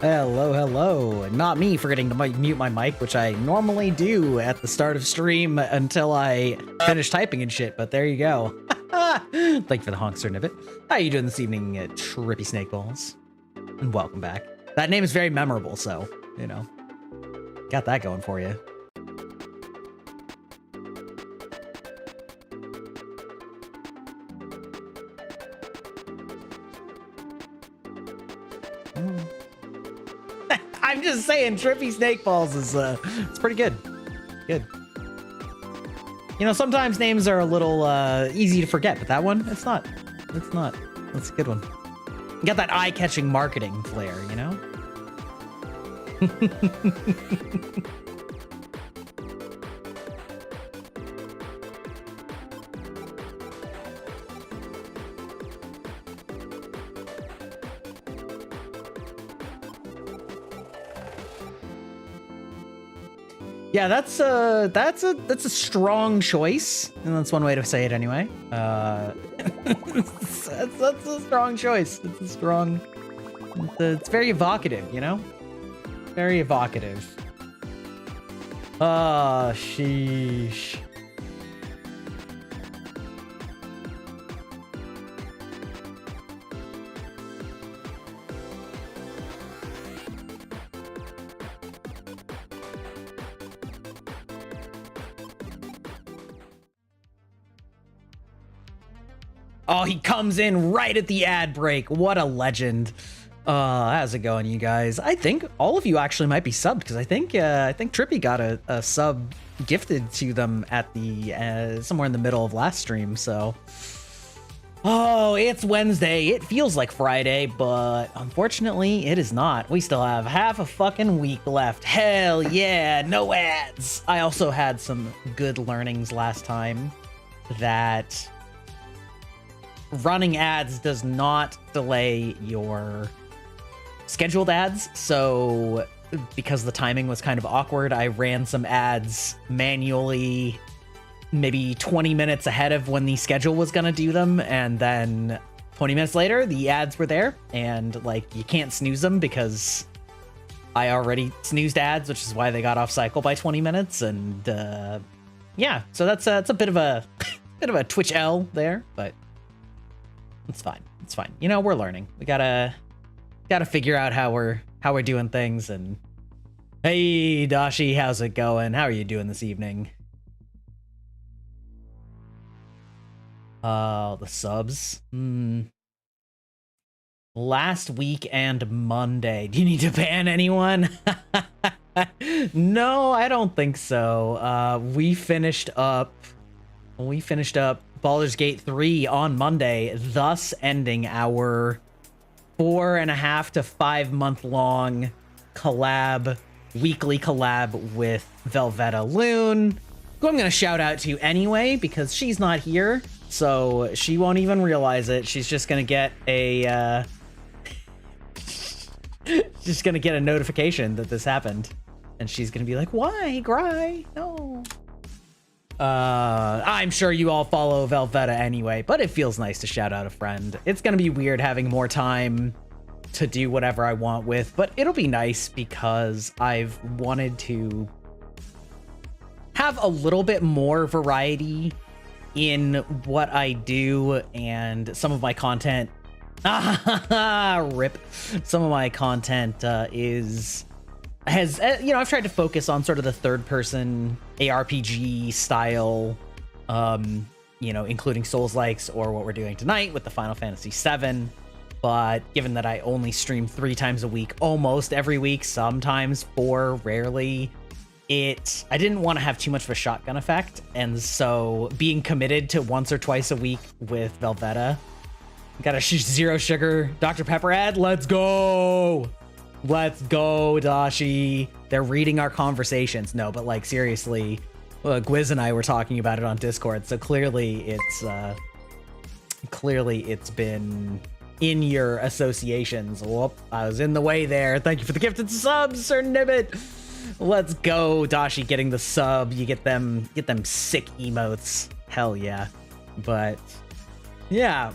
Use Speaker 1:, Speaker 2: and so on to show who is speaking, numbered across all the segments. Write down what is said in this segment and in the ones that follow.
Speaker 1: Hello, hello. Not me forgetting to mute my mic, which I normally do at the start of stream until I finish typing and shit, but there you go. Thank you for the honk, Sir Nibbit. How are you doing this evening, Trippy Snakeballs? And welcome back. That name is very memorable, so, you know, got that going for you. I'm just saying, Trippy Snakeballs is it's pretty good. Good. You know, sometimes names are a little easy to forget, but that one, it's not. It's not. That's a good one. You got that eye-catching marketing flair, you know? Yeah, that's a strong choice, and that's one way to say it anyway. That's a strong choice. It's a strong. It's very evocative, you know. Very evocative. Ah, sheesh. Oh, he comes in right at the ad break. What a legend. How's it going, you guys? I think all of you actually might be subbed, because I think Trippy got a sub gifted to them at the somewhere in the middle of last stream. So, oh, it's Wednesday. It feels like Friday, but unfortunately, it is not. We still have half a fucking week left. Hell yeah, no ads. I also had some good learnings last time that running ads does not delay your scheduled ads. So because the timing was kind of awkward, I ran some ads manually maybe 20 minutes ahead of when the schedule was going to do them. And then 20 minutes later, the ads were there, and like, you can't snooze them because I already snoozed ads, which is why they got off cycle by 20 minutes. And yeah, so that's a bit of a bit of a Twitch L there, but it's fine. It's fine. You know, we're learning. We gotta figure out how we're doing things. And hey, Dashi, how's it going? How are you doing this evening? The subs. Last week and Monday. Do you need to ban anyone? No, I don't think so. We finished up Baldur's Gate 3 on Monday, thus ending our 4.5 to 5 month long weekly collab with Velveta Loon, who I'm going to shout out to anyway because she's not here, so she won't even realize it. She's just going to get a notification that this happened, and she's going to be like, "Why, Gry? No." I'm sure you all follow Velveta anyway, but it feels nice to shout out a friend. It's gonna be weird having more time to do whatever I want with, but it'll be nice because I've wanted to have a little bit more variety in what I do, and some of my content rip. Some of my content has you know, I've tried to focus on sort of the third person ARPG style, you know, including Souls-likes or what we're doing tonight with the Final Fantasy VII. But given that I only stream 3 times a week, almost every week, sometimes 4, rarely, I didn't want to have too much of a shotgun effect. And so being committed to once or twice a week with Velveta, got a zero sugar Dr. Pepper ad. Let's go. Let's go, Dashi. They're reading our conversations. No, but like, seriously, Gwiz and I were talking about it on Discord, so clearly it's been in your associations. Whoop, I was in the way there. Thank you for the gifted subs, Sir Nibbit. Let's go, Dashi, getting the sub. You get them sick emotes. Hell yeah. But yeah,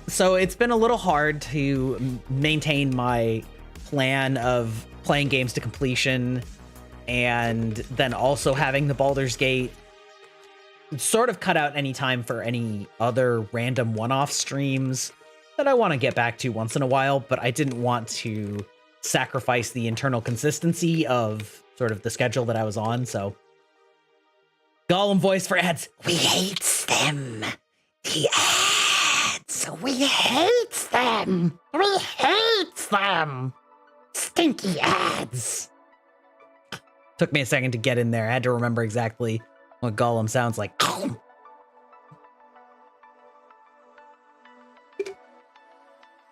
Speaker 1: So it's been a little hard to maintain my plan of playing games to completion and then also having the Baldur's Gate sort of cut out any time for any other random one-off streams that I want to get back to once in a while, but I didn't want to sacrifice the internal consistency of sort of the schedule that I was on, so Gollum voice for ads. We hate them. The ads. We hate them. We hate them. Stinky ads. Took me a second to get in there. I had to remember exactly what Gollum sounds like.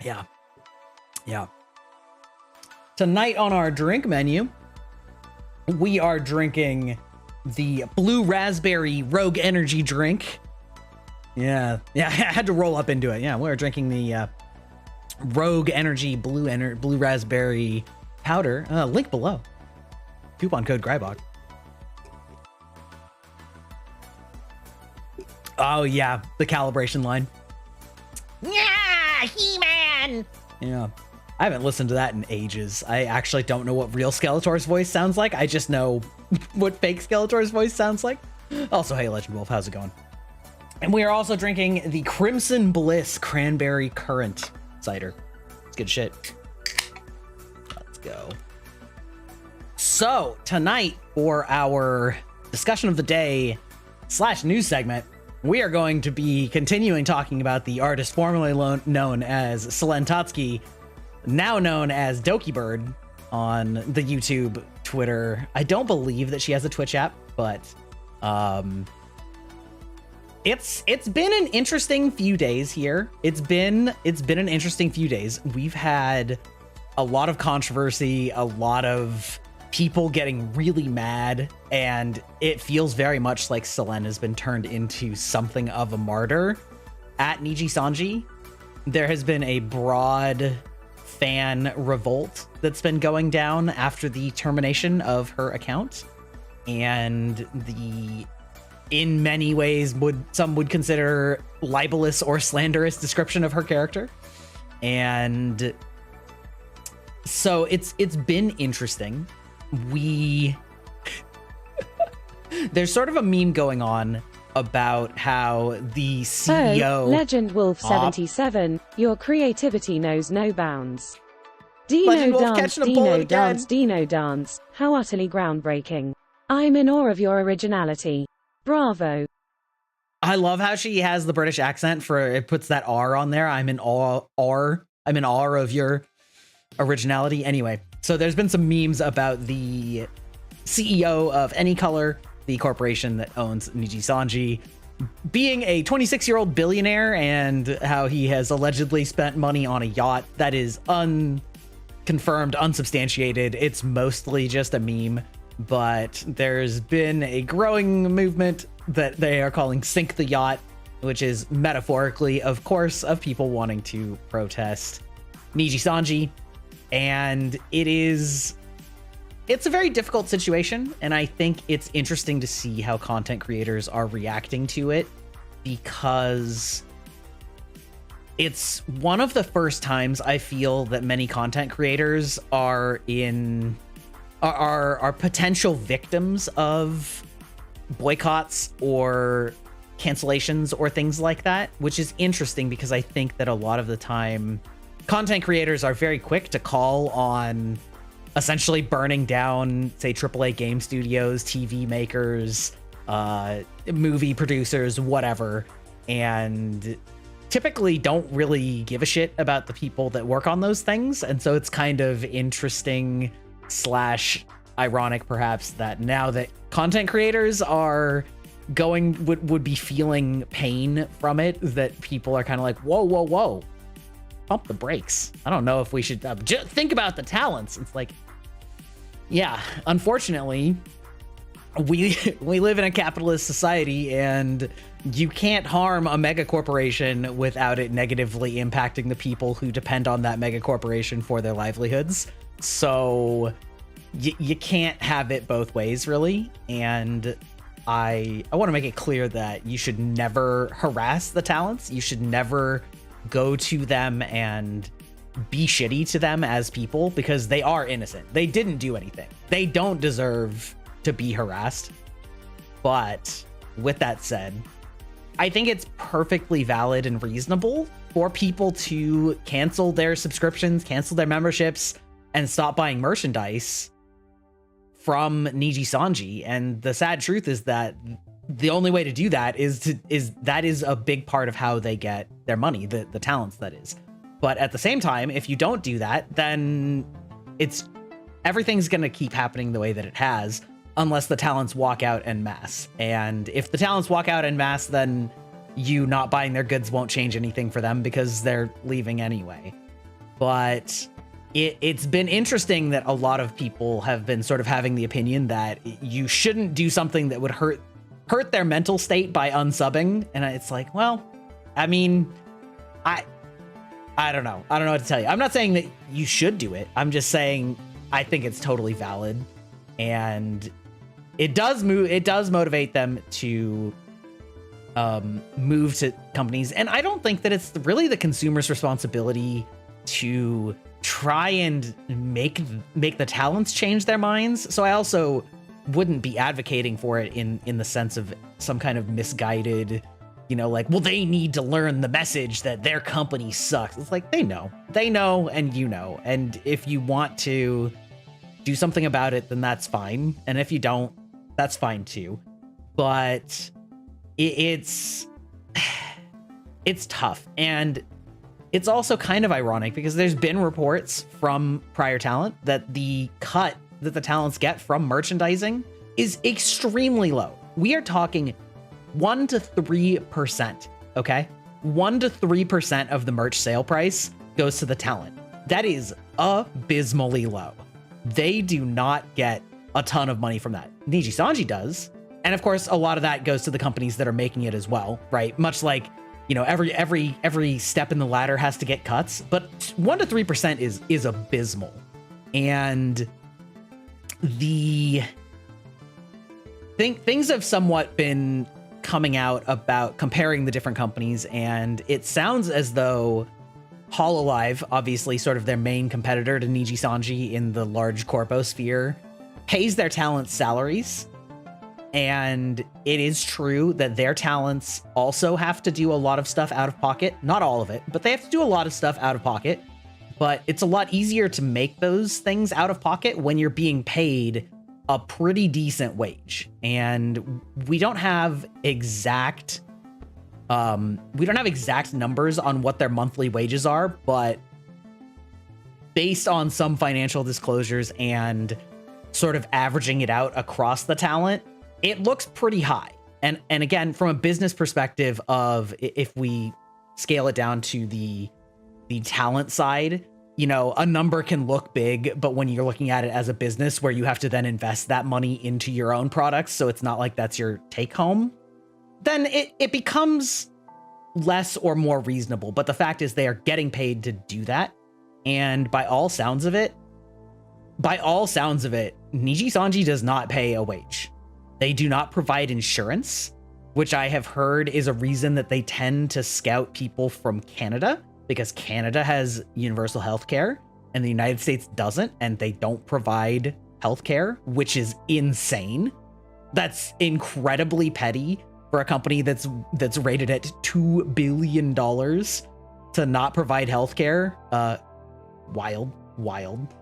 Speaker 1: Yeah. Yeah. Tonight on our drink menu, we are drinking the Blue Raspberry Rogue Energy drink. Yeah, I had to roll up into it. Yeah, we're drinking the Rogue Energy Blue Raspberry powder. Link below. Coupon code Grybach. Oh yeah, the calibration line. Yeah, He-Man. Yeah. I haven't listened to that in ages. I actually don't know what real Skeletor's voice sounds like. I just know what fake Skeletor's voice sounds like. Also, hey, Legend Wolf, how's it going? And we are also drinking the Crimson Bliss Cranberry Currant cider. It's good shit. Let's go. So, tonight, for our discussion of the day / news segment, we are going to be continuing talking about the artist formerly known as Selen Totsky, now known as Dokibird on the YouTube, Twitter. I don't believe that she has a Twitch app, but it's been an interesting few days here. It's been an interesting few days. We've had a lot of controversy, a lot of people getting really mad, and it feels very much like Selen has been turned into something of a martyr at Niji Sanji. There has been a broad fan revolt that's been going down after the termination of her account, and in many ways some would consider libelous or slanderous description of her character. And so it's been interesting. There's sort of a meme going on about how the CEO...
Speaker 2: Legend Wolf 77, your creativity knows no bounds. Dino dance, Dino dance, Dino dance. How utterly groundbreaking. I'm in awe of your originality. Bravo.
Speaker 1: I love how she has the British accent it puts that R on there. I'm in awe of your originality. Anyway, so there's been some memes about the CEO of Any Color, the corporation that owns Niji Sanji, being a 26-year-old billionaire, and how he has allegedly spent money on a yacht. That is unconfirmed, unsubstantiated. It's mostly just a meme, but there's been a growing movement that they are calling Sink the Yacht, which is metaphorically, of course, of people wanting to protest Niji Sanji. And it's a very difficult situation, and I think it's interesting to see how content creators are reacting to it, because it's one of the first times I feel that many content creators are potential victims of boycotts or cancellations or things like that, which is interesting because I think that a lot of the time content creators are very quick to call on essentially burning down, say, AAA game studios, TV makers, movie producers, whatever, and typically don't really give a shit about the people that work on those things. And so it's kind of interesting / ironic, perhaps, that now that content creators are would be feeling pain from it, that people are kind of like, whoa, pump the brakes. I don't know if we should think about the talents. It's like, yeah, unfortunately, we live in a capitalist society, and you can't harm a mega corporation without it negatively impacting the people who depend on that mega corporation for their livelihoods. So you can't have it both ways, really. And I want to make it clear that you should never harass the talents. You should never go to them and be shitty to them as people, because they are innocent. They didn't do anything. They don't deserve to be harassed. But with that said, I think it's perfectly valid and reasonable for people to cancel their subscriptions, cancel their memberships, and stop buying merchandise from Niji Sanji. And the sad truth is that the only way to do that is a big part of how they get their money, the talents, that is. But at the same time, if you don't do that, then everything's going to keep happening the way that it has, unless the talents walk out en masse. And if the talents walk out en masse, then you not buying their goods won't change anything for them because they're leaving anyway. But it's been interesting that a lot of people have been sort of having the opinion that you shouldn't do something that would hurt their mental state by unsubbing. And it's like, well, I mean, I don't know. I don't know what to tell you. I'm not saying that you should do it. I'm just saying I think it's totally valid, and it does motivate them to move to companies. And I don't think that it's really the consumer's responsibility to try and make the talents change their minds. So I also wouldn't be advocating for it in the sense of some kind of misguided, like, well, they need to learn the message that their company sucks. It's like, they know, and and if you want to do something about it, then that's fine. And if you don't, that's fine too. But it's tough. And it's also kind of ironic because there's been reports from prior talent that the cut that the talents get from merchandising is extremely low. We are talking 1 to 3%, okay? 1 to 3% of the merch sale price goes to the talent. That is abysmally low. They do not get a ton of money from that. Niji Sanji does. And of course, a lot of that goes to the companies that are making it as well, right? Much like, every step in the ladder has to get cuts, but 1 to 3% is abysmal. And things have somewhat been coming out about comparing the different companies, and it sounds as though Hololive, obviously sort of their main competitor to Niji Sanji in the large corpo sphere, pays their talents salaries. And it is true that their talents also have to do a lot of stuff out of pocket. Not all of it, but they have to do a lot of stuff out of pocket. But it's a lot easier to make those things out of pocket when you're being paid a pretty decent wage. And we don't have exact numbers on what their monthly wages are, but based on some financial disclosures and sort of averaging it out across the talent, it looks pretty high. And again, from a business perspective of, if we scale it down to the talent side, a number can look big, but when you're looking at it as a business where you have to then invest that money into your own products, so it's not like that's your take home, then it becomes less or more reasonable. But the fact is, they are getting paid to do that. And by all sounds of it, Niji Sanji does not pay a wage. They do not provide insurance, which I have heard is a reason that they tend to scout people from Canada, because Canada has universal healthcare and the United States doesn't, and they don't provide healthcare, which is insane. That's incredibly petty for a company that's rated at $2 billion to not provide healthcare. Wild.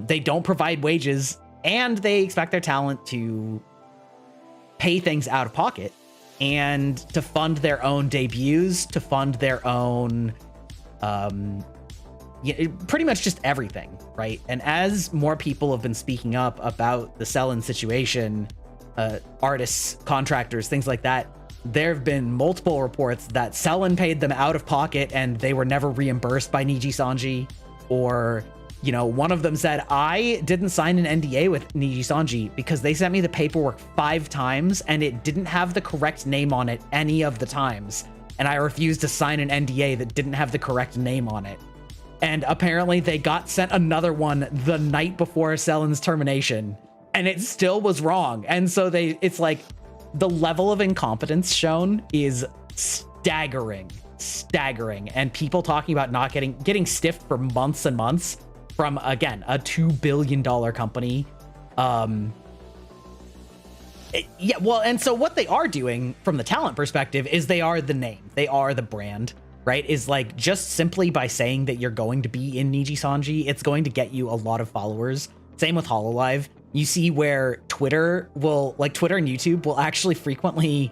Speaker 1: They don't provide wages, and they expect their talent to pay things out of pocket and to fund their own debuts, to fund their own pretty much just everything, right? And as more people have been speaking up about the Selen situation, artists, contractors, things like that, there have been multiple reports that Selen paid them out of pocket and they were never reimbursed by Niji Sanji. Or, one of them said, I didn't sign an NDA with Niji Sanji because they sent me the paperwork 5 times and it didn't have the correct name on it any of the times. And I refused to sign an NDA that didn't have the correct name on it. And apparently they got sent another one the night before Selen's termination, and it still was wrong. And so it's like the level of incompetence shown is staggering. staggering. And people talking about not getting stiffed for months and months from, again, a $2 billion company. Yeah, well, and so what they are doing from the talent perspective is they are the name, they are the brand, right? Is like, just simply by saying that you're going to be in Niji-Sanji, it's going to get you a lot of followers. Same with Hololive. You see where Twitter and YouTube will actually frequently,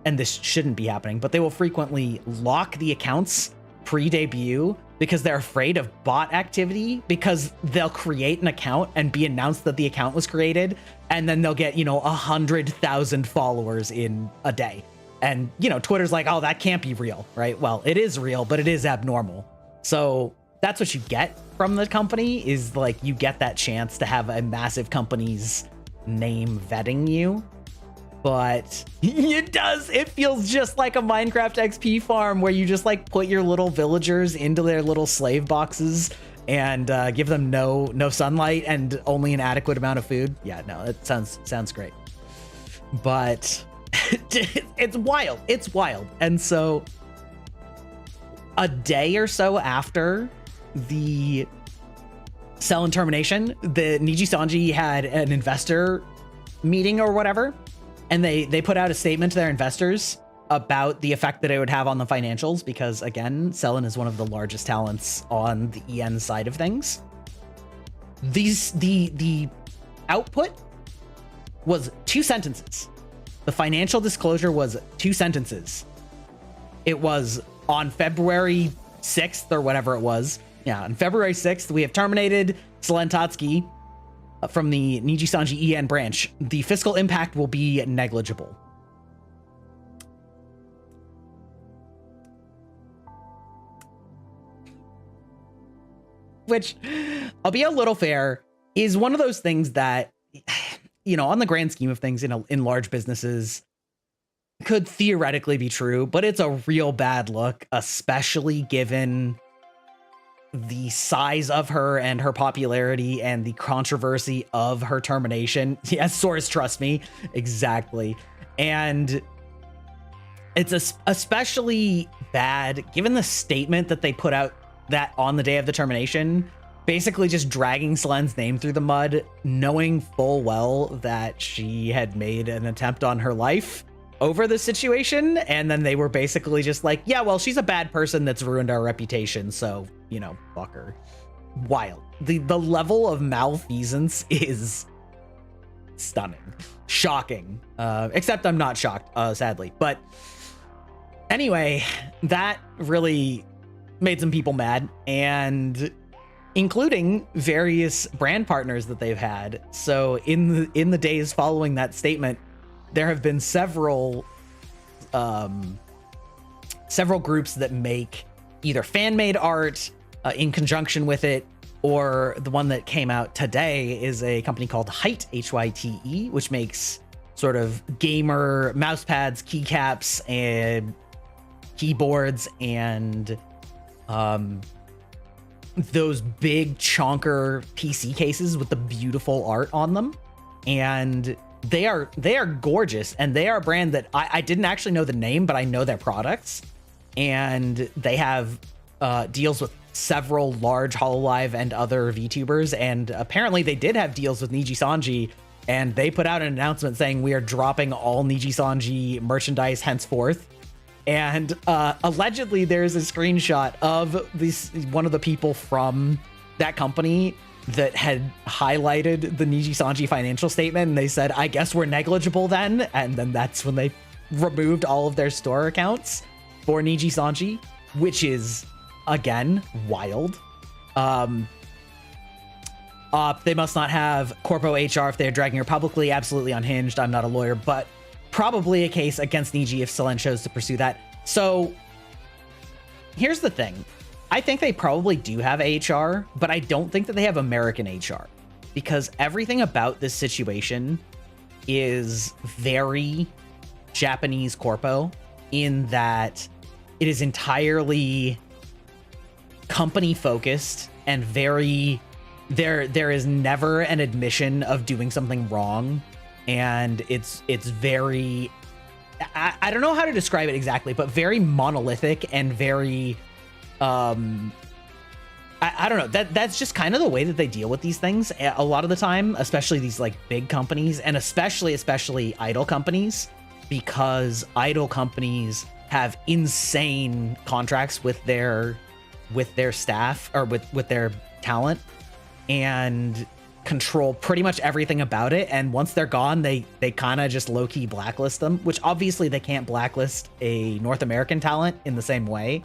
Speaker 1: and this shouldn't be happening, but they will frequently lock the accounts pre-debut because they're afraid of bot activity, because they'll create an account and be announced that the account was created, and then they'll get, 100,000 followers in a day. And, Twitter's like, oh, that can't be real, right? Well, it is real, but it is abnormal. So that's what you get from the company, is like, you get that chance to have a massive company's name vetting you. But it feels just like a Minecraft XP farm where you just like put your little villagers into their little slave boxes and give them no sunlight and only an adequate amount of food. Yeah, no, it sounds great. But it's wild. It's wild. And so a day or so after the Selen termination, the Niji-Sanji had an investor meeting or whatever. And they put out a statement to their investors about the effect that it would have on the financials, because, again, Selen is one of the largest talents on the EN side of things. The output was 2 sentences. The financial disclosure was 2 sentences. It was on February 6th or whatever it was. Yeah, on February 6th, we have terminated Selen Tatsuki from the Niji-Sanji EN branch. The fiscal impact will be negligible. Which, I'll be a little fair, is one of those things that, on the grand scheme of things in large businesses, could theoretically be true, but it's a real bad look, especially given the size of her and her popularity and the controversy of her termination. Yes, source, trust me. Exactly. And it's especially bad given the statement that they put out that on the day of the termination, basically just dragging Selen's name through the mud, knowing full well that she had made an attempt on her life over the situation. And then they were basically just like, yeah, well, she's a bad person that's ruined our reputation, so, fuck her. Wild. The level of malfeasance is stunning. Shocking. Except I'm not shocked, sadly. But anyway, that really made some people mad, and including various brand partners that they've had. So in the days following that statement, there have been several groups that make either fan-made art in conjunction with it, or the one that came out today is a company called Hyte, Hyte, which makes sort of gamer mouse pads, keycaps, and keyboards, and those big chonker PC cases with the beautiful art on them. And they are gorgeous, and they are a brand that I didn't actually know the name, but I know their products. And they have deals with several large Hololive and other VTubers, and apparently they did have deals with Niji-Sanji, and they put out an announcement saying we are dropping all Niji-Sanji merchandise henceforth. And allegedly there's a screenshot of one of the people from that company that had highlighted the Niji-Sanji financial statement, and they said, I guess we're negligible then. And then that's when they removed all of their store accounts for Niji-Sanji, which is, again, wild. They must not have corpo HR if they're dragging her publicly. Absolutely unhinged. I'm not a lawyer, but probably a case against Niji if Selen chose to pursue that. So here's the thing. I think they probably do have HR, but I don't think that they have American HR, because everything about this situation is very Japanese corpo, in that it is entirely company focused and very there is never an admission of doing something wrong, and it's very I don't know how to describe it exactly, but very monolithic and very, I don't know, that's just kind of the way that they deal with these things a lot of the time, especially these like big companies, and especially idol companies, because idol companies have insane contracts with their staff, or with their talent, and control pretty much everything about it. And once they're gone, they kind of just low-key blacklist them, which obviously they can't blacklist a North American talent in the same way,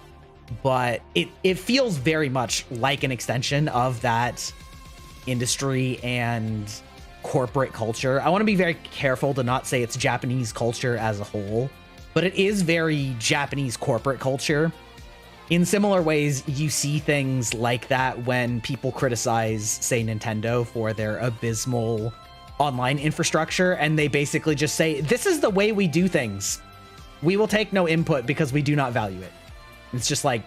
Speaker 1: but it feels very much like an extension of that industry and corporate culture. I want to be very careful to not say it's Japanese culture as a whole, but it is very Japanese corporate culture. In similar ways, you see things like that when people criticize, say, Nintendo for their abysmal online infrastructure, and they basically just say, this is the way we do things. We will take no input because we do not value it. It's just like,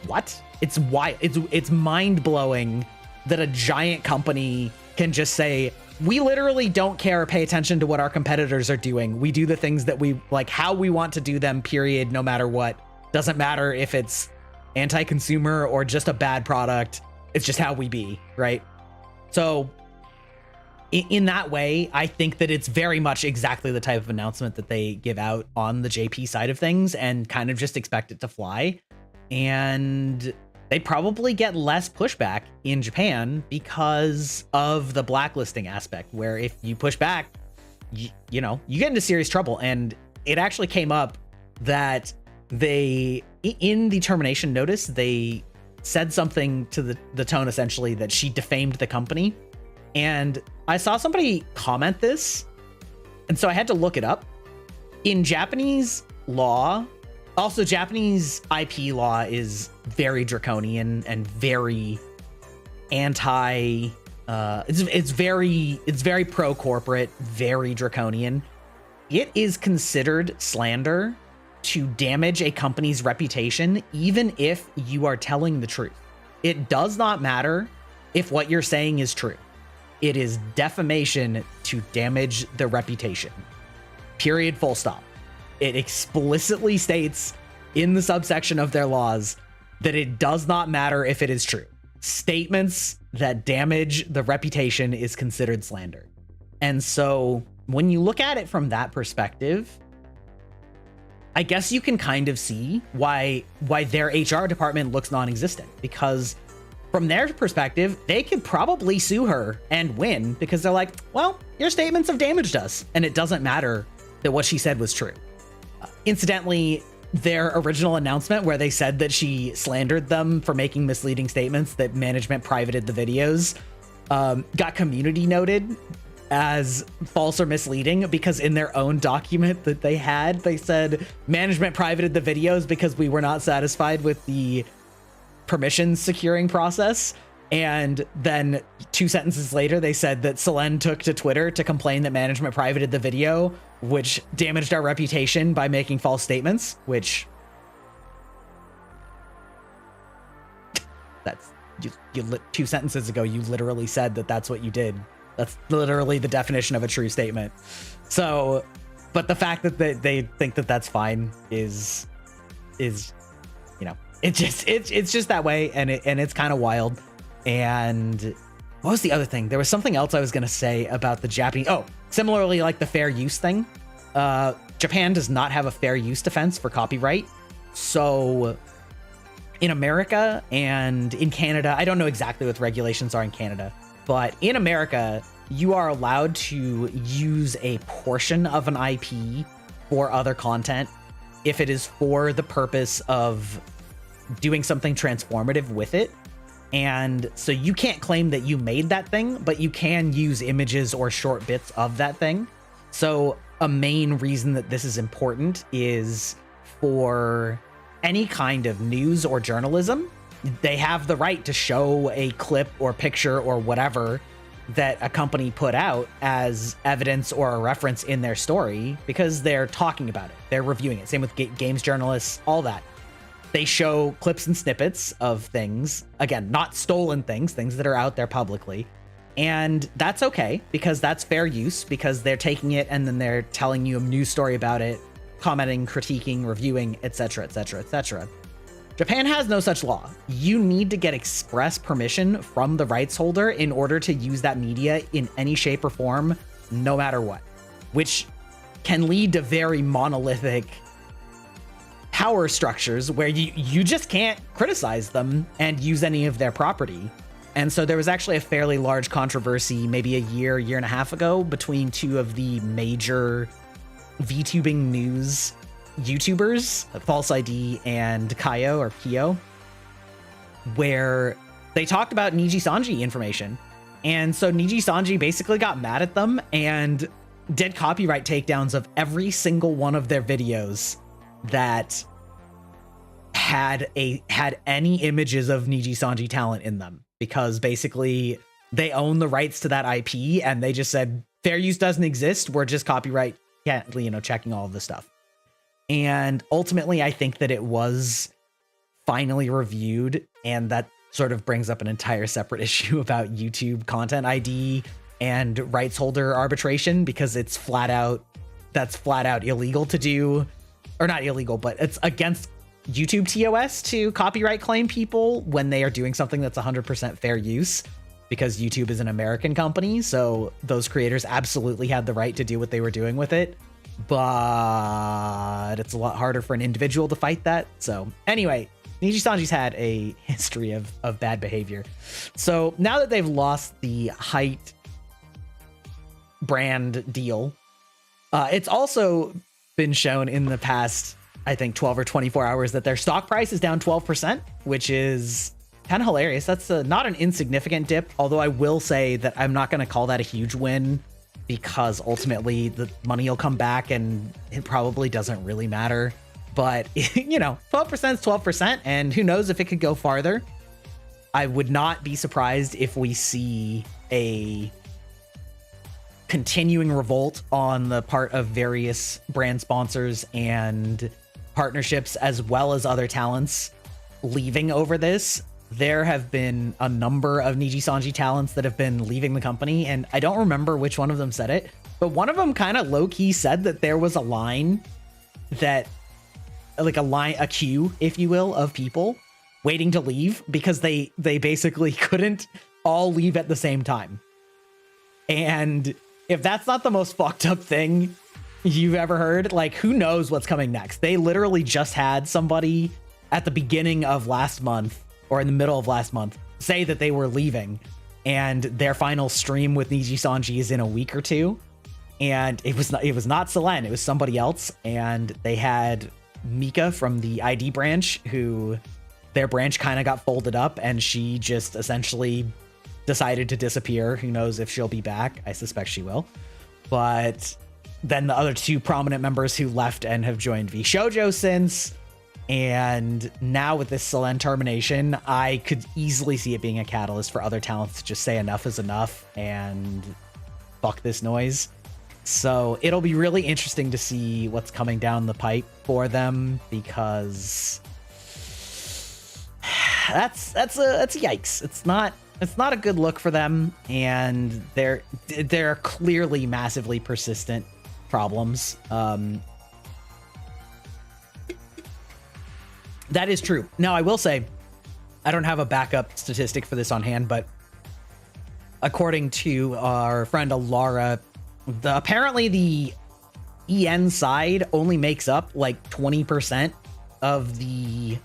Speaker 1: what? It's why it's mind-blowing that a giant company can just say, we literally don't care or pay attention to what our competitors are doing. We do the things that we like, how we want to do them, period, no matter what. Doesn't matter if it's anti-consumer or just a bad product. It's just how we be, right? So in that way, I think that it's very much exactly the type of announcement that they give out on the JP side of things, and kind of just expect it to fly. And they probably get less pushback in Japan because of the blacklisting aspect, where if you push back, you know, you get into serious trouble. And it actually came up that they, in the termination notice, they said something to the tone essentially that she defamed the company. And I saw somebody comment this, and so I had to look it up. In Japanese law, also Japanese IP law is very draconian and very anti, it's very pro corporate, very draconian. It is considered slander to damage a company's reputation, even if you are telling the truth. It does not matter if what you're saying is true. It is defamation to damage the reputation. Period, full stop. It explicitly states in the subsection of their laws that it does not matter if it is true. Statements that damage the reputation is considered slander. And so when you look at it from that perspective, I guess you can kind of see why their HR department looks non-existent, because from their perspective, they could probably sue her and win, because they're like, well, your statements have damaged us, and it doesn't matter that what she said was true. Incidentally, their original announcement where they said that she slandered them for making misleading statements, that management privated the videos, got community noted as false or misleading, because in their own document that they had, they said management privated the videos because we were not satisfied with the permissions securing process. And then 2 sentences later, they said that Selen took to Twitter to complain that management privated the video, which damaged our reputation by making false statements, which that's you 2 sentences ago, you literally said that that's what you did. That's literally the definition of a true statement. So, but the fact that they think that that's fine is, you know, it's just that way, and it's kind of wild. And what was the other thing? There was something else I was gonna say about the Japanese. Oh, similarly, like the fair use thing. Japan does not have a fair use defense for copyright. So in America and in Canada, I don't know exactly what the regulations are in Canada, but in America, you are allowed to use a portion of an IP for other content if it is for the purpose of doing something transformative with it. And so you can't claim that you made that thing, but you can use images or short bits of that thing. So a main reason that this is important is for any kind of news or journalism, they have the right to show a clip or picture or whatever that a company put out as evidence or a reference in their story, because they're talking about it, they're reviewing it. Same with games journalists, all that. They show clips and snippets of things, again, not stolen things that are out there publicly, And that's okay, because that's fair use, because they're taking it and then they're telling you a news story about it, commenting, critiquing, reviewing, etc., etc., etc. Japan has no such law. You need to get express permission from the rights holder in order to use that media in any shape or form, no matter what, which can lead to very monolithic power structures where you just can't criticize them and use any of their property. And so there was actually a fairly large controversy maybe a year and a half ago between two of the major VTubing news YouTubers, False ID and Kyo, where they talked about Niji Sanji information. And so Niji Sanji basically got mad at them and did copyright takedowns of every single one of their videos that had any images of Niji Sanji talent in them, because basically they own the rights to that IP and they just said fair use doesn't exist. We're just copyright, checking all of this stuff. And ultimately, I think that it was finally reviewed, and that sort of brings up an entire separate issue about YouTube content ID and rights holder arbitration, because that's flat out illegal to do, or not illegal, but it's against YouTube TOS to copyright claim people when they are doing something that's 100% fair use, because YouTube is an American company, so those creators absolutely had the right to do what they were doing with it. But it's a lot harder for an individual to fight that. So anyway, Niji Sanji's had a history of bad behavior. So now that they've lost the Height brand deal, it's also been shown in the past, I think 12 or 24 hours, that their stock price is down 12%, which is kind of hilarious. That's not an insignificant dip, although I will say that I'm not going to call that a huge win, because ultimately the money will come back and it probably doesn't really matter. But 12% is 12%, and who knows if it could go farther. I would not be surprised if we see a continuing revolt on the part of various brand sponsors and partnerships, as well as other talents leaving over this. There have been a number of Niji Sanji talents that have been leaving the company, and I don't remember which one of them said it, but one of them kind of low-key said that there was a line that, like a queue, if you will, of people waiting to leave, because they basically couldn't all leave at the same time. And if that's not the most fucked up thing you've ever heard, like, who knows what's coming next? They literally just had somebody at the beginning of last month, or in the middle of last month, say that they were leaving, and their final stream with Niji Sanji is in a week or two. And it was not Selen, it was somebody else. And they had Mika from the ID branch, who their branch kind of got folded up, and she just essentially decided to disappear. Who knows if she'll be back? I suspect she will. But then the other two prominent members who left and have joined V Shoujo since. And now with this Selen termination, I could easily see it being a catalyst for other talents to just say enough is enough and fuck this noise. So it'll be really interesting to see what's coming down the pipe for them, because that's a yikes. It's not a good look for them, and they're clearly massively persistent problems. That is true. Now, I will say, I don't have a backup statistic for this on hand, but according to our friend Alara, apparently the EN side only makes up like 20% of the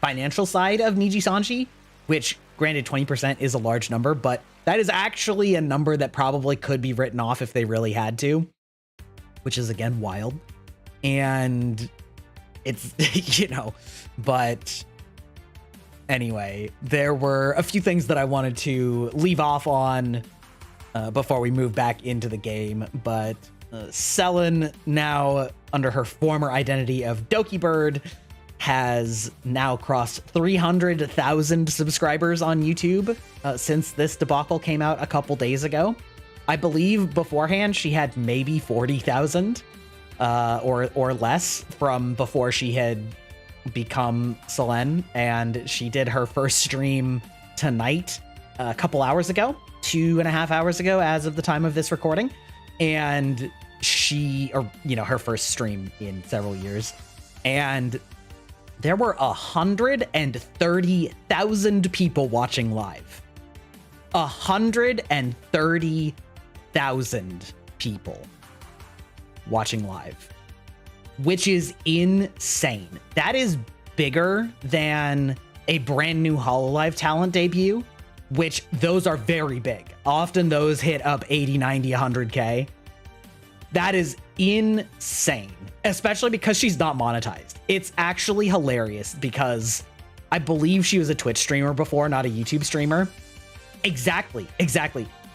Speaker 1: financial side of Niji Sanji, which, granted, 20% is a large number, but that is actually a number that probably could be written off if they really had to, which is, again, wild. And it's, but anyway, there were a few things that I wanted to leave off on before we move back into the game. But Selen, now under her former identity of Doki Bird, has now crossed 300,000 subscribers on YouTube since this debacle came out a couple days ago. I believe beforehand she had maybe 40,000 or less from before she had become Selen, and she did her first stream tonight a couple hours ago, 2.5 hours ago, as of the time of this recording. And her first stream in several years. And there were 130,000 people watching live. 130,000 people watching live, which is insane. That is bigger than a brand new HoloLive talent debut, which those are very big. Often those hit up 80, 90, 100K. That is insane, especially because she's not monetized. It's actually hilarious because I believe she was a Twitch streamer before, not a YouTube streamer. Exactly.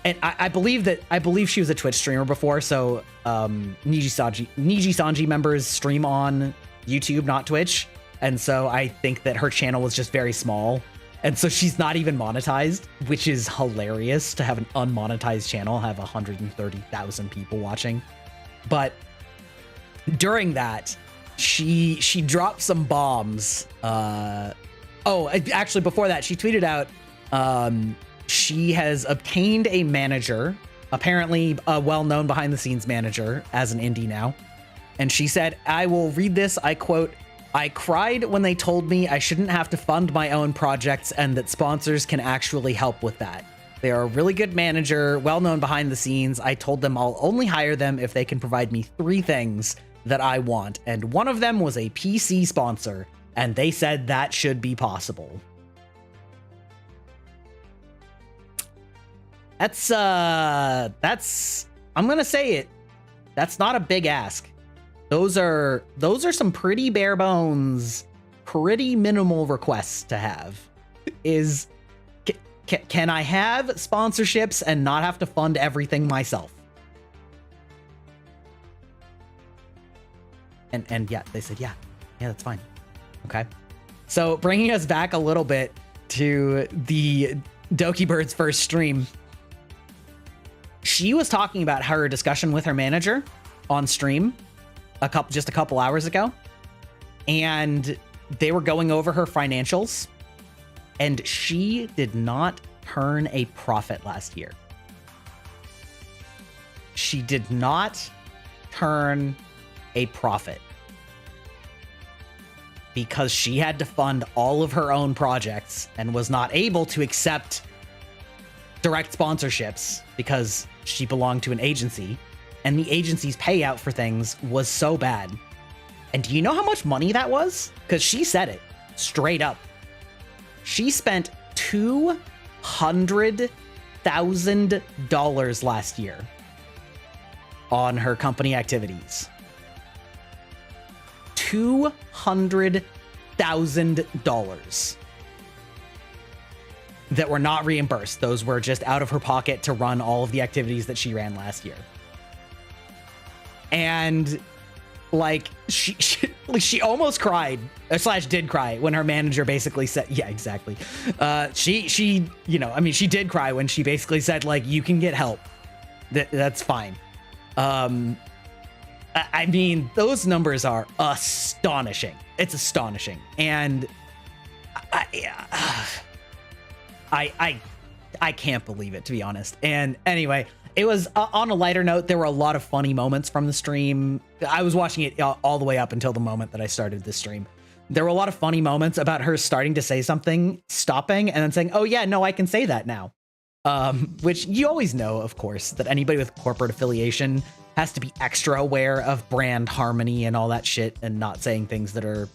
Speaker 1: And I believe she was a Twitch streamer before. So Niji Sanji members stream on YouTube, not Twitch. And so I think that her channel was just very small. And so she's not even monetized, which is hilarious to have an unmonetized channel, have 130,000 people watching. But during that, she dropped some bombs. Actually, before that, she tweeted out she has obtained a manager, apparently a well-known behind-the-scenes manager as an indie now. And she said, I will read this, I quote, "I cried when they told me I shouldn't have to fund my own projects and that sponsors can actually help with that. They are a really good manager, well-known behind the scenes. I told them I'll only hire them if they can provide me 3 things that I want. And one of them was a PC sponsor. And they said that should be possible." That's, I'm gonna say it. That's not a big ask. Those are some pretty bare bones, pretty minimal requests to have. Can I have sponsorships and not have to fund everything myself? And yeah, they said, yeah, that's fine. Okay. So bringing us back a little bit to the Doki Bird's first stream, she was talking about her discussion with her manager on stream just a couple hours ago, and they were going over her financials, and she did not turn a profit last year. She did not turn a profit because she had to fund all of her own projects and was not able to accept direct sponsorships because she belonged to an agency, and the agency's payout for things was so bad. And do you know how much money that was? Because she said it straight up. She spent $200,000 last year on her company activities. $200,000 that were not reimbursed. Those were just out of her pocket to run all of the activities that she ran last year. And like she almost cried, / did cry when her manager basically said, yeah, exactly. She did cry when she basically said, like, you can get help. That's fine. I mean, those numbers are astonishing. It's astonishing. And I can't believe it, to be honest. And anyway, it was on a lighter note. There were a lot of funny moments from the stream. I was watching it all the way up until the moment that I started this stream. There were a lot of funny moments about her starting to say something, stopping, and then saying, oh yeah, no, I can say that now. Which you always know, of course, that anybody with corporate affiliation has to be extra aware of brand harmony and all that shit and not saying things that are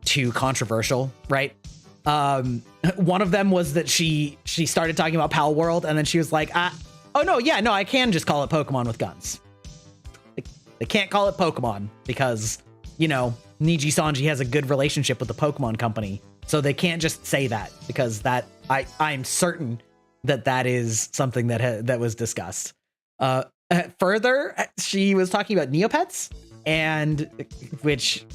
Speaker 1: too controversial, right? One of them was that she started talking about Pal World, and then she was like, oh no, yeah, no, I can just call it Pokemon with guns. They can't call it Pokemon because, you know, Niji Sanji has a good relationship with the Pokemon company, so they can't just say that, because that I'm certain that is something that was discussed. Further, she was talking about Neopets, and which,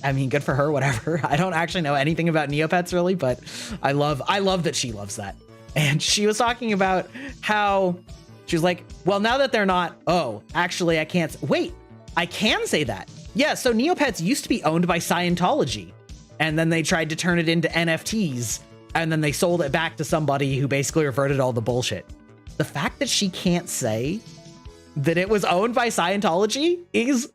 Speaker 1: I mean, good for her, whatever. I don't actually know anything about Neopets really, but I love that she loves that. And she was talking about how she was like, well, now that they're not, oh, actually, I can't wait. I can say that. Yeah, so Neopets used to be owned by Scientology, and then they tried to turn it into NFTs and then they sold it back to somebody who basically reverted all the bullshit. The fact that she can't say that it was owned by Scientology is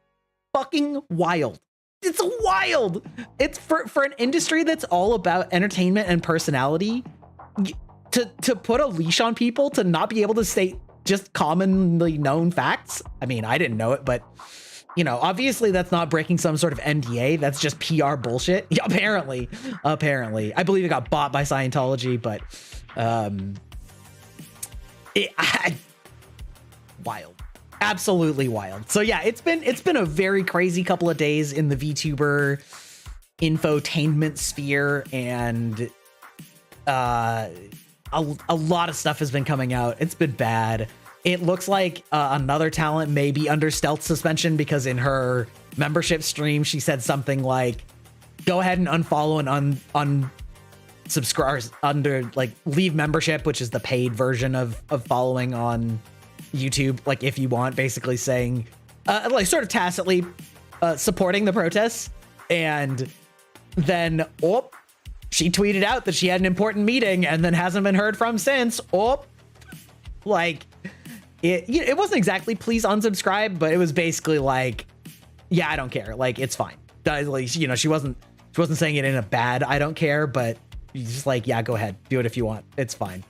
Speaker 1: fucking wild. It's wild. It's for an industry that's all about entertainment and personality, to put a leash on people to not be able to state just commonly known facts. I mean, I didn't know it, but you know, obviously that's not breaking some sort of NDA. That's just PR bullshit. Yeah, apparently. I believe it got bought by Scientology, but wild. Absolutely wild. So yeah, it's been a very crazy couple of days in the VTuber infotainment sphere, and a lot of stuff has been coming out. It's been bad. It looks like another talent may be under stealth suspension, because in her membership stream she said something like, go ahead and unfollow and unsubscribe under, like, leave membership, which is the paid version of following on YouTube, like, if you want, basically saying like sort of tacitly supporting the protests. And then she tweeted out that she had an important meeting and then hasn't been heard from since. Like, it wasn't exactly please unsubscribe, but it was basically like, yeah, I don't care, like, it's fine. Like, you know, she wasn't saying it in a bad I don't care, but just like, yeah, go ahead, do it if you want, it's fine.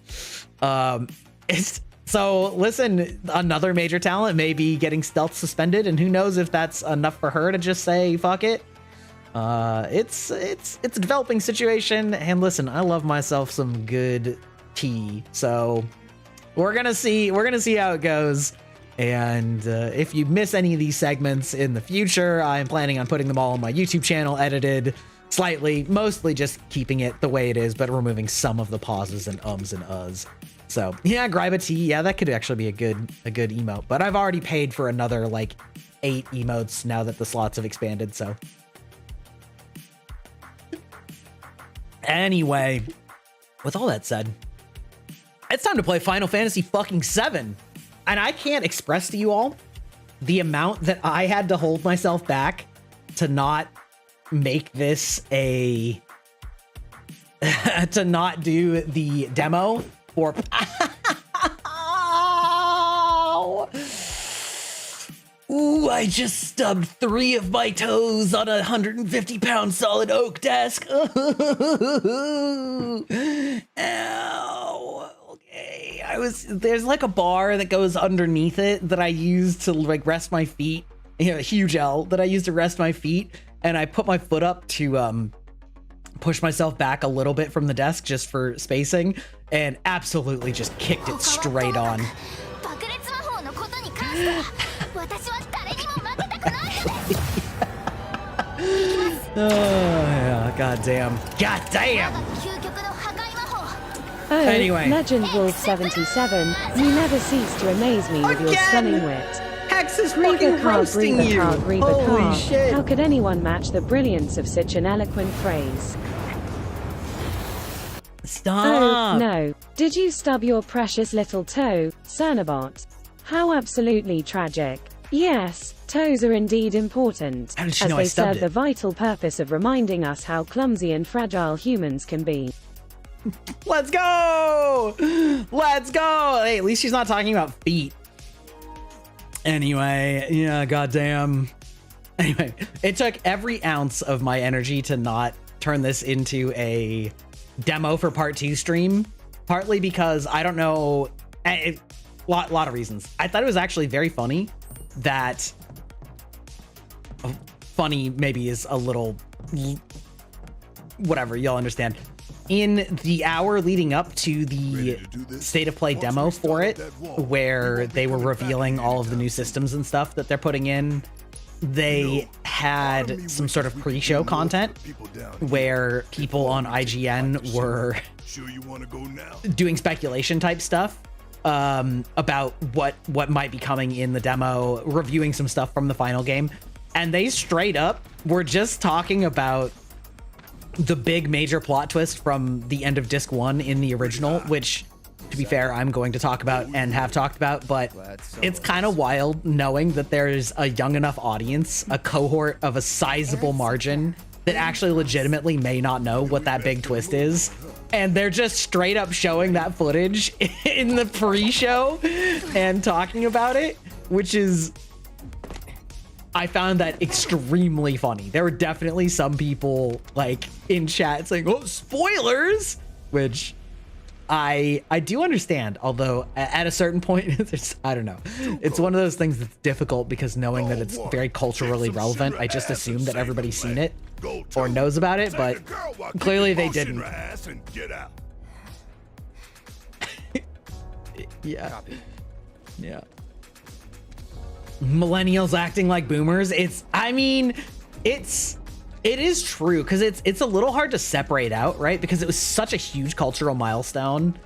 Speaker 1: So listen, another major talent may be getting stealth suspended, and who knows if that's enough for her to just say fuck it. It's a developing situation, and listen, I love myself some good tea, so we're gonna see how it goes. And if you miss any of these segments in the future, I'm planning on putting them all on my YouTube channel, edited slightly, mostly just keeping it the way it is, but removing some of the pauses and ums and uhs. So yeah, gripe a tea. Yeah, that could actually be a good emote, but I've already paid for another like 8 emotes now that the slots have expanded. So anyway, with all that said, it's time to play Final Fantasy fucking 7. And I can't express to you all the amount that I had to hold myself back to not make this to not do the demo for Ooh, I just stubbed 3 of my toes on a 150-pound solid oak desk. Ow. Okay. There's like a bar that goes underneath it that I use to like rest my feet. You know, a huge L that I use to rest my feet. And I put my foot up to push myself back a little bit from the desk just for spacing, and absolutely just kicked it straight on. Oh, yeah, goddamn.
Speaker 2: Oh,
Speaker 1: anyway.
Speaker 2: Legend Wolf 77, you never cease to amaze me with your stunning wit.
Speaker 1: Hex is fucking roasting you. Holy shit.
Speaker 2: How could anyone match the brilliance of such an eloquent phrase?
Speaker 1: Stop.
Speaker 2: Oh, no. Did you stub your precious little toe, Cernabot? How absolutely tragic. Yes, toes are indeed important,
Speaker 1: as
Speaker 2: they serve the vital purpose of reminding us how clumsy and fragile humans can be.
Speaker 1: Let's go! Let's go! Hey, at least she's not talking about feet. Anyway, yeah, goddamn. Anyway, it took every ounce of my energy to not turn this into a demo for part 2 stream, partly because I don't know, lot of reasons. I thought it was actually very funny that funny maybe is a little whatever, you'll understand. In the hour leading up to the state of play demo for it, where they were revealing all of the new systems and stuff that they're putting in, they had some sort of pre-show content where people on IGN were doing speculation type stuff about what might be coming in the demo, reviewing some stuff from the final game, and they straight up were just talking about the big major plot twist from the end of disc 1 in the original, which, to be fair, I'm going to talk about and have talked about, but it's kind of wild knowing that there's a young enough audience, a cohort of a sizable margin, that actually legitimately may not know what that big twist is. and they're just straight up showing that footage in the pre-show and talking about it, which is, I found that extremely funny. There were definitely some people like in chat saying, "Oh, spoilers," which I do understand, although at a certain point, I don't know. It's one of those things that's difficult because knowing that it's very culturally relevant, I just assume that everybody's seen it or knows about it, but clearly they didn't. Yeah. Yeah. Millennials acting like boomers. It is true, because it's a little hard to separate out, right? Because it was such a huge cultural milestone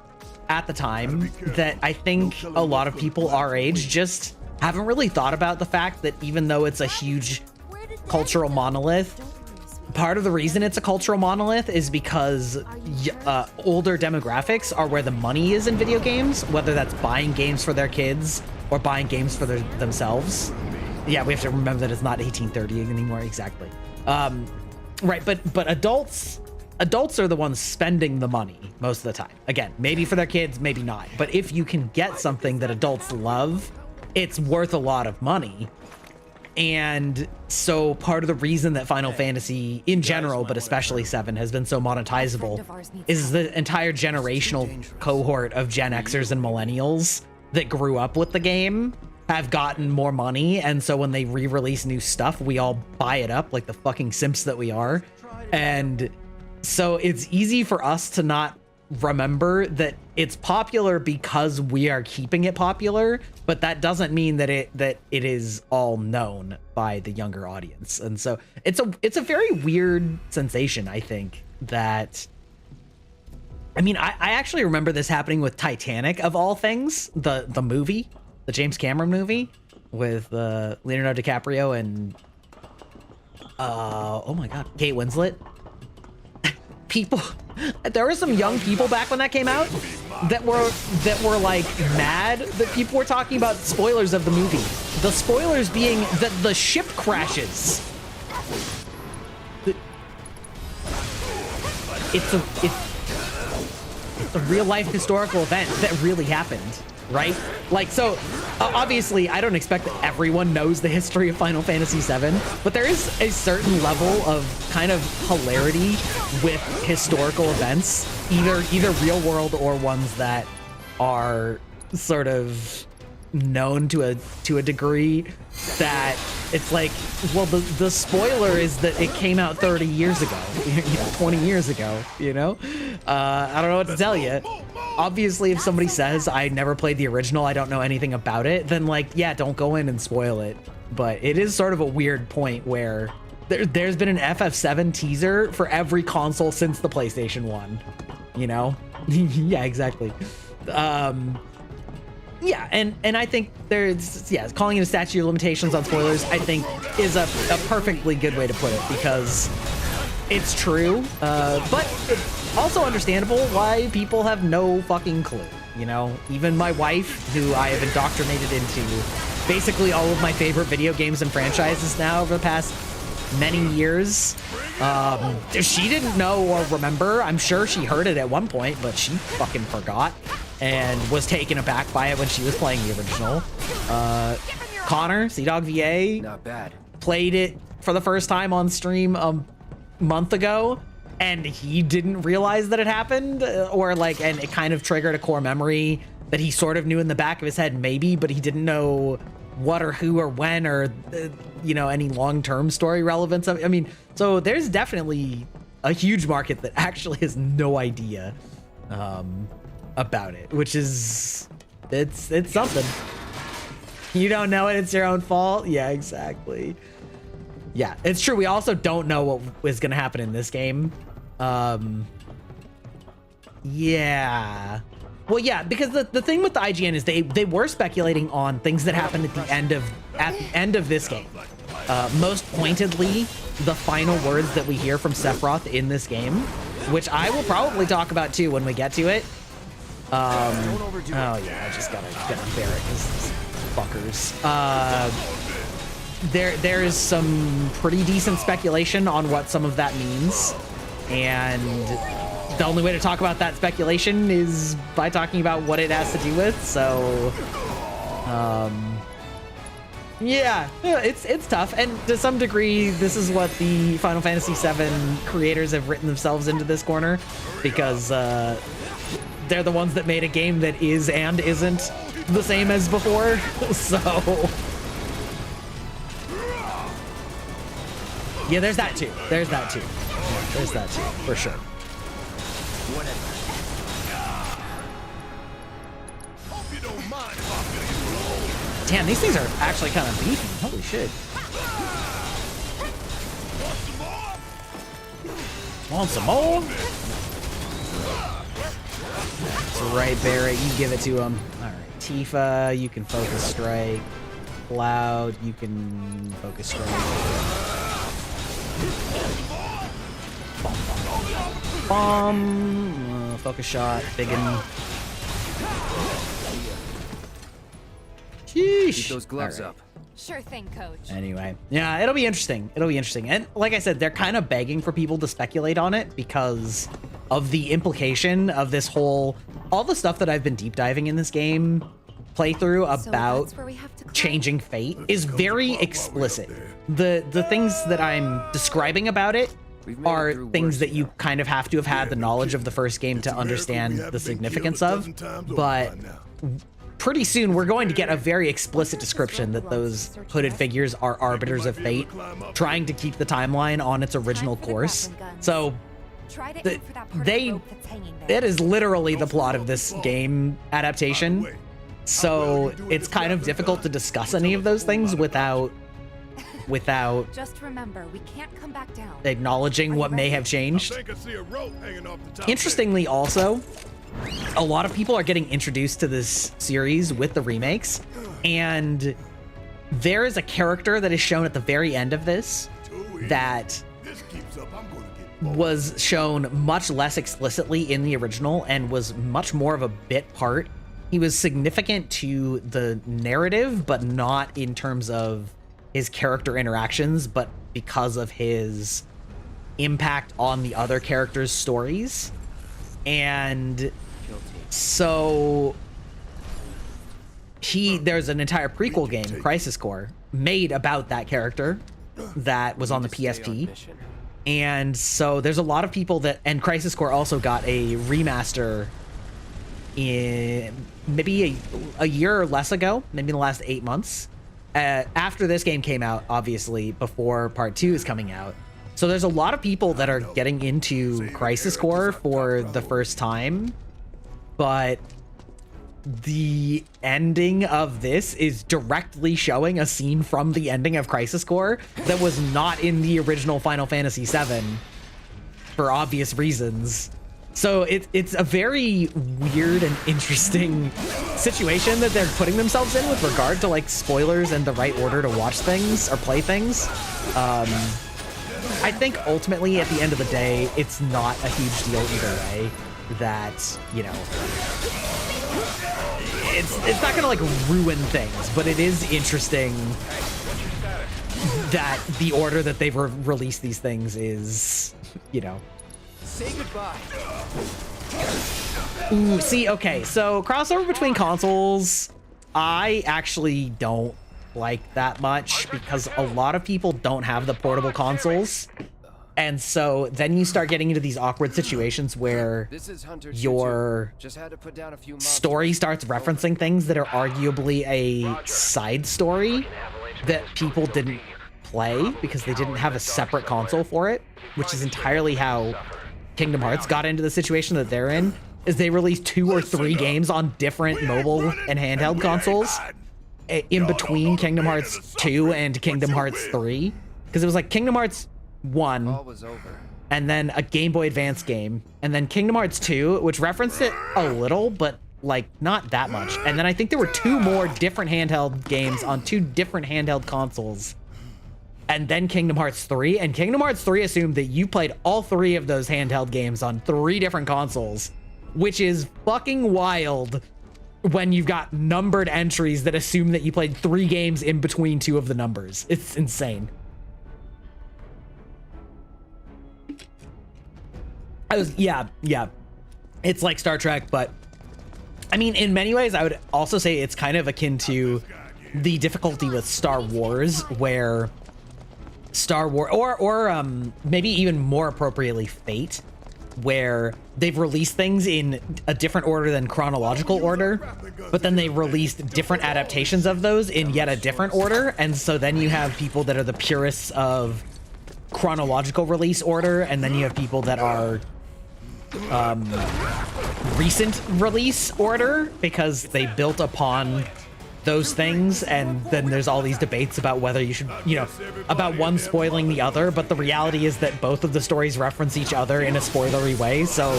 Speaker 1: at the time that I think a lot of people our age just haven't really thought about the fact that even though it's a huge cultural monolith, part of the reason it's a cultural monolith is because older demographics are where the money is in video games, whether that's buying games for their kids or buying games for themselves. Yeah, we have to remember that it's not 1830 anymore. Exactly. Right, but adults are the ones spending the money most of the time. Again, maybe for their kids, maybe not. But if you can get something that adults love, it's worth a lot of money. And so part of the reason that Final Fantasy in general, but especially 7, has been so monetizable is the entire generational cohort of Gen Xers and millennials that grew up with the game have gotten more money, and so when they re-release new stuff, we all buy it up like the fucking simps that we are. And so it's easy for us to not remember that it's popular because we are keeping it popular, but that doesn't mean that it is all known by the younger audience. And so it's a very weird sensation, I think, that I actually remember this happening with Titanic, of all things, the movie, the James Cameron movie with Leonardo DiCaprio and oh my god, Kate Winslet. People, there were some young people back when that came out that were like mad that people were talking about spoilers of the movie. The spoilers being that the ship crashes. It's a real life historical event that really happened. Right? Like, so obviously I don't expect that everyone knows the history of Final Fantasy VII, but there is a certain level of kind of hilarity with historical events, either real world or ones that are sort of known to a degree, that it's like, well, the spoiler is that it came out 30 years ago, 20 years ago, I don't know what to tell you. Obviously, if somebody says I never played the original, I don't know anything about it, then like, yeah, don't go in and spoil it. But it is sort of a weird point where there's been an FF7 teaser for every console since the PlayStation 1, Yeah, exactly. Yeah, and I think calling it a statute of limitations on spoilers, I think, is a perfectly good way to put it, because it's true, but it's also understandable why people have no fucking clue, Even my wife, who I have indoctrinated into basically all of my favorite video games and franchises now over the past many years, she didn't know or remember. I'm sure she heard it at one point, but she fucking forgot and was taken aback by it when she was playing the original. Connor, Sea-Dog VA,
Speaker 3: not bad,
Speaker 1: played it for the first time on stream a month ago, and he didn't realize that it happened, and it kind of triggered a core memory that he sort of knew in the back of his head maybe, but he didn't know what or who or when or any long-term story relevance of it. So there's definitely a huge market that actually has no idea about it, which is it's something. You don't know it, it's your own fault. Yeah, exactly. Yeah, it's true. We also don't know what is going to happen in this game. Yeah. Well, yeah, because the thing with the IGN is they were speculating on things that happened at the end of this game. Most pointedly, the final words that we hear from Sephiroth in this game, which I will probably talk about too when we get to it. Oh yeah, I just gotta bear it because fuckers. There is some pretty decent speculation on what some of that means, and the only way to talk about that speculation is by talking about what it has to do with. So, yeah, it's tough, and to some degree, this is what the Final Fantasy VII creators have written themselves into this corner, because they're the ones that made a game that is and isn't the same as before. So, yeah, there's that too. There's that too. There's that too, for sure. Damn, these things are actually kind of beefy. Holy shit. Want some more? That's right, Barrett. You give it to him. All right, Tifa, you can focus strike. Cloud, you can focus strike. Bomb. Focus shot. Biggin. Sheesh.
Speaker 3: Keep those gloves up.
Speaker 4: Sure thing, coach.
Speaker 1: Anyway, yeah, it'll be interesting. It'll be interesting. And like I said, they're kind of begging for people to speculate on it because of the implication of this whole, all the stuff that I've been deep diving in this game playthrough about changing fate is very explicit. The things that I'm describing about it are things that you kind of have to have had the knowledge of the first game to understand the significance of, but pretty soon we're going to get a very explicit description that those hooded figures are arbiters of fate, trying to keep the timeline on its original course. So it is literally the plot of this game adaptation. So it's kind of difficult to discuss any of those things without
Speaker 4: just remember, we can't come back down.
Speaker 1: Acknowledging what may have changed. Interestingly also, a lot of people are getting introduced to this series with the remakes, and there is a character that is shown at the very end of this that was shown much less explicitly in the original and was much more of a bit part. He was significant to the narrative, but not in terms of his character interactions, but because of his impact on the other characters' stories. And so there's an entire prequel game, Crisis Core, made about that character that was on the PSP. And so there's a lot of people that, and Crisis Core also got a remaster in maybe a year or less ago, maybe in the last 8 months. After this game came out, obviously, before part 2 is coming out. So there's a lot of people that are getting into Crisis Core for the first time, but the ending of this is directly showing a scene from the ending of Crisis Core that was not in the original Final Fantasy VII for obvious reasons. So it's a very weird and interesting situation that they're putting themselves in with regard to like spoilers and the right order to watch things or play things. I think ultimately at the end of the day, it's not a huge deal either way. That, you know, it's not gonna like ruin things, but it is interesting that the order that they've released these things is, you know.
Speaker 3: Say goodbye.
Speaker 1: Ooh, see, okay, so crossover between consoles, I actually don't like that much because a lot of people don't have the portable consoles. And so then you start getting into these awkward situations where your story starts referencing things that are arguably a side story that people didn't play because they didn't have a separate console for it, which is entirely how Kingdom Hearts got into the situation that they're in, is they released 2 or 3 games on different mobile and handheld consoles in between Kingdom Hearts 2 and Kingdom Hearts 3. Because it was like Kingdom Hearts 1, and then a Game Boy Advance game, and then Kingdom Hearts 2, which referenced it a little, but like not that much. And then I think there were 2 more different handheld games on 2 different handheld consoles. And then Kingdom Hearts 3, and Kingdom Hearts 3 assumed that you played all 3 of those handheld games on 3 different consoles, which is fucking wild when you've got numbered entries that assume that you played 3 games in between 2 of the numbers. It's insane. Yeah. It's like Star Trek, but I mean, in many ways, I would also say it's kind of akin to the difficulty with Star Wars, where Star Wars, or maybe even more appropriately, Fate, where they've released things in a different order than chronological order, but then they released different adaptations of those in yet a different order, and so then you have people that are the purists of chronological release order, and then you have people that are recent release order because they built upon those things, and then there's all these debates about whether you should, about one spoiling the other, but the reality is that both of the stories reference each other in a spoilery way, so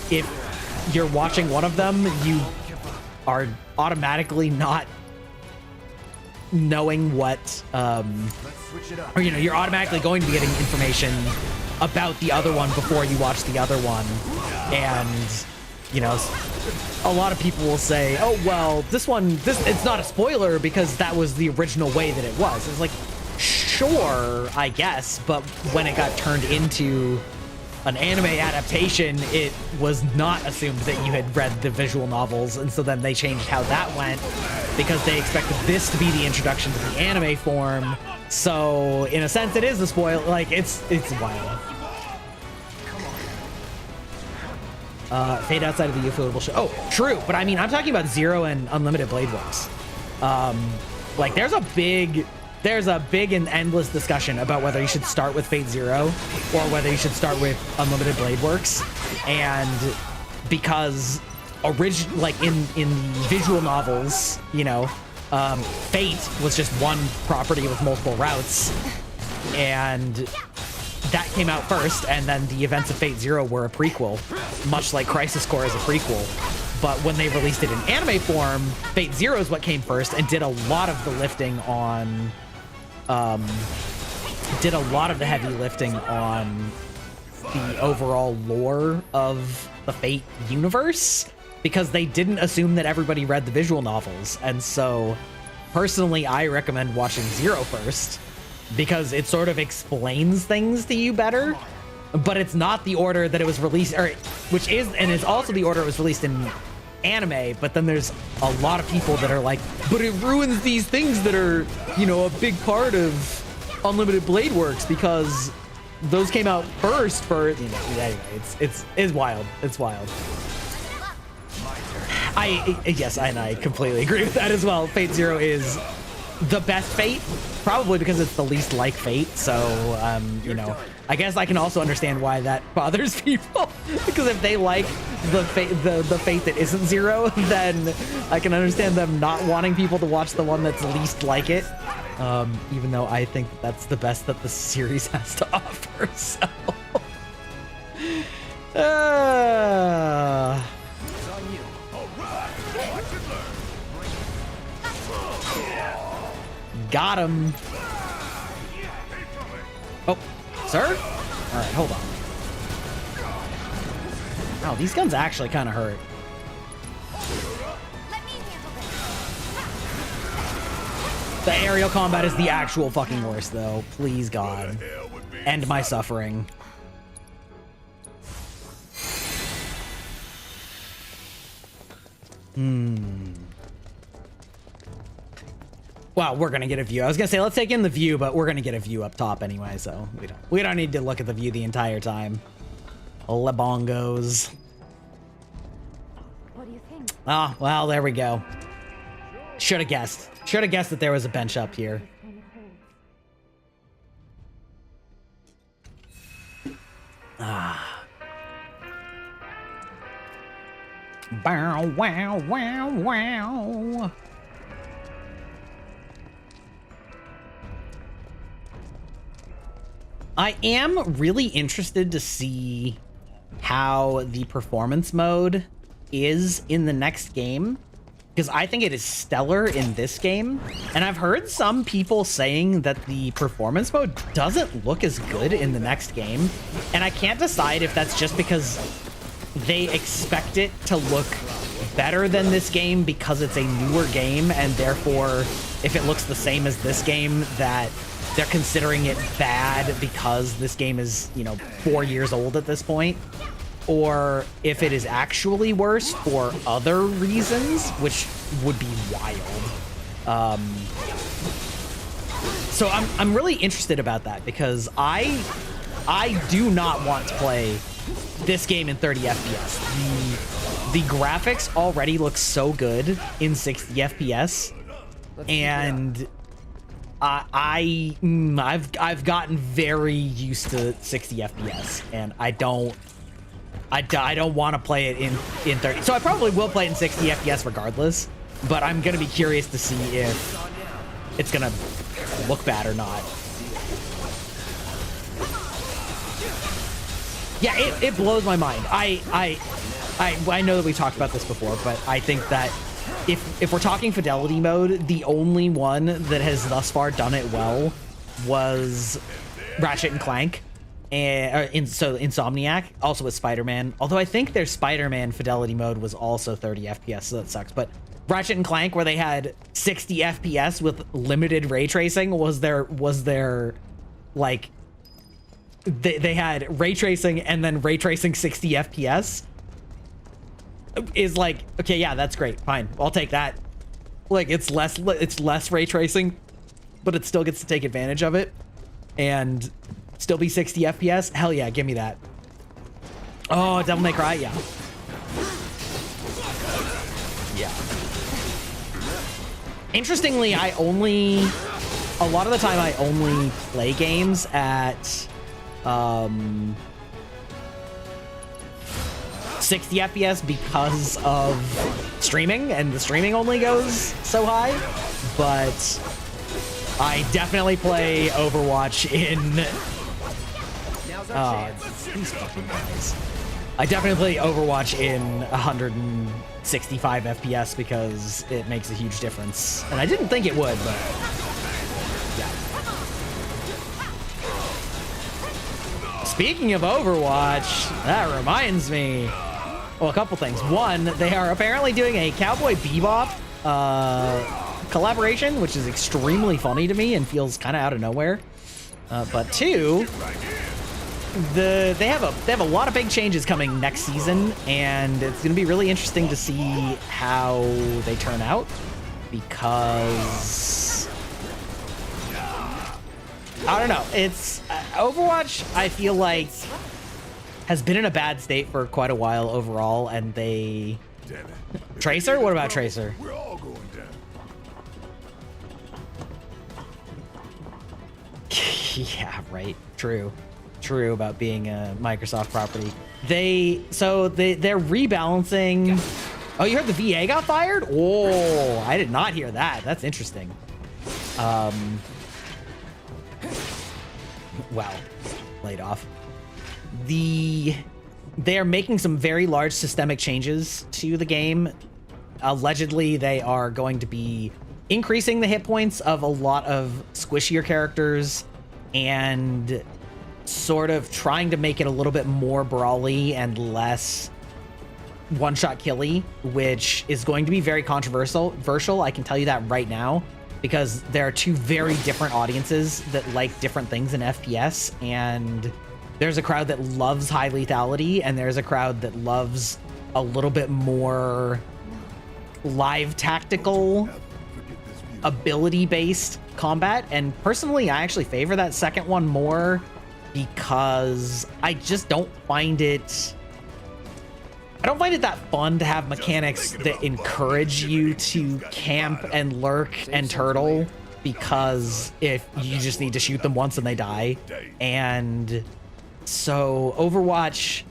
Speaker 1: if you're watching one of them, you are automatically not knowing what, or you're automatically going to be getting information about the other one before you watch the other one, and a lot of people will say, oh well, it's not a spoiler because that was the original way that it was. It's like, sure, I guess, but when it got turned into an anime adaptation, it was not assumed that you had read the visual novels, and so then they changed how that went because they expected this to be the introduction to the anime form. So in a sense, it is a spoil. Like, it's wild. Fade outside of the ufotable show. Oh, true, but I mean, I'm talking about Zero and Unlimited Blade Works. Like, there's a big and endless discussion about whether you should start with Fate Zero or whether you should start with Unlimited Blade Works, and because like in the visual novels, Fate was just one property with multiple routes, and that came out first, and then the events of Fate Zero were a prequel, much like Crisis Core is a prequel. But when they released it in anime form, Fate Zero is what came first and did a lot of the lifting on, did a lot of the heavy lifting on the overall lore of the Fate universe, because they didn't assume that everybody read the visual novels. And so, personally, I recommend watching Zero first, because it sort of explains things to you better, but it's not the order that it was released, or which is, and it's also the order it was released in anime. But then there's a lot of people that are like, but it ruins these things that are, a big part of Unlimited Blade Works because those came out first for, anyway, it's wild. It's wild. I completely agree with that as well. Fate Zero is the best Fate, probably because it's the least like Fate, so I guess I can also understand why that bothers people, because if they like the Fate that isn't Zero, then I can understand them not wanting people to watch the one that's least like it, even though I think that's the best that the series has to offer. So got him. Oh, sir? All right, hold on. Oh, these guns actually kind of hurt. The aerial combat is the actual fucking worst, though. Please, God. End my suffering. Well, we're gonna get a view. I was gonna say let's take in the view, but we're gonna get a view up top anyway, so we don't need to look at the view the entire time. Lebongos.
Speaker 4: What do you think?
Speaker 1: Ah, well, there we go. Should have guessed. Should have guessed that there was a bench up here. Ah. Bow, wow, wow, wow. I am really interested to see how the performance mode is in the next game, because I think it is stellar in this game. And I've heard some people saying that the performance mode doesn't look as good in the next game. And I can't decide if that's just because they expect it to look better than this game because it's a newer game, and therefore if it looks the same as this game, that they're considering it bad because this game is, 4 years old at this point. or if it is actually worse for other reasons, which would be wild. So I'm really interested about that, because I do not want to play this game in 30 FPS. The graphics already look so good in 60 FPS, and I've gotten very used to 60 FPS, and I don't want to play it in 30. So I probably will play it in 60 FPS regardless, but I'm gonna be curious to see if it's gonna look bad or not. Yeah, it blows my mind. I know that we talked about this before, but I think that if we're talking fidelity mode, the only one that has thus far done it well was Ratchet and Clank, and so Insomniac, also with Spider-Man. Although I think their Spider-Man fidelity mode was also 30 FPS, so that sucks. But Ratchet and Clank, where they had 60 FPS with limited ray tracing, was their like they had ray tracing and then ray tracing 60 FPS. Is like, okay, yeah, that's great, fine, I'll take that. Like, it's less ray tracing, but it still gets to take advantage of it and still be 60 FPS. Hell yeah, give me that. Oh, Devil May Cry, yeah. Interestingly, a lot of the time I only play games at 60 FPS because of streaming, and the streaming only goes so high. But I definitely play Overwatch in these fucking guys. I definitely play Overwatch in 165 FPS because it makes a huge difference, and I didn't think it would, but yeah. Speaking of Overwatch, that reminds me. Well, a couple things. One, they are apparently doing a Cowboy Bebop collaboration, which is extremely funny to me and feels kind of out of nowhere. But two, they have a lot of big changes coming next season, and it's going to be really interesting to see how they turn out, because I don't know. It's Overwatch, I feel like, has been in a bad state for quite a while overall, and they... Tracer? What about Tracer?
Speaker 5: We're all going down.
Speaker 1: Yeah, right. True about being a Microsoft property. They're rebalancing. Oh, you heard the VA got fired? Oh, I did not hear that. That's interesting. Well, laid off. They are making some very large systemic changes to the game. Allegedly, they are going to be increasing the hit points of a lot of squishier characters and sort of trying to make it a little bit more brawly and less one-shot killy, which is going to be very controversial. I can tell you that right now, because there are two very different audiences that like different things in FPS, and there's a crowd that loves high lethality, and there's a crowd that loves a little bit more live tactical ability-based combat. And personally, I actually favor that second one more, because I just don't find it... I don't find it that fun to have mechanics that encourage you to camp and lurk and turtle, because if you just need to shoot them once and they die. And so Overwatch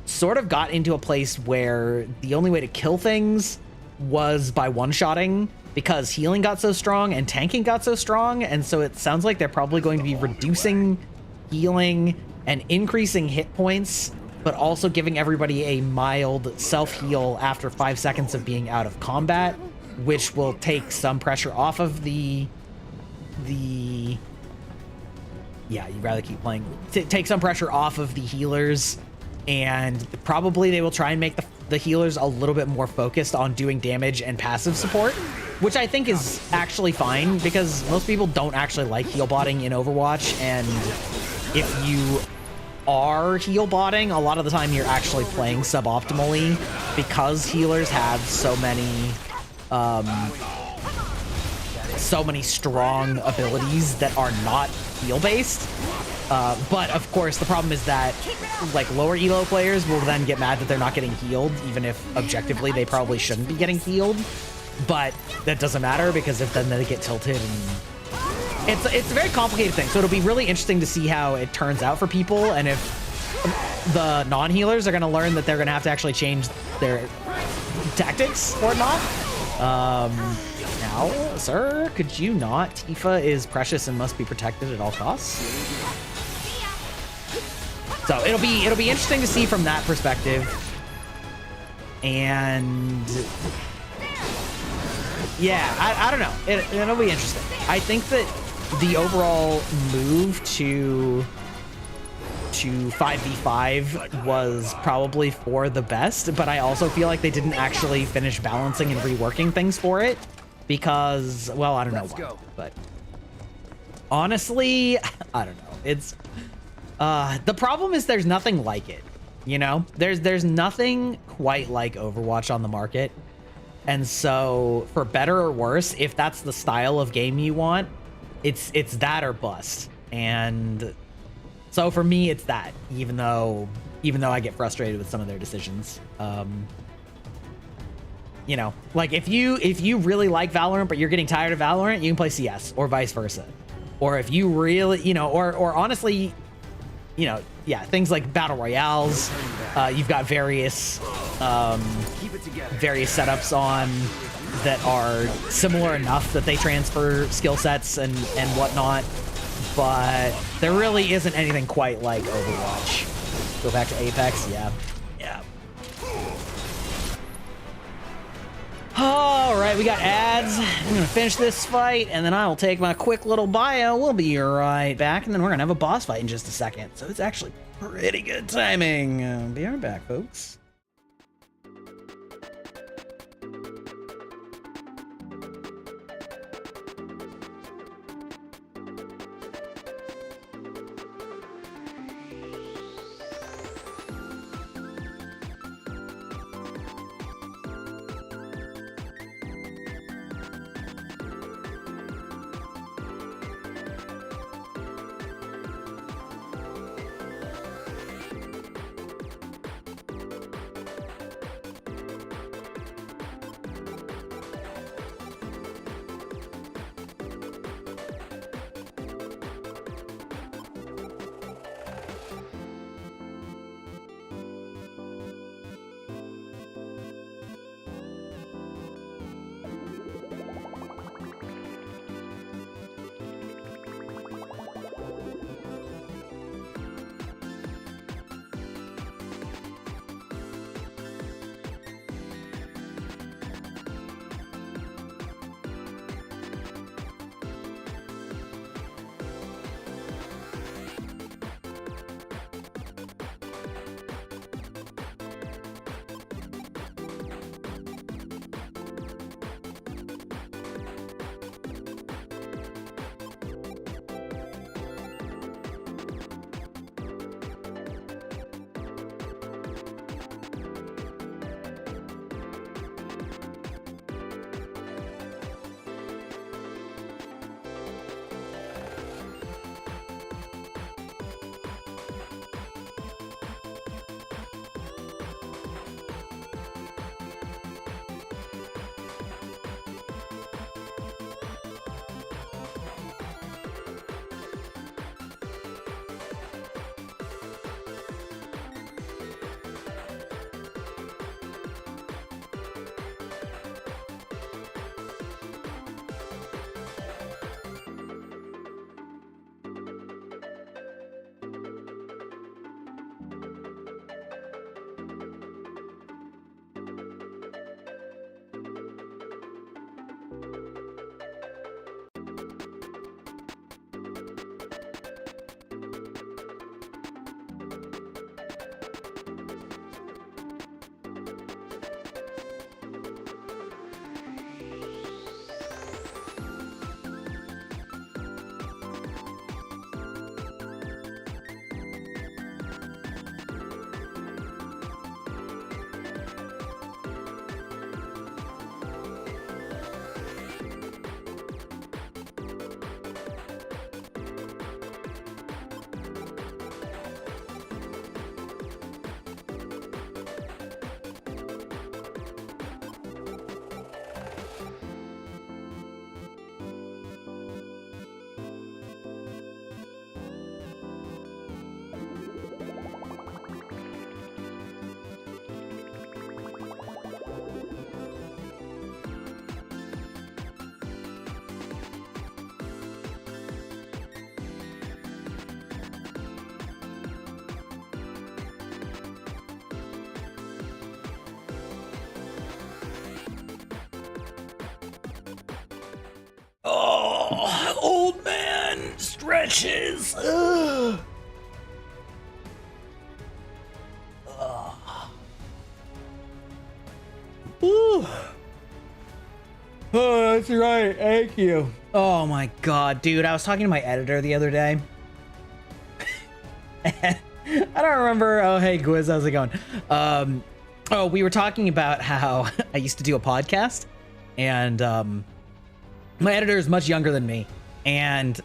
Speaker 1: sort of got into a place where the only way to kill things was by one-shotting, because healing got so strong and tanking got so strong. And so it sounds like they're probably going to be reducing healing and increasing hit points, but also giving everybody a mild self-heal after 5 seconds of being out of combat, which will take some pressure off of the yeah, you'd rather keep playing. Take some pressure off of the healers, and probably they will try and make the healers a little bit more focused on doing damage and passive support, which I think is actually fine, because most people don't actually like heal botting in Overwatch, and if you are heal botting, a lot of the time you're actually playing suboptimally because healers have so many strong abilities that are not heal based. But of course, the problem is that like lower elo players will then get mad that they're not getting healed, even if objectively they probably shouldn't be getting healed. But that doesn't matter because if then they get tilted, and it's a very complicated thing. So it'll be really interesting to see how it turns out for people, and if the non-healers are going to learn that they're going to have to actually change their tactics or not. Now, sir, could you not? Tifa is precious and must be protected at all costs. So it'll be interesting to see from that perspective. And yeah, I don't know. It'll be interesting. I think that the overall move to 5v5 was probably for the best, but I also feel like they didn't actually finish balancing and reworking things for it because, well, I don't know why, but honestly, I don't know. It's the problem is there's nothing like it, you know? There's nothing quite like Overwatch on the market. And so for better or worse, if that's the style of game you want, it's that or bust. And so for me, it's that, even though I get frustrated with some of their decisions. You know, like if you really like Valorant, but you're getting tired of Valorant, you can play CS or vice versa. Or if you really, you know, or honestly, you know, yeah, things like battle royales, you've got various setups on that are similar enough that they transfer skill sets and whatnot, but there really isn't anything quite like Overwatch. Go back to Apex, yeah. All right, we got ads. I'm gonna finish this fight, and then I will take my quick little bio. We'll be right back, and then we're gonna have a boss fight in just a second. So it's actually pretty good timing. Be right back, folks. stretches. Ugh. Ooh. Oh, that's right. Thank you. Oh my god, dude. I was talking to my editor the other day. I don't remember. Oh, hey, Gwiz, how's it going? Oh, we were talking about how I used to do a podcast, and my editor is much younger than me, and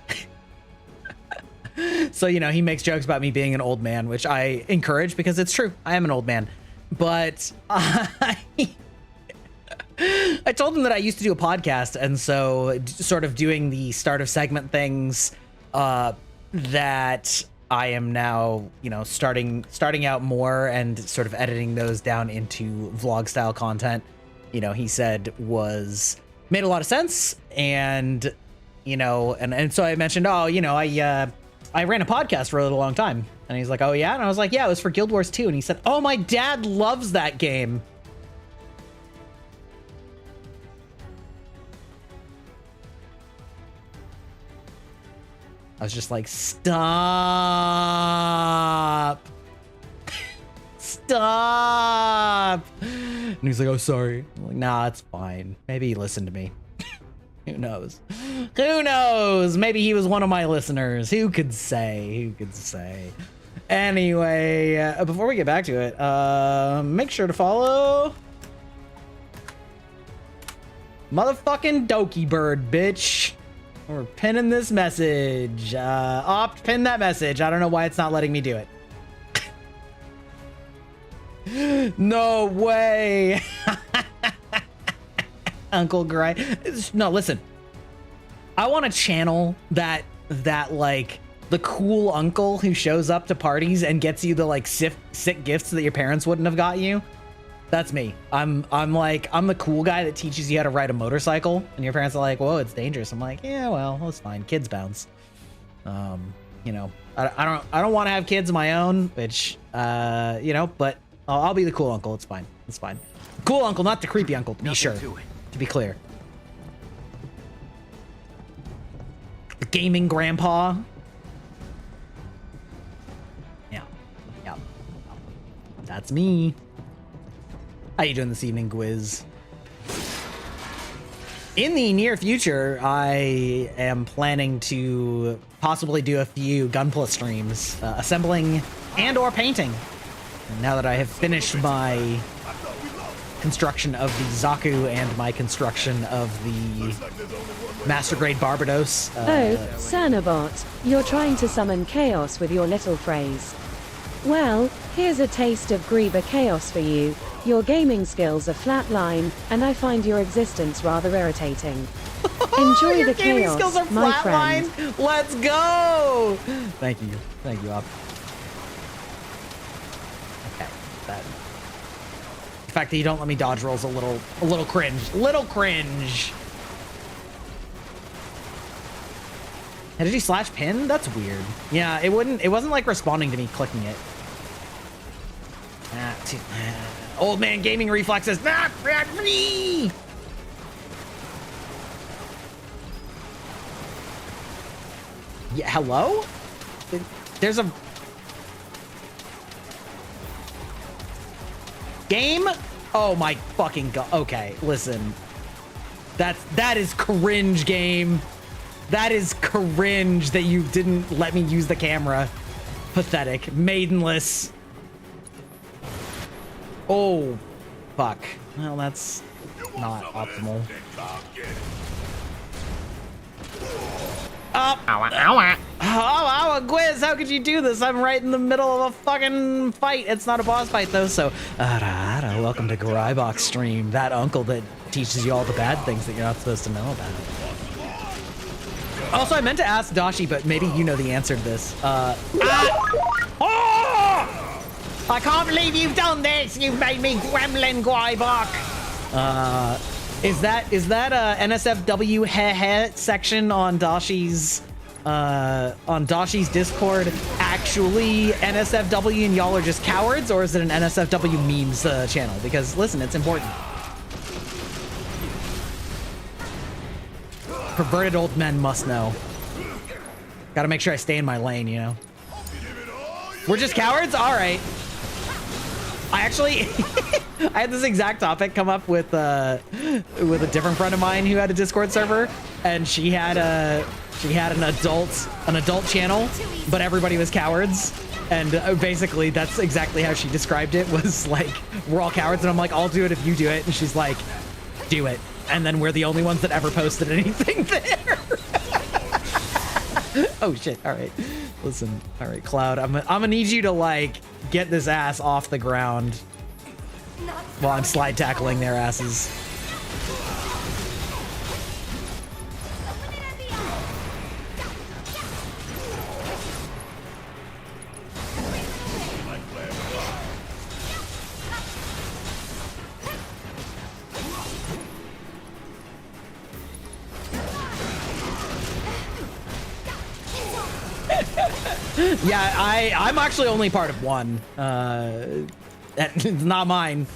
Speaker 1: so, you know, he makes jokes about me being an old man, which I encourage because it's true. I am an old man, but I told him that I used to do a podcast, and so sort of doing the start of segment things that I am now, you know, starting out more and sort of editing those down into vlog style content, you know, he said made a lot of sense. And, you know, and so I mentioned, oh, you know, I ran a podcast for a little long time. And he's like, oh yeah? And I was like, yeah, it was for Guild Wars 2. And he said, oh, my dad loves that game. I was just like, stop. Stop. And he's like, oh, sorry. I'm like, nah, it's fine. Maybe he listened to me. Who knows? Who knows? Maybe he was one of my listeners. Who could say? Who could say? Anyway, before we get back to it, make sure to follow motherfucking Doki Bird, bitch. We're pinning this message. Pin that message. I don't know why it's not letting me do it. No way. Uncle Gray. No, listen. I want to channel that like the cool uncle who shows up to parties and gets you the like sick gifts that your parents wouldn't have got you. That's me. I'm the cool guy that teaches you how to ride a motorcycle, and your parents are like, whoa, it's dangerous. I'm like, yeah, well, it's fine. Kids bounce. You know, I don't want to have kids of my own, which, you know, but I'll be the cool uncle. It's fine. It's fine. Cool uncle, not the creepy uncle, to be sure. To be clear. The gaming grandpa. Yeah. Yeah. That's me. How you doing this evening, Gwiz? In the near future, I am planning to possibly do a few Gunpla streams, assembling and or painting. And now that I have finished my construction of the Zaku and my construction of the Master Grade Barbados.
Speaker 2: Cernabot, you're trying to summon chaos with your little phrase. Well, here's a taste of Grieber chaos for you. Your gaming skills are flatline, and I find your existence rather irritating. Enjoy
Speaker 1: your
Speaker 2: the
Speaker 1: gaming
Speaker 2: chaos,
Speaker 1: skills are
Speaker 2: my
Speaker 1: flatline.
Speaker 2: friend.
Speaker 1: Let's go! Thank you, Op. Okay, that. The fact that you don't let me dodge rolls a little cringe. Little cringe. Did you slash pin? That's weird. Yeah, it wasn't like responding to me clicking it. Old man gaming reflexes. Not me. Yeah, hello? There's a game? Oh my fucking god. Okay, listen. That is cringe, game. That is cringe that you didn't let me use the camera. Pathetic. Maidenless. Oh, fuck. Well, that's not optimal. Oh, Gwiz, how could you do this? I'm right in the middle of a fucking fight. It's not a boss fight, though, so... welcome to Grybox stream. That uncle that teaches you all the bad things that you're not supposed to know about. Also, I meant to ask Dashi, but maybe you know the answer to this. I can't believe you've done this! You've made me gremlin Grybox! Is that NSFW section on Dashi's Discord actually NSFW and y'all are just cowards, or is it an NSFW memes channel? Because listen, it's important. Perverted old men must know. Gotta make sure I stay in my lane, you know? We're just cowards? All right. I actually, I had this exact topic come up with a different friend of mine who had a Discord server, and she had an adult channel, but everybody was cowards. And basically that's exactly how she described it, was like, we're all cowards. And I'm like, I'll do it if you do it. And she's like, do it. And then we're the only ones that ever posted anything there. Oh shit. All right. Listen. All right, Cloud, I'm gonna need you to like get this ass off the ground while I'm slide tackling their asses. Yeah, I'm actually only part of one. It's not mine.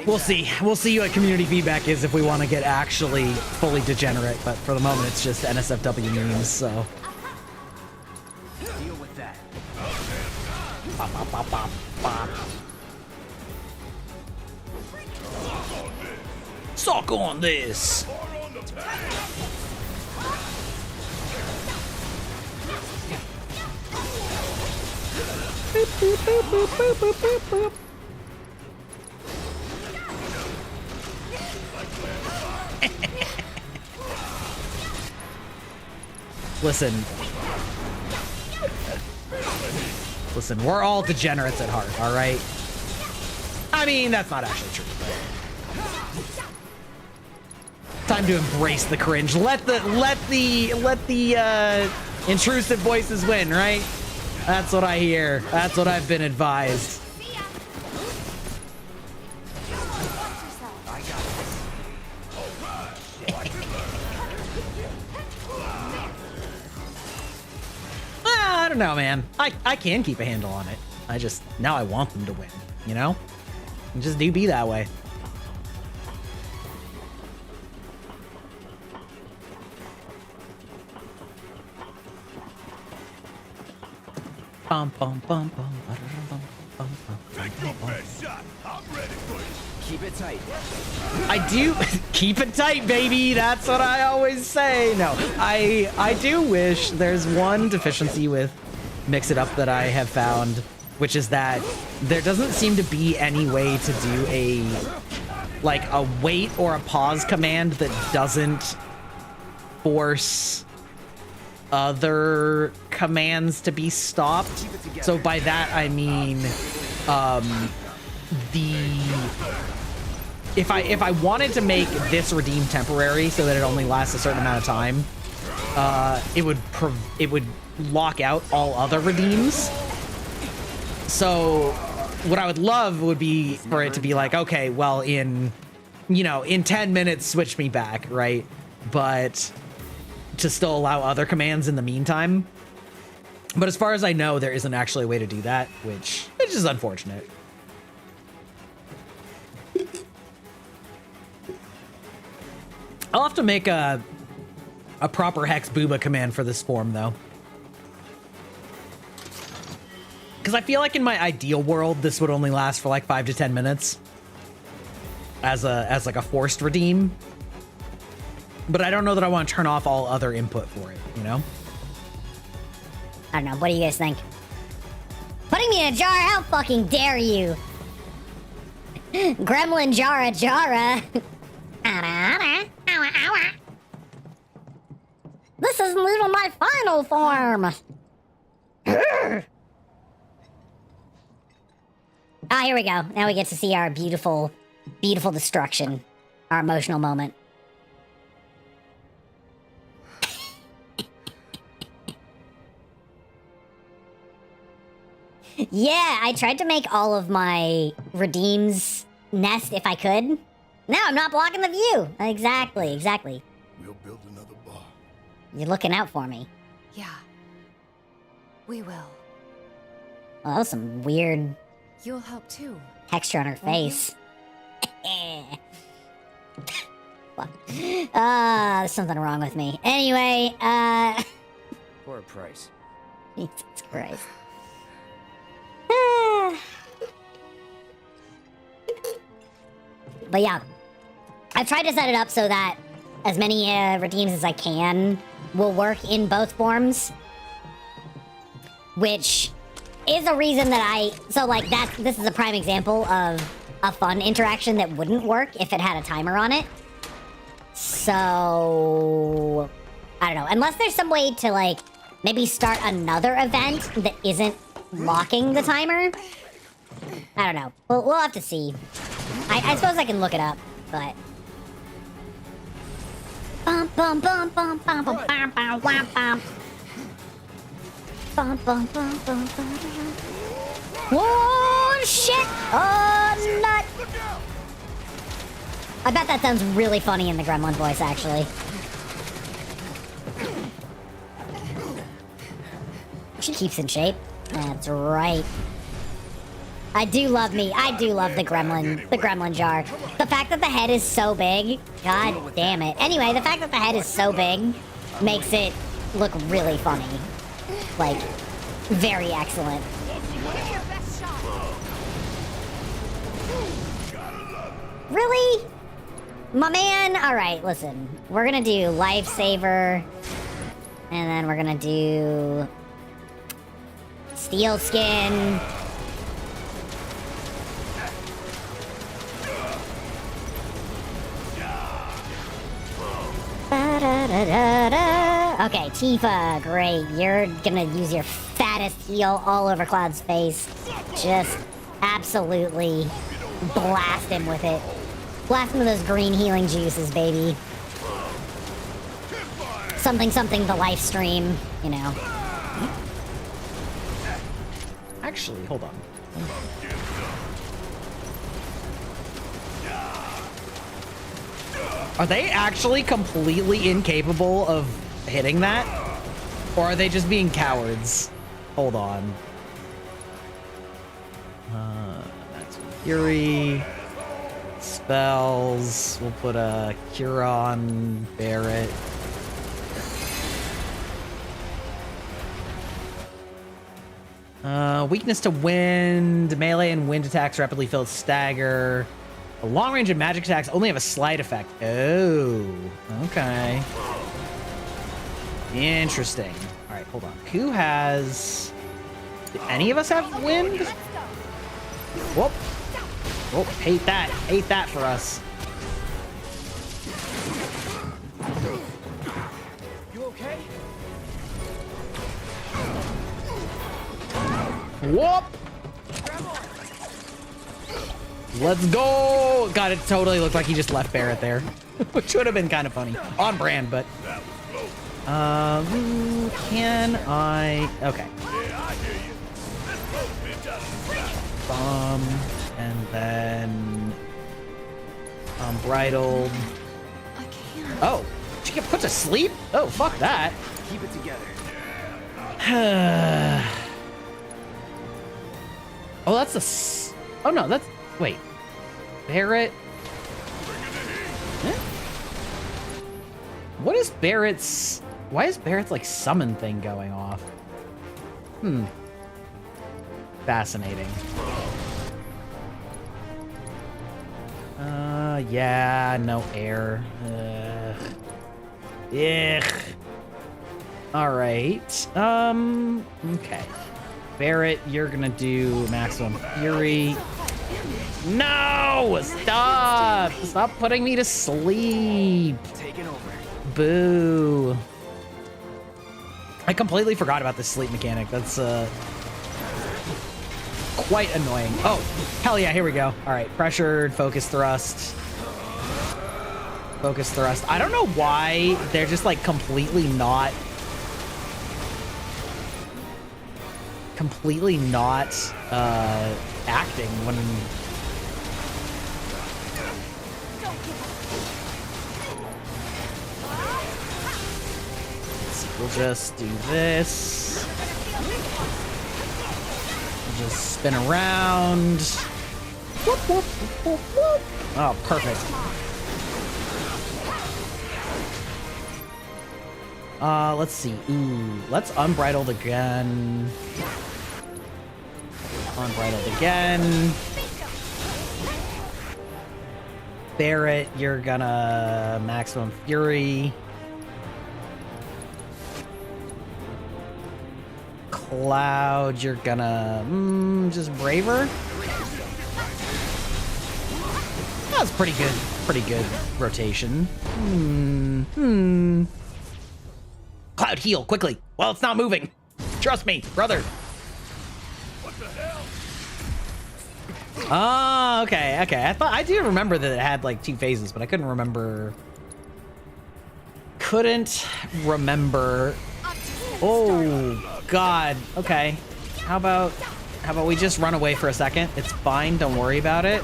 Speaker 1: We'll see. We'll see what community feedback is if we want to get actually fully degenerate. But for the moment, it's just NSFW memes. So.
Speaker 3: Deal with that.
Speaker 1: Bop, bop, bop, bop, bop. Suck on this. Boop, boop, boop, boop, boop, boop, boop, boop. Listen. Listen, we're all degenerates at heart, all right? I mean, that's not actually true. Time to embrace the cringe. Let the intrusive voices win, right? That's what I hear. That's what I've been advised. I don't know, man. I can keep a handle on it. Now I want them to win, you know? And just do be that way. Bum, bum, bum, bum, bum, bum, bum.
Speaker 5: Take your best shot. I'm ready for you.
Speaker 3: Keep it tight.
Speaker 1: I do keep it tight, baby. That's what I always say. No, I do wish there's one deficiency with Mix It Up that I have found, which is that there doesn't seem to be any way to do a wait or a pause command that doesn't force other commands to be stopped. So by that I mean if I wanted to make this redeem temporary so that it only lasts a certain amount of time, it would lock out all other redeems. So what I would love would be for it to be like, okay, well, in 10 minutes switch me back, right? But to still allow other commands in the meantime. But as far as I know, there isn't actually a way to do that, which is unfortunate. I'll have to make a proper Hex Booba command for this form, though. Because I feel like in my ideal world, this would only last for like 5 to 10 minutes as like a forced redeem. But I don't know that I want to turn off all other input for it, you know?
Speaker 6: I don't know. What do you guys think? Putting me in a jar? How fucking dare you? Gremlin Jara Jara. This isn't even my final form. Ah, here we go. Now we get to see our beautiful, beautiful destruction. Our emotional moment. Yeah, I tried to make all of my redeems nest if I could. Now I'm not blocking the view. Exactly, exactly.
Speaker 5: We'll build another bar.
Speaker 6: You're looking out for me.
Speaker 4: Yeah. We will.
Speaker 6: Well, that was some weird
Speaker 4: You'll help too.
Speaker 6: texture on her face. Fuck. There's something wrong with me. Anyway,
Speaker 3: Or a price.
Speaker 6: Jesus Christ. But yeah, I've tried to set it up so that as many redeems as I can will work in both forms. Which is a reason that this is a prime example of a fun interaction that wouldn't work if it had a timer on it. So, I don't know. Unless there's some way to, like, maybe start another event that isn't locking the timer. I don't know. We'll have to see. I suppose I can look it up, but... Bum, bum, bum, bum, bum, bum, bum, bum, bum, bum. Bum, bum, bum, bum, bum. Whoa, shit! Oh, nut! I bet that sounds really funny in the gremlin voice, actually. She keeps in shape. That's right. I do love the gremlin jar. The fact that the head is so big, god damn it. Anyway, the fact that the head is so big makes it look really funny. Like, very excellent. Really? My man? Alright, listen. We're gonna do Lifesaver. And then we're gonna do... Steel Skin. Okay, Tifa, great. You're gonna use your fattest heal all over Cloud's face. Just absolutely blast him with it. Blast him with those green healing juices, baby. Something, something, the life stream, you know.
Speaker 1: Actually, hold on. Are they actually completely incapable of hitting that? Or are they just being cowards? Hold on. That's Fury. Spells. We'll put a Cure on Barret. Weakness to wind. Melee and wind attacks rapidly fill stagger. The long range and magic attacks only have a slight effect. Oh, okay. Interesting. All right, hold on. Who has... Do any of us have wind? Whoop. Whoop, hate that. Hate that for us.
Speaker 3: You okay?
Speaker 1: Whoop. Let's go! God, it totally looked like he just left Barret there. Which would have been kind of funny. On brand, but... can I... Okay. And then... Unbridled. Oh! She get put to sleep? Oh, fuck that.
Speaker 3: Keep it together.
Speaker 1: Oh, that's a... Oh, no, that's... Wait. Barret? Eh? What is Barret's... Why is Barret's, like, summon thing going off? Fascinating. Yeah, no air. Ugh. Alright. Okay. Barret, you're gonna do maximum fury. No! Stop! Stop putting me to sleep.
Speaker 3: Taking over.
Speaker 1: Boo. I completely forgot about this sleep mechanic. That's quite annoying. Oh, hell yeah, here we go. All right, pressured, focus thrust. Focus thrust. I don't know why they're just like completely not acting when... We'll just do this. We'll just spin around. Whoop, whoop, whoop, whoop. Oh, perfect. Let's see. Ooh, let's unbridled again. Unbridled again. Barret, you're gonna maximum fury. Cloud, you're gonna just braver. That's pretty good. Pretty good rotation. Cloud, heal quickly. Well, it's not moving. Trust me, brother.
Speaker 5: What the hell?
Speaker 1: Oh, okay, okay. I do remember that it had like 2 phases, but I couldn't remember. Oh God. Okay. How about we just run away for a second? It's fine. Don't worry about it.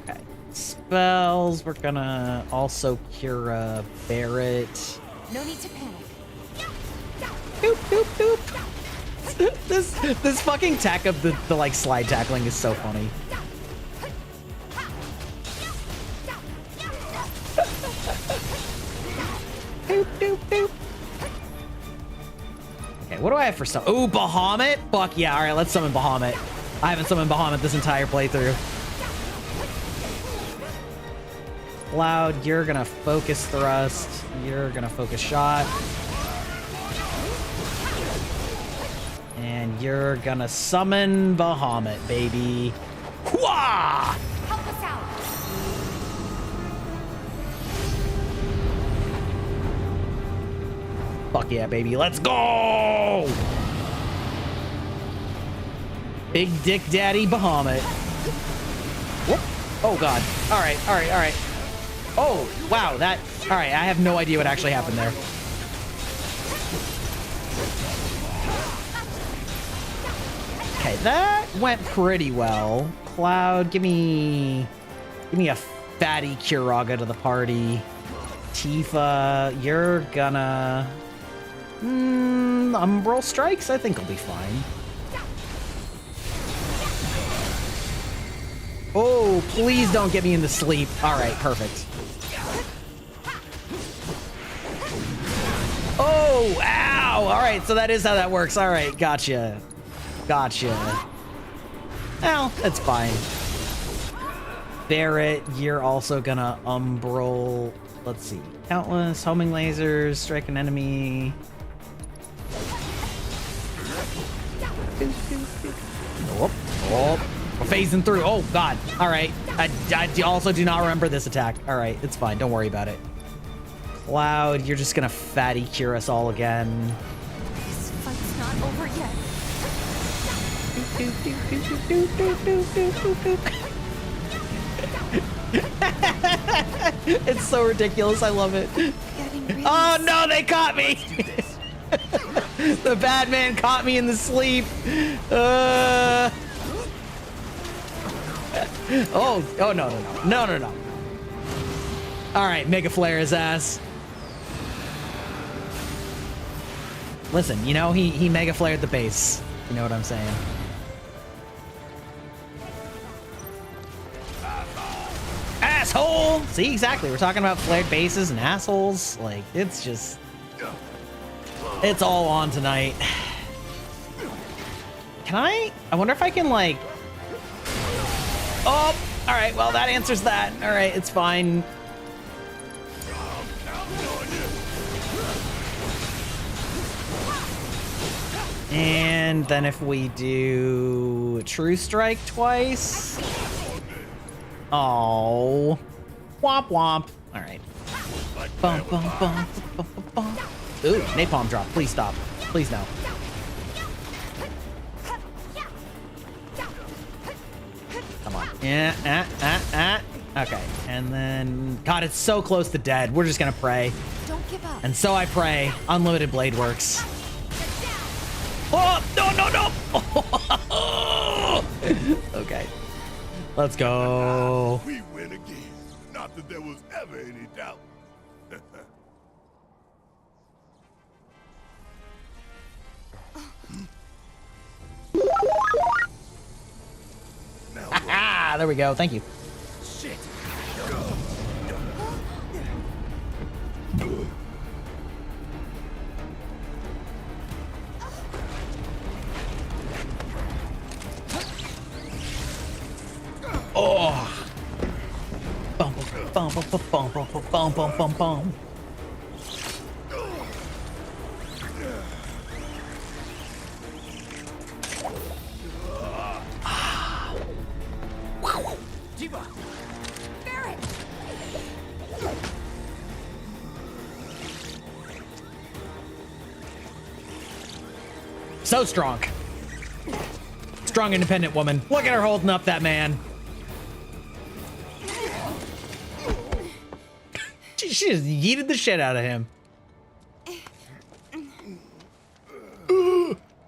Speaker 1: Okay. Spells. We're gonna also cure Barret.
Speaker 4: No need to panic.
Speaker 1: Doop doop doop. This fucking tech of the like slide tackling is so funny. Doop doop doop. Okay, what do I have for some? Oh, Bahamut? Fuck yeah! All right, let's summon Bahamut. I haven't summoned Bahamut this entire playthrough. Cloud, you're gonna focus thrust. You're gonna focus shot. And you're gonna summon Bahamut, baby. Hwah!
Speaker 4: Help us out.
Speaker 1: Fuck yeah, baby. Let's go! Big Dick Daddy Bahamut. Whoop. Oh, God. All right, all right, all right. Oh, wow. That... All right, I have no idea what actually happened there. Okay, that went pretty well. Cloud, give me a fatty Kiraga to the party. Tifa, you're gonna... Umbral Strikes, I think will be fine. Oh, please don't get me into sleep. All right, perfect. Oh, ow! All right, so that is how that works. All right, gotcha. Gotcha. Well, that's fine. Barret, you're also gonna umbral. Let's see. Countless homing lasers, strike an enemy. Oh, oh, we're phasing through. Oh, God. All right. I also do not remember this attack. All right, it's fine. Don't worry about it. Cloud, you're just gonna fatty cure us all again.
Speaker 4: This fight's not over yet.
Speaker 1: It's so ridiculous. I love it. Oh no, they caught me. The bad man caught me in the sleep. Oh no. All right, Mega Flare his ass. Listen, you know, he Mega Flared the base. You know what I'm saying? Asshole! See, exactly. We're talking about flared bases and assholes. Like, it's just... It's all on tonight. Can I wonder if I can, like... Oh! Alright, well, that answers that. Alright, it's fine. And then if we do True Strike twice... Oh, womp womp. All right. Bum, bum, bum, bum, bum, bum. Ooh, napalm drop. Please stop. Please no. Come on. Yeah. Okay. And then, God, it's so close to dead. We're just gonna pray.
Speaker 4: Don't give up.
Speaker 1: And so I pray. Unlimited blade works. Oh no. Okay. Let's go.
Speaker 5: We win again. Not that there was ever any doubt.
Speaker 1: Ah, there we go. Thank you.
Speaker 5: Shit.
Speaker 1: Oh. Bum, bum, bum, bum, bum, bum, bum, bum, bum, bum. So strong. Strong, independent woman. Look at her holding up that man. She just yeeted the shit out of him.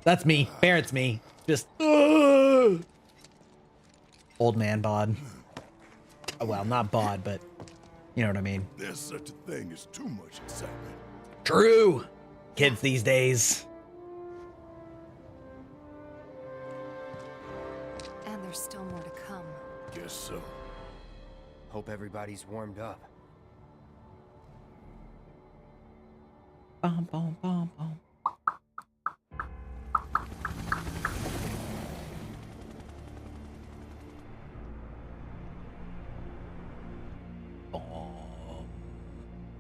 Speaker 1: That's me. Barrett's me. Just old man bod. Oh, well, not bod, but you know what I mean.
Speaker 5: There's such a thing as too much excitement.
Speaker 1: True. Kids these days.
Speaker 4: And there's still more to come.
Speaker 5: Guess so.
Speaker 3: Hope everybody's warmed up.
Speaker 1: Bum, bum, bum, bum.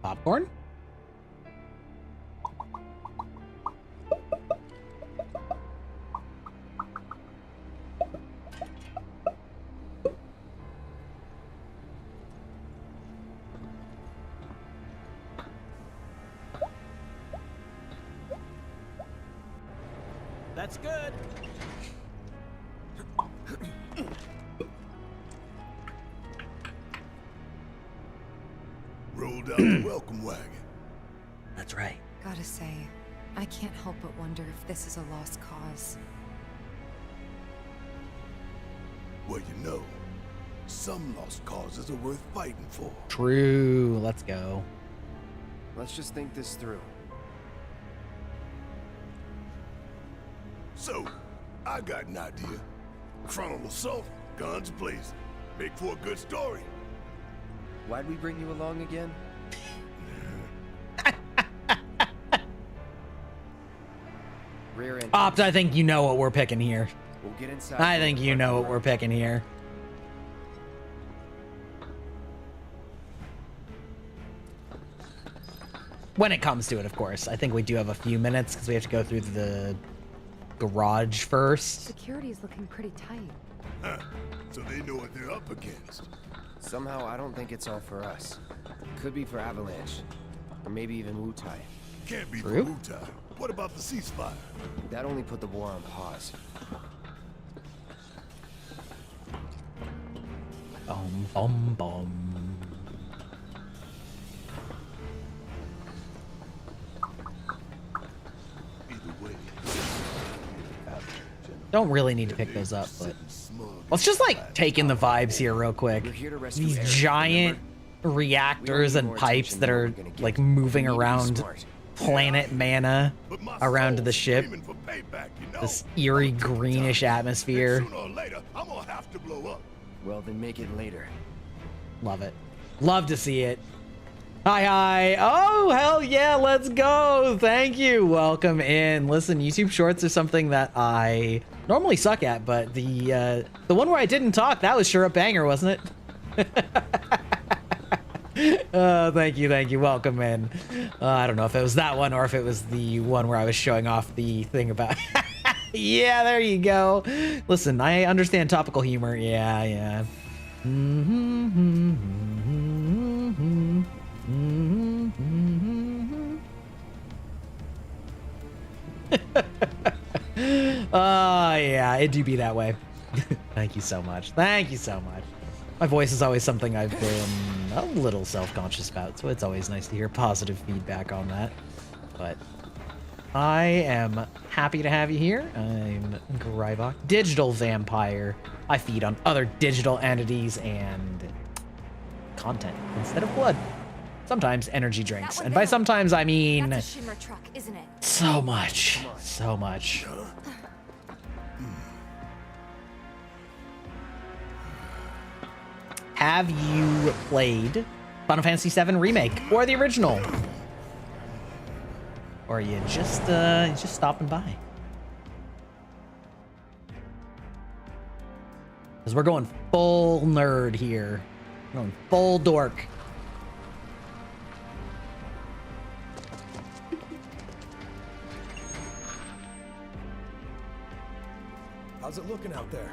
Speaker 1: Popcorn? That's good.
Speaker 5: Rolled out the welcome wagon.
Speaker 1: That's right.
Speaker 4: Gotta say, I can't help but wonder if this is a lost cause.
Speaker 5: Well, you know, some lost causes are worth fighting for.
Speaker 1: True. Let's go.
Speaker 3: Let's just think this through.
Speaker 5: So, I got an idea. Frontal assault, guns blazing. Make for a good story.
Speaker 3: Why'd we bring you along again? Rear end.
Speaker 1: Opt, I think you know what we're picking here.
Speaker 3: We'll get inside.
Speaker 1: I think you know what we're picking here. When it comes to it, of course. I think we do have a few minutes because we have to go through the garage first.
Speaker 4: Security's looking pretty tight.
Speaker 5: Huh. So they know what they're up against.
Speaker 3: Somehow, I don't think it's all for us. Could be for Avalanche. Or maybe even Wutai.
Speaker 5: Can't be
Speaker 1: True.
Speaker 5: for Wutai. What about the ceasefire?
Speaker 3: That only put the war on pause.
Speaker 1: Bum, bum, bum.
Speaker 5: Either way.
Speaker 1: Don't really need to pick those up, but let's just like take in the vibes here real quick.
Speaker 3: We're here to rescue
Speaker 1: These
Speaker 3: Eric,
Speaker 1: giant
Speaker 3: remember?
Speaker 1: reactors
Speaker 3: We don't need
Speaker 1: and
Speaker 3: more
Speaker 1: pipes
Speaker 3: attention
Speaker 1: that
Speaker 3: than
Speaker 1: are
Speaker 3: we're gonna get.
Speaker 1: like moving
Speaker 3: We need to be
Speaker 1: around
Speaker 3: smart.
Speaker 1: planet mana
Speaker 5: But my
Speaker 1: around
Speaker 5: soul's
Speaker 1: the ship.
Speaker 5: screaming for payback, you know?
Speaker 1: This eerie
Speaker 5: I'ma take the
Speaker 1: greenish
Speaker 5: time.
Speaker 1: atmosphere.
Speaker 5: Sooner or later, I'm gonna have to blow up.
Speaker 3: Well, then make it later.
Speaker 1: Love it. Love to see it. Hi, hi. Oh, hell yeah, let's go. Thank you. Welcome in. Listen, YouTube Shorts are something that I normally suck at, but the one where I didn't talk, that was sure a banger, wasn't it? Thank you, thank you. Welcome in. I don't know if it was that one or if it was the one where I was showing off the thing about... Yeah, there you go. Listen, I understand topical humor. Yeah, yeah. Yeah, it do be that way. Thank you so much. Thank you so much. My voice is always something I've been a little self-conscious about, so it's always nice to hear positive feedback on that. But I am happy to have you here. I'm Greibach, digital vampire. I feed on other digital entities and content instead of blood. Sometimes energy drinks, and by sometimes I mean
Speaker 4: That's a Shinra truck, isn't it?
Speaker 1: so much, so much. Have you played Final Fantasy VII Remake or the original? Or are you just stopping by? Because we're going full nerd here. We're going full dork.
Speaker 7: How's it looking out there?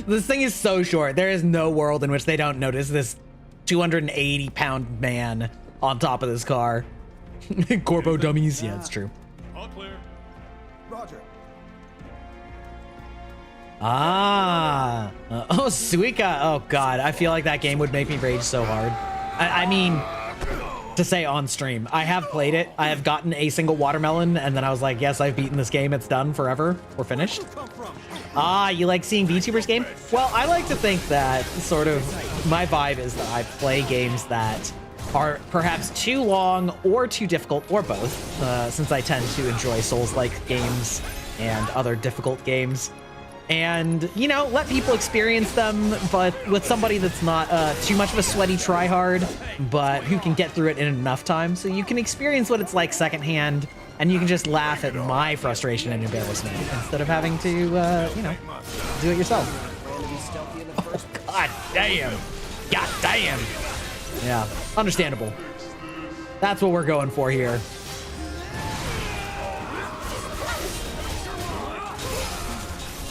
Speaker 1: This thing is so short. There is no world in which they don't notice this 280-pound man on top of this car. Corpo dummies. Yeah, it's true.
Speaker 7: All clear. Roger.
Speaker 1: Ah. Oh, Suika. Oh, God. I feel like that game would make me rage so hard. I mean, to say on stream, I have played it. I have gotten a single watermelon, and then I was like, yes, I've beaten this game. It's done forever. We're finished. Ah, you like seeing VTubers game? Well, I like to think that sort of my vibe is that I play games that are perhaps too long or too difficult, or both, since I tend to enjoy Souls-like games and other difficult games. And, you know, let people experience them, but with somebody that's not too much of a sweaty tryhard, but who can get through it in enough time so you can experience what it's like secondhand, and you can just laugh at my frustration and embarrassment instead of having to, you know, do it yourself. Oh, God damn. God damn. Yeah, understandable. That's what we're going for here.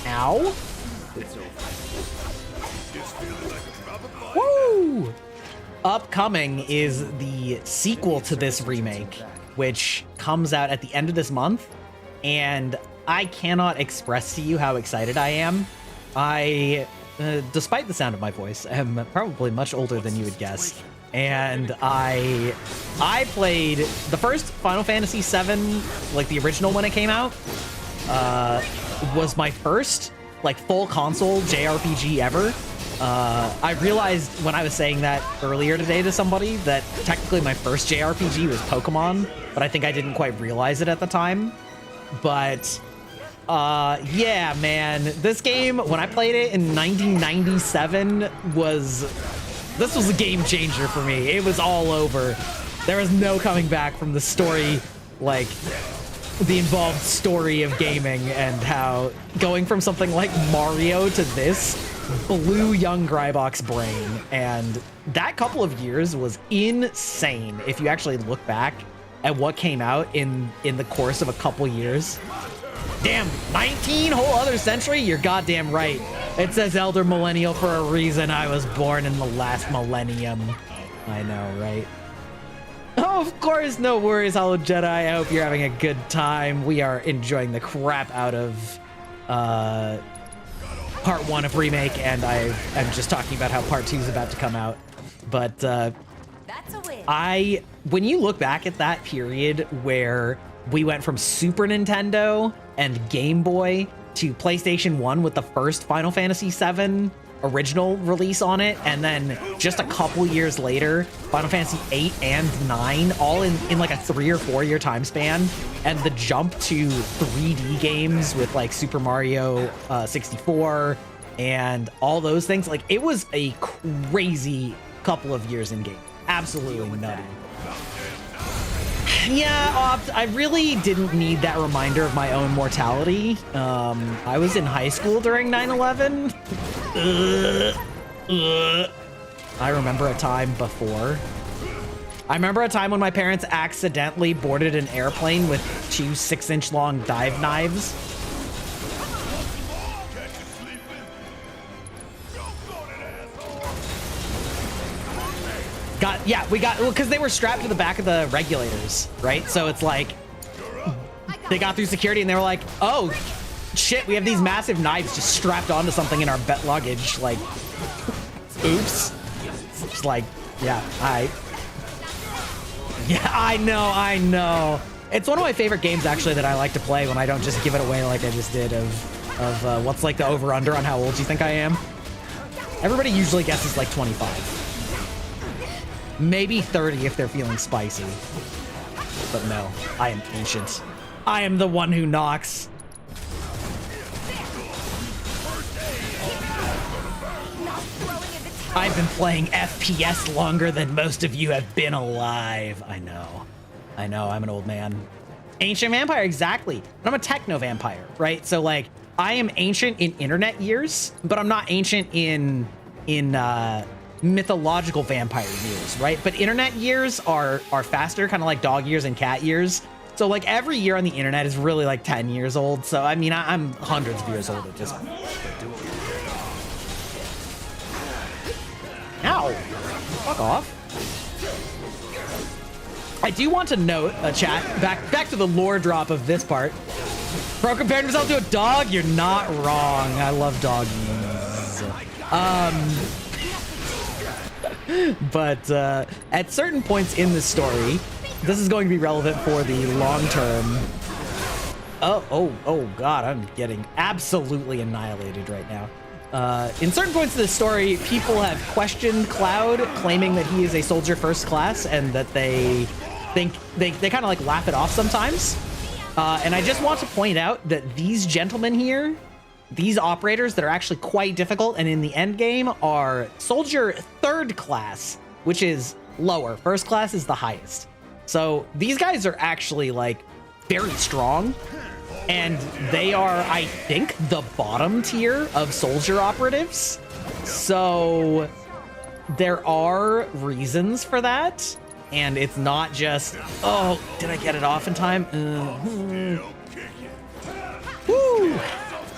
Speaker 1: Ow. Woo! Upcoming is the sequel to this remake, which comes out at the end of this month, and I cannot express to you how excited I am. I, despite the sound of my voice, am probably much older than you would guess, and I played the first Final Fantasy VII, like the original when it came out, was my first like full console JRPG ever. I realized when I was saying that earlier today to somebody that technically my first JRPG was Pokemon, but I think I didn't quite realize it at the time. But yeah, man, this game, when I played it in 1997, this was a game changer for me. It was all over. There was no coming back from the story, like the involved story of gaming, and how going from something like Mario to this blew young Grybok's brain. And that couple of years was insane if you actually look back at what came out in the course of a couple years. Damn, 19 whole other century? You're goddamn right. It says elder millennial for a reason. I was born in the last millennium. I know, right? Oh, of course, no worries, Hollow Jedi. I hope you're having a good time. We are enjoying the crap out of part 1 of Remake, and I'm just talking about how part 2 is about to come out. But
Speaker 4: That's a win.
Speaker 1: when you look back at that period where we went from Super Nintendo and Game Boy to PlayStation 1 with the first Final Fantasy VII original release on it, and then just a couple years later Final Fantasy 8 and 9, all in like a 3 or 4 year time span, and the jump to 3D games with like Super Mario 64 and all those things, like it was a crazy couple of years in game. Absolutely nutty. Yeah, I really didn't need that reminder of my own mortality. I was in high school during 9/11. I remember a time before. I remember a time when my parents accidentally boarded an airplane with 2 6-inch long dive knives. Because they were strapped to the back of the regulators, right? So it's like, they got through security and they were like, oh, shit, we have these massive knives just strapped onto something in our luggage. Like, oops. It's like, yeah, I know. It's one of my favorite games, actually, that I like to play when I don't just give it away like I just did of what's like the over-under on how old you think I am. Everybody usually guesses like 25. Maybe 30 if they're feeling spicy. But no, I am ancient. I am the one who knocks. I've been playing FPS longer than most of you have been alive. I know, I'm an old man. Ancient vampire, exactly. But I'm a techno vampire, right? So like, I am ancient in internet years, but I'm not ancient in mythological vampire years, right? But internet years are faster, kind of like dog years and cat years. So like every year on the internet is really like 10 years old. So I mean, I'm hundreds of years old at this point. Ow! Fuck off. I do want to note, chat, back to the lore drop of this part. Bro compared himself to a dog? You're not wrong. I love doggies. But at certain points in the story, this is going to be relevant for the long term. Oh God, I'm getting absolutely annihilated right now. In certain points of the story, people have questioned Cloud, claiming that he is a soldier first class and that they think they kind of like laugh it off sometimes. And I just want to point out that these gentlemen here, these operators that are actually quite difficult and in the end game are soldier third class, which is lower. First class is the highest. So these guys are actually like very strong, and they are, I think, the bottom tier of soldier operatives. So there are reasons for that. And it's not just, oh, did I get it off in time? Woo!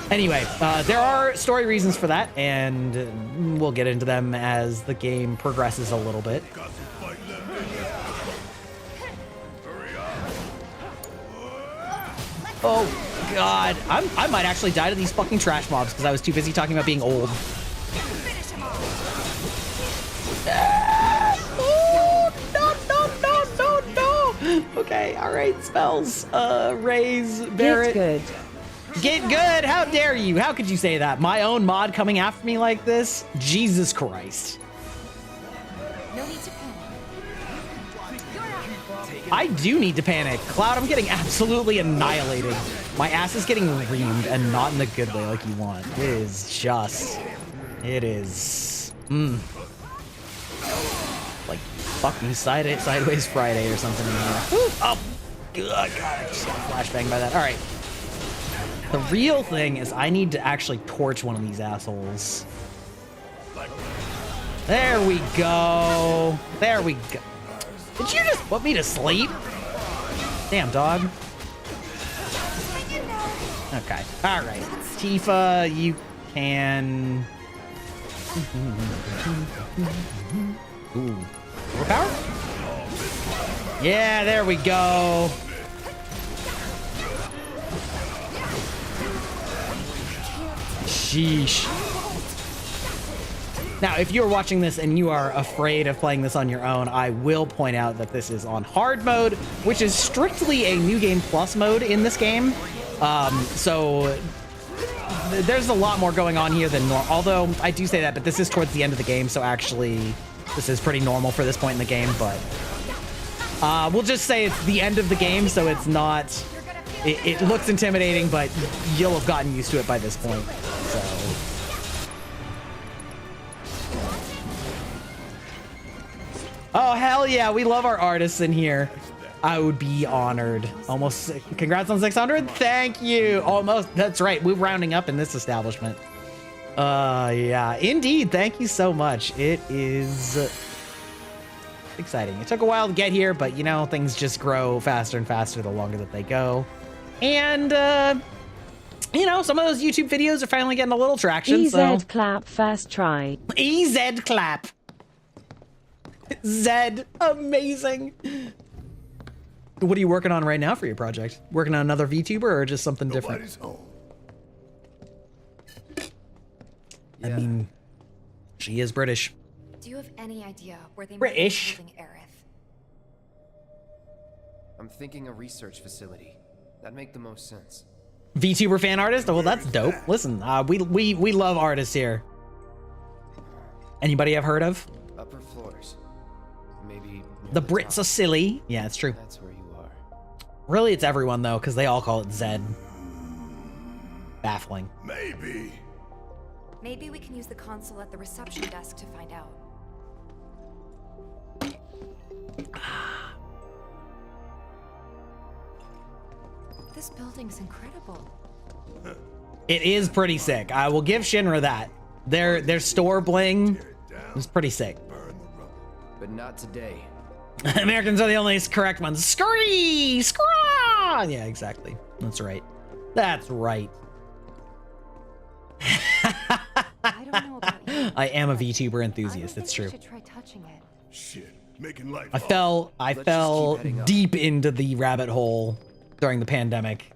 Speaker 1: Anyway, there are story reasons for that, and we'll get into them as the game progresses a little bit. Oh, God. I might actually die to these fucking trash mobs because I was too busy talking about being old. Okay, all right, spells. Raise, Barrett.
Speaker 2: Get good.
Speaker 1: Get good? How dare you? How could you say that? My own mod coming after me like this? Jesus Christ.
Speaker 4: No need to panic.
Speaker 1: I do need to panic. Cloud, I'm getting absolutely annihilated. My ass is getting reamed, and not in the good way like you want. It is just... It is... like fucking Sideways Friday or something in there. Oh, God, I just got flashbanged by that. All right. The real thing is I need to actually torch one of these assholes. There we go. There we go. Did you just put me to sleep? Damn, dog. Okay. All right. Tifa, you can... Ooh. Overpower? Yeah, there we go. Sheesh. Now, if you're watching this and you are afraid of playing this on your own, I will point out that this is on hard mode, which is strictly a New Game Plus mode in this game. So there's a lot more going on here than normal. Although I do say that, but this is towards the end of the game, so actually this is pretty normal for this point in the game. But we'll just say it's the end of the game, so it's not. It looks intimidating, but you'll have gotten used to it by this point. So. Oh, hell yeah. We love our artists in here. I would be honored. Almost. Congrats on 600. Thank you. Almost. That's right. We're rounding up in this establishment. Yeah, indeed. Thank you so much. It is exciting. It took a while to get here, but you know, things just grow faster and faster the longer that they go. And, you know, some of those YouTube videos are finally getting a little traction.
Speaker 2: EZ clap first try.
Speaker 1: EZ clap. Zed, amazing. What are you working on right now for your project? Working on another VTuber or just something different?
Speaker 5: Home.
Speaker 1: I mean, she is British.
Speaker 4: Do you have any idea where they
Speaker 1: British.
Speaker 4: might be holding Aerith?
Speaker 3: I'm thinking a research facility. That'd make the most sense.
Speaker 1: VTuber fan artist? Oh, well, that's dope. Listen, we love artists here. Anybody I've heard of?
Speaker 3: Upper floors. Maybe
Speaker 1: The Brits are silly. Yeah, it's true.
Speaker 3: That's where you are.
Speaker 1: Really, it's everyone, though, because they all call it Zed. Baffling.
Speaker 5: Maybe.
Speaker 4: Maybe we can use the console at the reception desk to find out. This building's incredible.
Speaker 1: It is pretty sick. I will give Shinra that. Their store bling is pretty sick.
Speaker 3: But not today.
Speaker 1: Americans are the only correct ones. Scurry! Scraw! Yeah, exactly. That's right. That's right.
Speaker 4: I don't know about you.
Speaker 1: I am a VTuber enthusiast. It's true.
Speaker 4: I should try touching it.
Speaker 5: Shit, making life
Speaker 1: I fell
Speaker 3: just keep heading up.
Speaker 1: deep into the rabbit hole during the pandemic.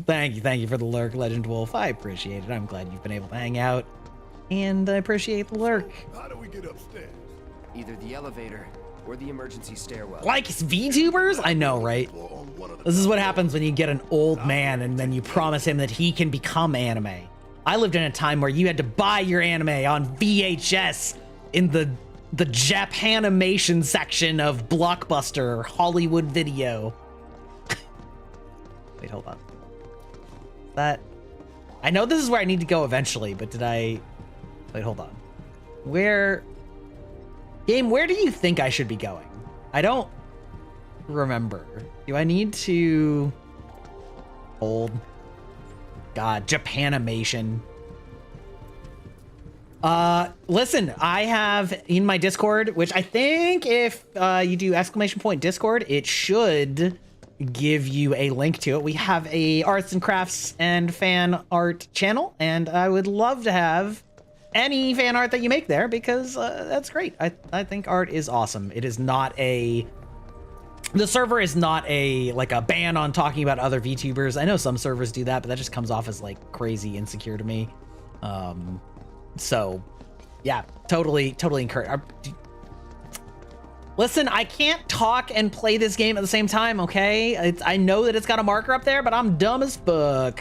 Speaker 1: Thank you for the lurk, Legend Wolf. I appreciate it. I'm glad you've been able to hang out. And I appreciate the lurk.
Speaker 5: How do we get upstairs?
Speaker 3: Either the elevator or the emergency stairwell.
Speaker 1: Like VTubers? I know, right?
Speaker 5: Or on one of the
Speaker 1: This is what happens when you get an old man and then you promise him that he can become anime. I lived in a time where you had to buy your anime on VHS in the Japanimation section of Blockbuster Hollywood Video. Wait, hold on. I know this is where I need to go eventually, but did I... Wait, hold on. Game, where do you think I should be going? I don't remember. Do I need to... Hold. God, Japanimation. Listen, I have in my Discord, which I think if you do !Discord, it should give you a link to it. We have a arts and crafts and fan art channel, and I would love to have any fan art that you make there because that's great. I think art is awesome. It is not the server is not like a ban on talking about other VTubers. I know some servers do that, but that just comes off as like crazy insecure to me. So yeah, totally encourage. Listen, I can't talk and play this game at the same time, okay? I know that it's got a marker up there, but I'm dumb as fuck.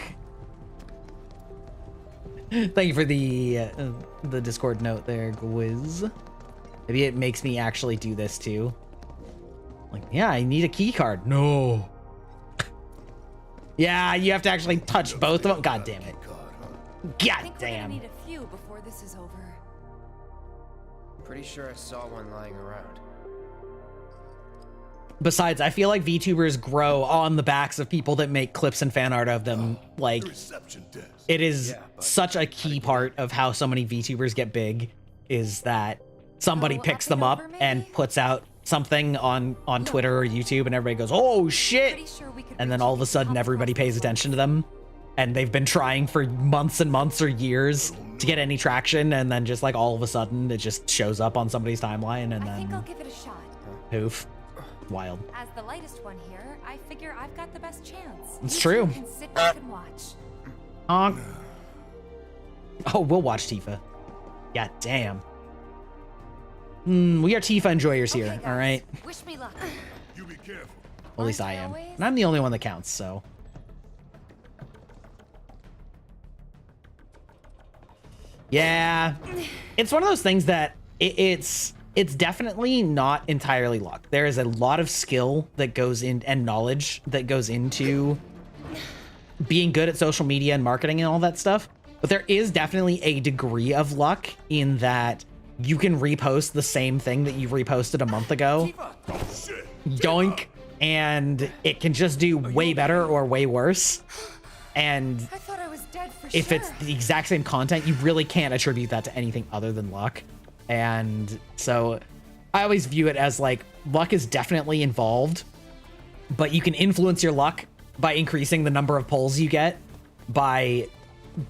Speaker 1: Thank you for the Discord note there, Gwiz. Maybe it makes me actually do this too. Like, yeah, I need a key card. No. Yeah, you have to actually touch both of them. God damn it.
Speaker 4: I
Speaker 1: God
Speaker 4: think we're gonna
Speaker 1: damn.
Speaker 4: need a few before this is over.
Speaker 3: Pretty sure I saw one lying around.
Speaker 1: Besides, I feel like VTubers grow on the backs of people that make clips and fan art of them. Like,
Speaker 5: The reception desk.
Speaker 1: it is such a key part of how so many VTubers get big is that somebody
Speaker 4: Oh,
Speaker 1: picks
Speaker 4: up
Speaker 1: them
Speaker 4: and
Speaker 1: up
Speaker 4: over,
Speaker 1: and
Speaker 4: maybe?
Speaker 1: puts out something on Twitter or YouTube and everybody goes, oh shit.
Speaker 4: Pretty sure we could
Speaker 1: And then
Speaker 4: reach
Speaker 1: all of a
Speaker 4: it
Speaker 1: sudden
Speaker 4: from
Speaker 1: everybody
Speaker 4: across
Speaker 1: pays
Speaker 4: the
Speaker 1: attention to them. And they've been trying for months and months or years to get any traction. And then just like all of a sudden it just shows up on somebody's timeline and
Speaker 4: I think I'll
Speaker 1: then
Speaker 4: give it a shot.
Speaker 1: poof. Wild.
Speaker 4: As the lightest one here, I figure I've got the best chance.
Speaker 1: It's
Speaker 4: You
Speaker 1: true.
Speaker 4: two can sit back and watch.
Speaker 1: Honk. Oh, we'll watch Tifa. God damn. We are Tifa enjoyers here,
Speaker 4: Okay, guys,
Speaker 1: all right?
Speaker 4: Wish me luck.
Speaker 5: You be careful.
Speaker 1: At least I
Speaker 4: Aren't I
Speaker 1: am.
Speaker 4: always?
Speaker 1: And I'm the only one that counts, so. Yeah. It's one of those things that it's definitely not entirely luck. There is a lot of skill that goes in and knowledge that goes into being good at social media and marketing and all that stuff. But there is definitely a degree of luck in that you can repost the same thing that you reposted a month ago.
Speaker 5: Oh shit.
Speaker 1: Yoink. And it can just do way better or way worse. And
Speaker 4: I thought I was dead for
Speaker 1: if
Speaker 4: sure.
Speaker 1: it's the exact same content, you really can't attribute that to anything other than luck. And so I always view it as like luck is definitely involved, but you can influence your luck by increasing the number of polls you get. By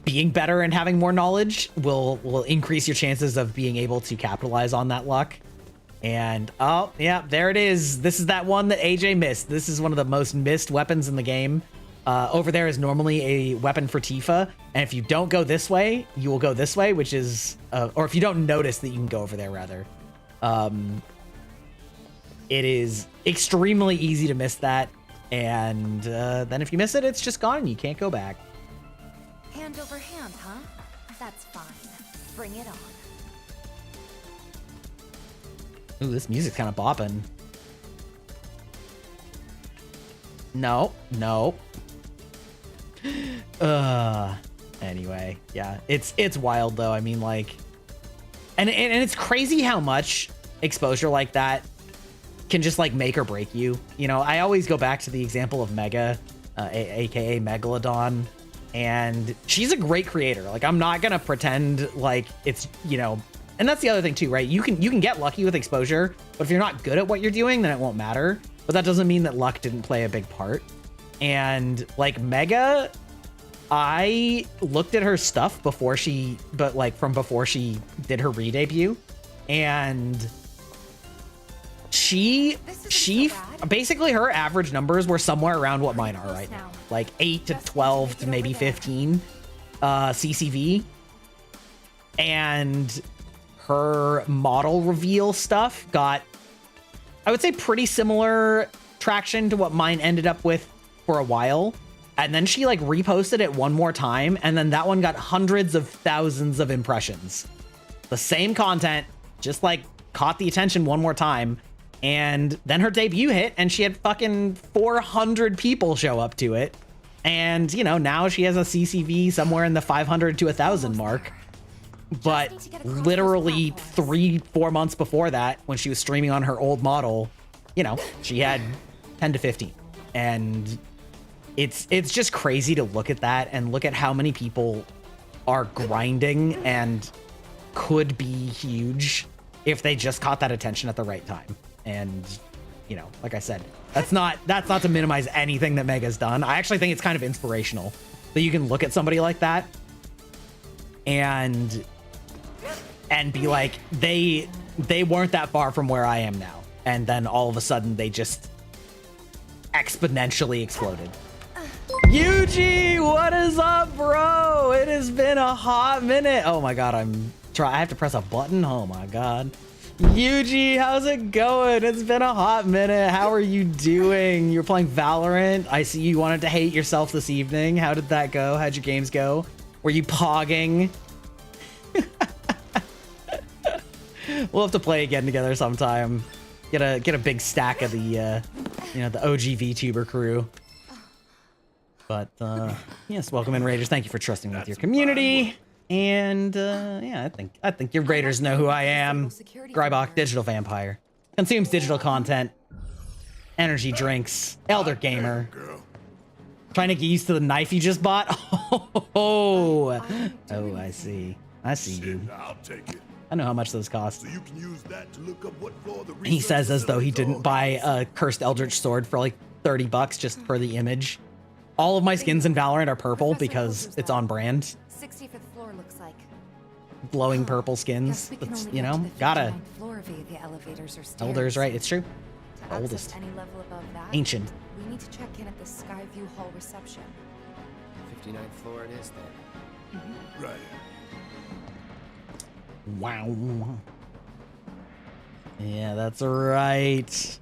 Speaker 1: being better and having more knowledge will increase your chances of being able to capitalize on that luck. And oh yeah, there it is. This is that one that AJ missed. This is one of the most missed weapons in the game. Over there is normally a weapon for Tifa, and if you don't go this way, you will go this way, which is, or if you don't notice that you can go over there, rather. It is extremely easy to miss that, and then if you miss it, it's just gone, and you can't go back.
Speaker 4: Hand over hand, huh? That's fine. Bring it on.
Speaker 1: Ooh, this music's kind of bopping. No. Anyway, yeah, it's wild though. I mean, like, and it's crazy how much exposure like that can just like make or break you. You know, I always go back to the example of Mega, aka Megalodon, And she's a great creator. Like, I'm not gonna pretend like it's, you know, and that's the other thing too, right? You can get lucky with exposure, but if you're not good at what you're doing, then it won't matter. But that doesn't mean that luck didn't play a big part. And like Mega, I looked at her stuff before she did her re-debut, and she basically, her average numbers were somewhere around what mine are right now, like 8 to 12 to maybe 15 CCV. And her model reveal stuff got, I would say, pretty similar traction to what mine ended up with for a while. And then she like reposted it one more time, and then that one got hundreds of thousands of impressions. The same content, just like caught the attention one more time. And then her debut hit, and she had fucking 400 people show up to it. And, you know, now she has a CCV somewhere in the 500 to 1,000 mark. But literally 3-4 months before that, when she was streaming on her old model, you know, she had 10 to 15. And it's just crazy to look at that and look at how many people are grinding and could be huge if they just caught that attention at the right time. And, you know, like I said, that's not to minimize anything that Mega's done. I actually think it's kind of inspirational that you can look at somebody like that and be like, they weren't that far from where I am now. And then all of a sudden they just exponentially exploded. Yuji, what is up, bro? It has been a hot minute. Oh my God, I have to press a button. Oh my God. Yuji, how's it going? It's been a hot minute. How are you doing? You're playing Valorant. I see you wanted to hate yourself this evening. How did that go? How'd your games go? Were you pogging? We'll have to play again together sometime. Get a big stack of the you know, the OG VTuber crew. But yes, welcome in, Raiders. Thank you for trusting me with your community. And yeah, I think your Raiders know who I am. Grybach, digital vampire. Consumes digital content. Energy drinks. Elder gamer. Trying to get used to the knife you just bought. Oh, I see. I see you.
Speaker 5: I'll take it.
Speaker 1: I know how much those cost.
Speaker 5: So you can use that to look up what floor the
Speaker 1: He says as though he
Speaker 5: research
Speaker 1: didn't buy a cursed eldritch sword for like $30 just for the image. All of my skins in Valorant are purple because it's on brand.
Speaker 4: 65th floor looks like.
Speaker 1: Glowing purple skins. That's, you know, gotta.
Speaker 4: Floor via the elevators or stairs.
Speaker 1: Elders, right? It's true.
Speaker 4: To access
Speaker 1: Oldest.
Speaker 4: any level above that,
Speaker 1: Ancient.
Speaker 4: we need to check in at the Skyview Hall reception.
Speaker 3: 59th floor it is then.
Speaker 5: Right.
Speaker 1: Wow. Yeah, that's right.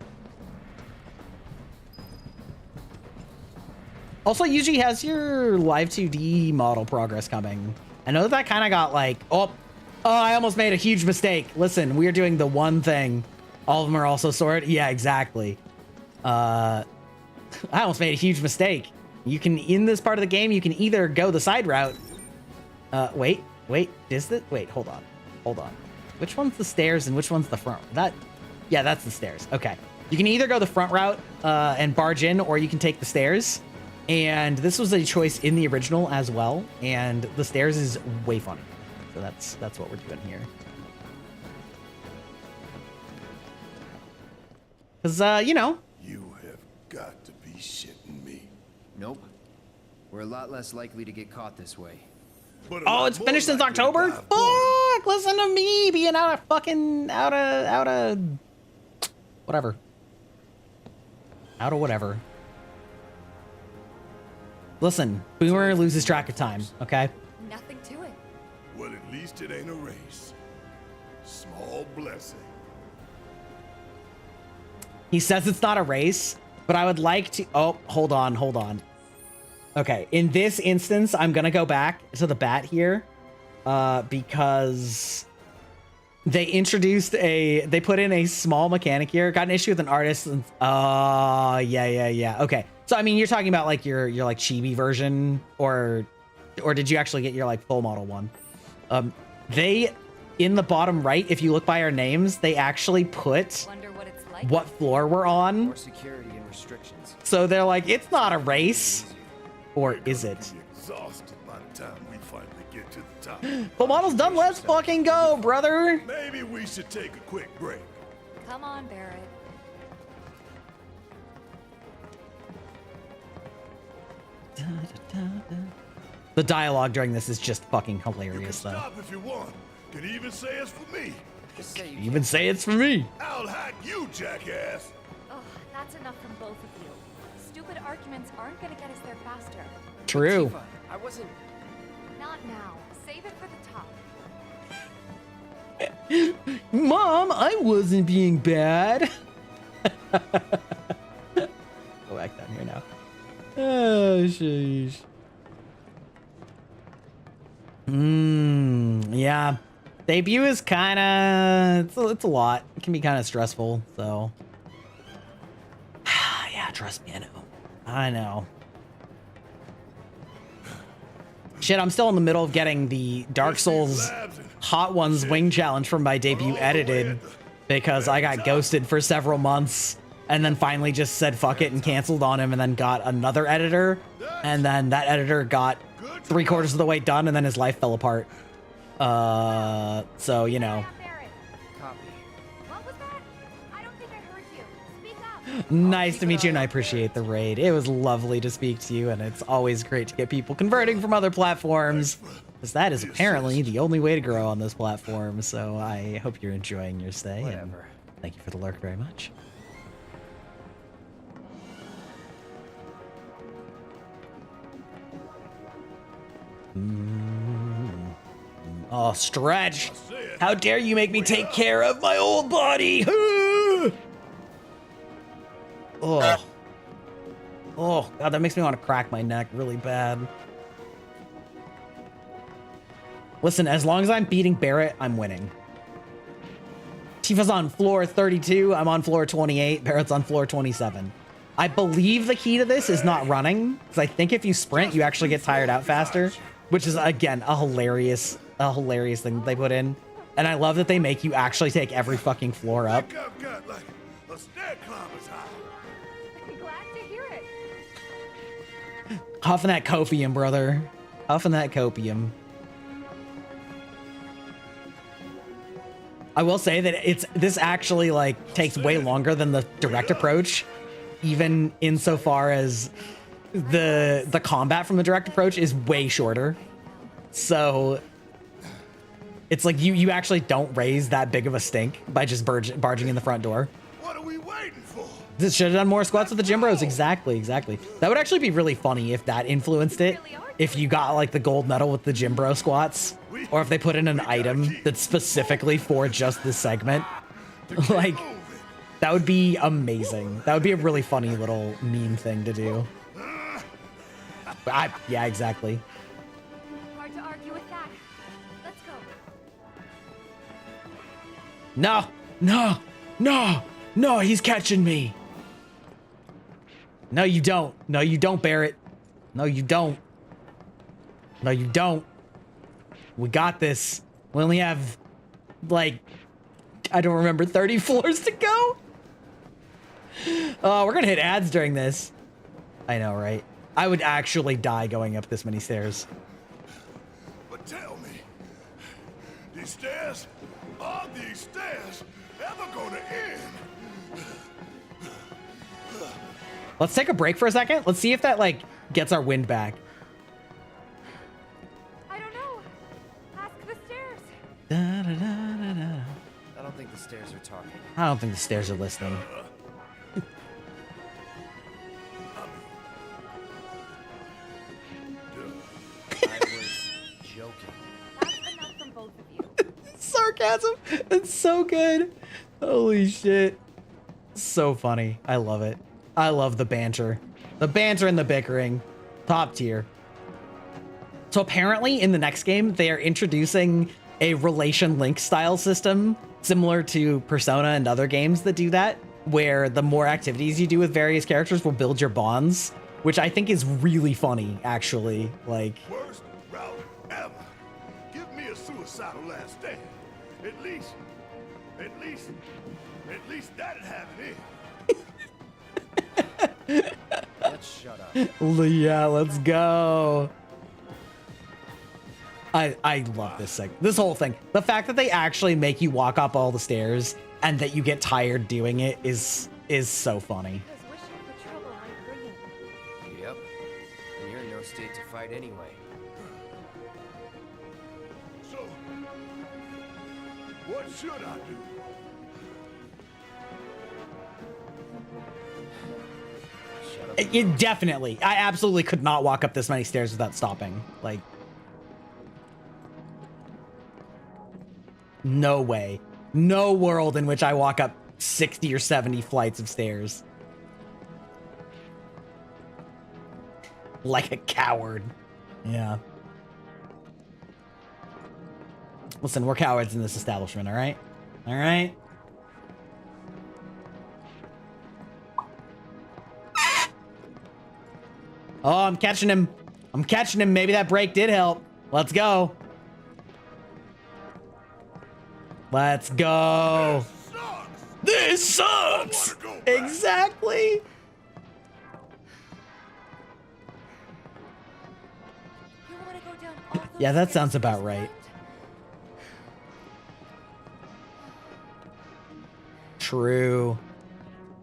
Speaker 1: Also, Yuji, has your Live 2D model progress coming? I know that kind of got like, oh, I almost made a huge mistake. Listen, we're doing the one thing. All of them are also sword. Yeah, exactly. I almost made a huge mistake. You can, in this part of the game, you can either go the side route. Wait, is that? Wait, hold on. Which one's the stairs and which one's the front? Yeah, that's the stairs. Okay. You can either go the front route and barge in, or you can take the stairs. And this was a choice in the original as well. And the stairs is way funny. So that's what we're doing here. Because, you know.
Speaker 5: You have got to be shitting me.
Speaker 3: Nope. We're a lot less likely to get caught this way.
Speaker 5: But
Speaker 1: Oh, it's finished since October? Fuck! Listen to me being out of whatever. Out of whatever. Listen, Boomer loses track of time, okay?
Speaker 4: Nothing to it.
Speaker 5: Well, at least it ain't a race. Small blessing.
Speaker 1: He says it's not a race, but I would like to... Oh, hold on. Okay, in this instance, I'm going to go back to the bat here because they introduced they put in a small mechanic here. Got an issue with an artist. And, yeah. Okay, so I mean, you're talking about like your like chibi version, or did you actually get your like full model one? They, in the bottom right, if you look by our names, they actually put what floor we're on.
Speaker 3: More security and restrictions.
Speaker 1: So they're like, it's not a race. Or is it?
Speaker 5: exhausted by the time we finally get to the top.
Speaker 1: Well, model's done. Let's fucking go, brother.
Speaker 5: Maybe we should take a quick break.
Speaker 4: Come on, Barrett.
Speaker 1: The dialogue during this is just fucking
Speaker 5: You can
Speaker 1: hilarious, though.
Speaker 5: stop if you want. Can even say it's for me.
Speaker 3: Just say you
Speaker 1: Even say it's for me.
Speaker 5: I'll hack you, jackass.
Speaker 8: Ugh, that's enough from both of you. Stupid arguments aren't gonna get us there faster.
Speaker 1: True.
Speaker 3: Tifa, I wasn't.
Speaker 8: Not now. Save it for the top.
Speaker 1: Mom, I wasn't being bad. Go back down here now. Oh, sheesh. Yeah. Debut is kind of, it's a lot. It can be kind of stressful, so. Yeah, trust me, I know. I know. Shit, I'm still in the middle of getting the Dark Souls Hot Ones Wing Challenge from my debut edited because I got ghosted for several months and then finally just said fuck it and canceled on him and then got another editor. And then that editor got 3/4 of the way done and then his life fell apart. So, you know.
Speaker 8: Barrett,
Speaker 3: Copy.
Speaker 8: what was that? I don't think I heard you. Speak up.
Speaker 1: Nice to meet you and I appreciate the raid. It was lovely to speak to you and it's always great to get people converting from other platforms. Because that is apparently the only way to grow on this platform. So I hope you're enjoying your stay. And
Speaker 3: Whatever.
Speaker 1: thank you for the lurk very much. Oh, Stretch! How dare you make me take care of my old body! Oh. Oh, God, that makes me want to crack my neck really bad. Listen, as long as I'm beating Barrett, I'm winning. Tifa's on floor 32, I'm on floor 28, Barrett's on floor 27. I believe the key to this is not running, because I think if you sprint, you actually get tired out faster, which is, again, a hilarious thing they put in. And I love that they make you actually take every fucking floor up.
Speaker 5: I've got like a stair climber's high.
Speaker 8: Glad to hear it.
Speaker 1: Huffing that copium, brother. Huffing that copium. I will say that this actually like takes way longer than the direct approach, even insofar as the combat from the direct approach is way shorter. So it's like you actually don't raise that big of a stink by just barging in the front door.
Speaker 5: What are we waiting for?
Speaker 1: This should have done more squats with the gym bros. Exactly. That would actually be really funny if that influenced it. If you got like the gold medal with the gym bro squats, or if they put in an item that's specifically for just this segment. Like, that would be amazing. That would be a really funny little meme thing to do. Yeah, exactly.
Speaker 8: Hard to argue with that. Let's go.
Speaker 1: No, he's catching me. No, you don't, Barrett. No, you don't. We got this. We only have, like, I don't remember, 30 floors to go. We're gonna hit ads during this. I know, right? I would actually die going up this many stairs.
Speaker 5: But tell me, these stairs, are these stairs ever gonna end?
Speaker 1: Let's take a break for a second. Let's see if that, like, gets our wind back.
Speaker 8: I don't know. Ask the stairs.
Speaker 3: I don't think the stairs are talking.
Speaker 1: I don't think the stairs are listening.
Speaker 3: I was joking.
Speaker 8: That's enough from both of you.
Speaker 1: Sarcasm. It's so good. Holy shit. So funny. I love it. I love the banter. The banter and the bickering. Top tier. So apparently in the next game, they are introducing a relation link style system similar to Persona and other games that do that, where the more activities you do with various characters will build your bonds, which I think is really funny, actually. Like,
Speaker 5: Worst route ever. Give me a suicidal last stand. At least that'd have it in.
Speaker 3: Let's shut up.
Speaker 1: yeah, let's go. I love this this whole thing. The fact that they actually make you walk up all the stairs and that you get tired doing it is so funny.
Speaker 8: Because wishing for trouble might bring it.
Speaker 3: Yep. And you're in no state to fight anyway.
Speaker 5: So, what should I do?
Speaker 3: Shut up.
Speaker 1: Definitely. I absolutely could not walk up this many stairs without stopping. Like, no way. No world in which I walk up 60 or 70 flights of stairs. Like a coward. Yeah. Listen, we're cowards in this establishment, all right? All right? Oh, I'm catching him. I'm catching him. Maybe that break did help. Let's go. Let's go. This sucks. Exactly.
Speaker 8: You want to go down all those
Speaker 1: Yeah, that
Speaker 8: stairs
Speaker 1: sounds about
Speaker 8: first,
Speaker 1: right.
Speaker 8: friend?
Speaker 1: True.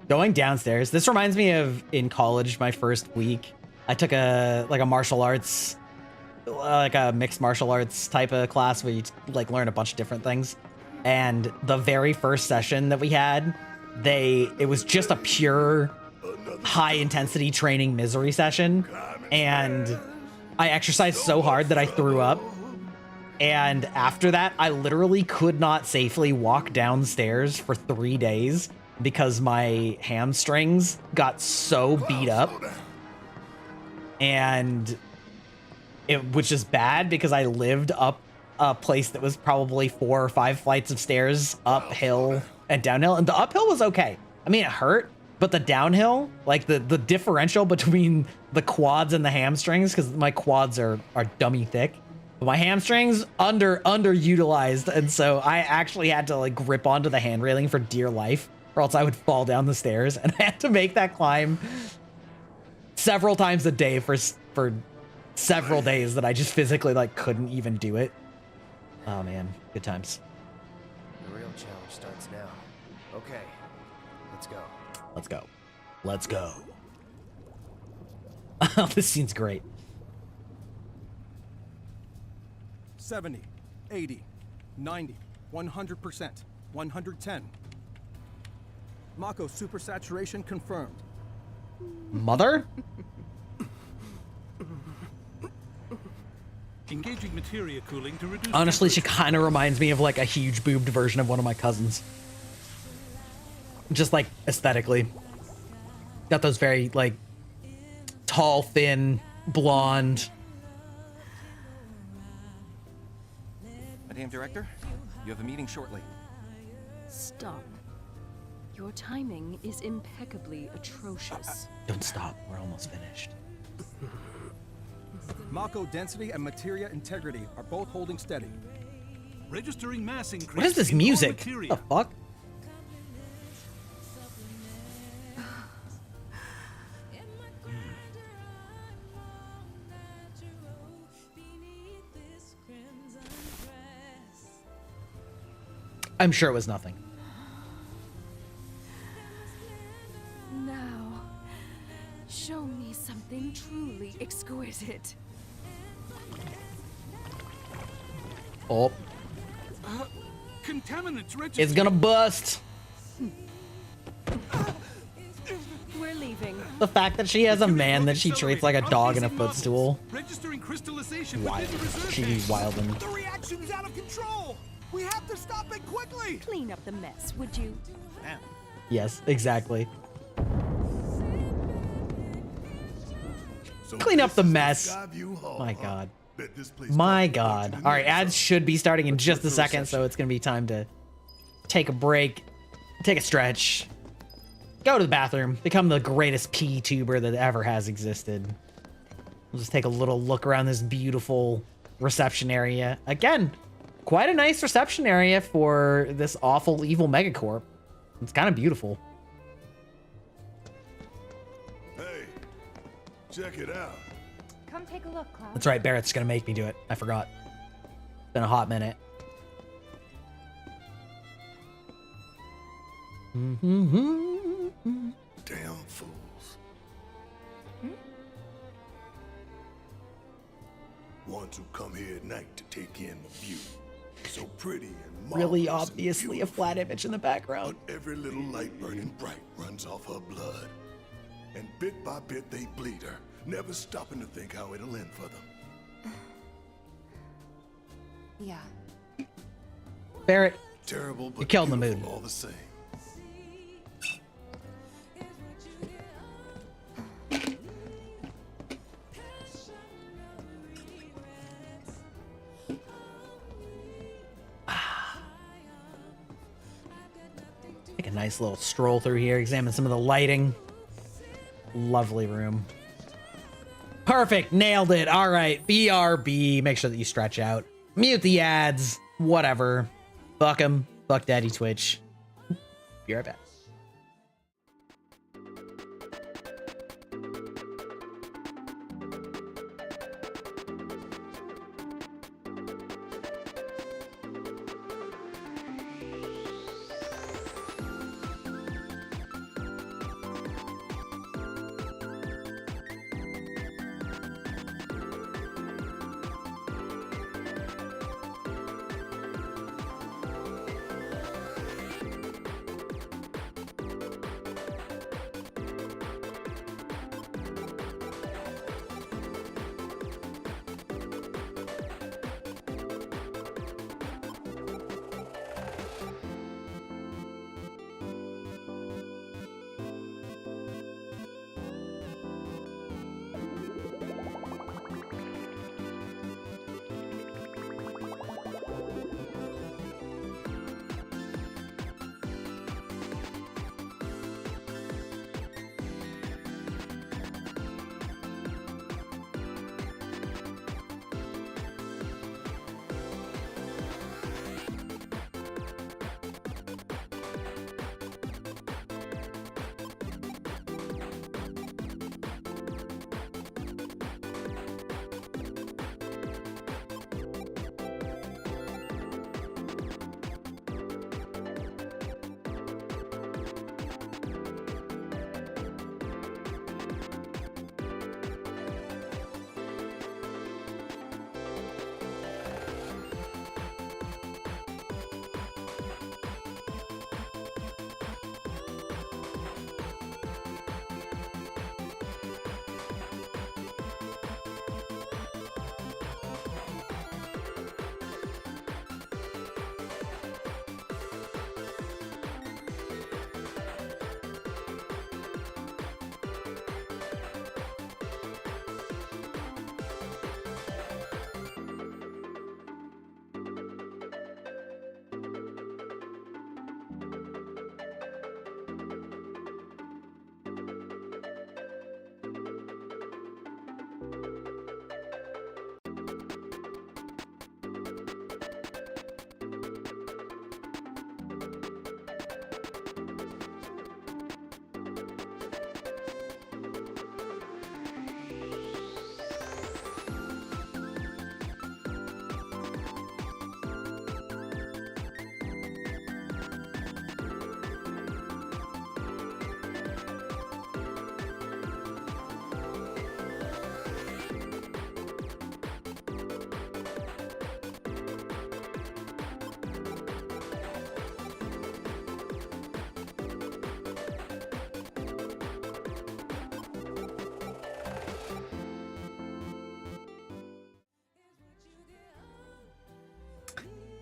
Speaker 1: Going downstairs. This reminds me of in college, my first week. I took a martial arts, like a mixed martial arts type of class where you like learn a bunch of different things. And the very first session that we had, it was just a pure high intensity training misery session. And I exercised so hard that I threw up. And after that, I literally could not safely walk downstairs for 3 days because my hamstrings got so beat up. And which is bad because I lived up a place that was probably 4 or 5 flights of stairs uphill and downhill. And the uphill was okay. I mean, it hurt, but the downhill, like the differential between the quads and the hamstrings, because my quads are dummy thick. But my hamstrings underutilized, and so I actually had to like grip onto the hand railing for dear life, or else I would fall down the stairs. And I had to make that climb several times a day for several days that I just physically like couldn't even do it. Oh man, good times.
Speaker 3: The real challenge starts now. Okay, let's go.
Speaker 1: Let's go. Let's go. Oh, this scene's great.
Speaker 7: 70, 80, 90, 100%, 110. Mako supersaturation confirmed.
Speaker 1: Mother?
Speaker 9: Engaging materia cooling to reduce.
Speaker 1: Honestly, she kind of reminds me of like a huge boobed version of one of my cousins. Just like aesthetically. Got those very like tall, thin, blonde.
Speaker 10: Madam Director, you have a meeting shortly.
Speaker 11: Stop. Your timing is impeccably atrocious.
Speaker 1: Don't stop. We're almost finished.
Speaker 7: Mako density and materia integrity are both holding steady.
Speaker 9: Registering mass increase.
Speaker 1: What is this
Speaker 9: in all
Speaker 1: music?
Speaker 9: materia.
Speaker 1: What the fuck? I'm sure it was nothing.
Speaker 11: Now, show me something truly exquisite.
Speaker 1: Oh,
Speaker 9: Contaminants registered.
Speaker 1: it's gonna bust.
Speaker 11: We're leaving.
Speaker 1: The fact that she has a man that she treats like a dog in a footstool.
Speaker 9: Registering crystallization
Speaker 1: Wild.
Speaker 9: within the reserve
Speaker 1: She's
Speaker 9: base.
Speaker 1: wildin'.
Speaker 7: The reaction's out of control! We have to stop it quickly!
Speaker 11: Clean up the mess, would you?
Speaker 1: Yes, exactly.
Speaker 5: So
Speaker 1: Clean up
Speaker 5: this
Speaker 1: the
Speaker 5: is
Speaker 1: mess.
Speaker 5: Skyview Hall,
Speaker 1: My
Speaker 5: huh?
Speaker 1: God.
Speaker 5: Bet this place
Speaker 1: My
Speaker 5: probably
Speaker 1: God.
Speaker 5: larger than
Speaker 1: All right,
Speaker 5: the
Speaker 1: ads should be starting in just a second, so it's gonna be time to take a break, take a stretch, go to the bathroom, become the greatest pee tuber that ever has existed. We'll just take a little look around this beautiful reception area. Again, quite a nice reception area for this awful evil megacorp. It's kind of beautiful.
Speaker 5: Hey, check it out.
Speaker 8: Come take a look, Cloud.
Speaker 1: That's right, Barrett's gonna make me do it. I forgot. Been a hot minute.
Speaker 5: Damn fools. Ones who come here at night to take in the view. So pretty and
Speaker 1: Really
Speaker 5: marvelous and
Speaker 1: obviously a
Speaker 5: beautiful.
Speaker 1: flat image in the background.
Speaker 5: But every little light burning bright runs off her blood. And bit by bit they bleed her, never stopping to think how it'll end for them.
Speaker 4: Yeah.
Speaker 1: Barrett,
Speaker 5: Terrible, but
Speaker 1: you killed the
Speaker 5: beautiful
Speaker 1: mood.
Speaker 5: all the same.
Speaker 1: Take a nice little stroll through here, examine some of the lighting. Lovely room. Perfect, nailed it. All right, BRB. Make sure that you stretch out. Mute the ads. Whatever. Fuck them. Fuck Daddy Twitch. Be right back.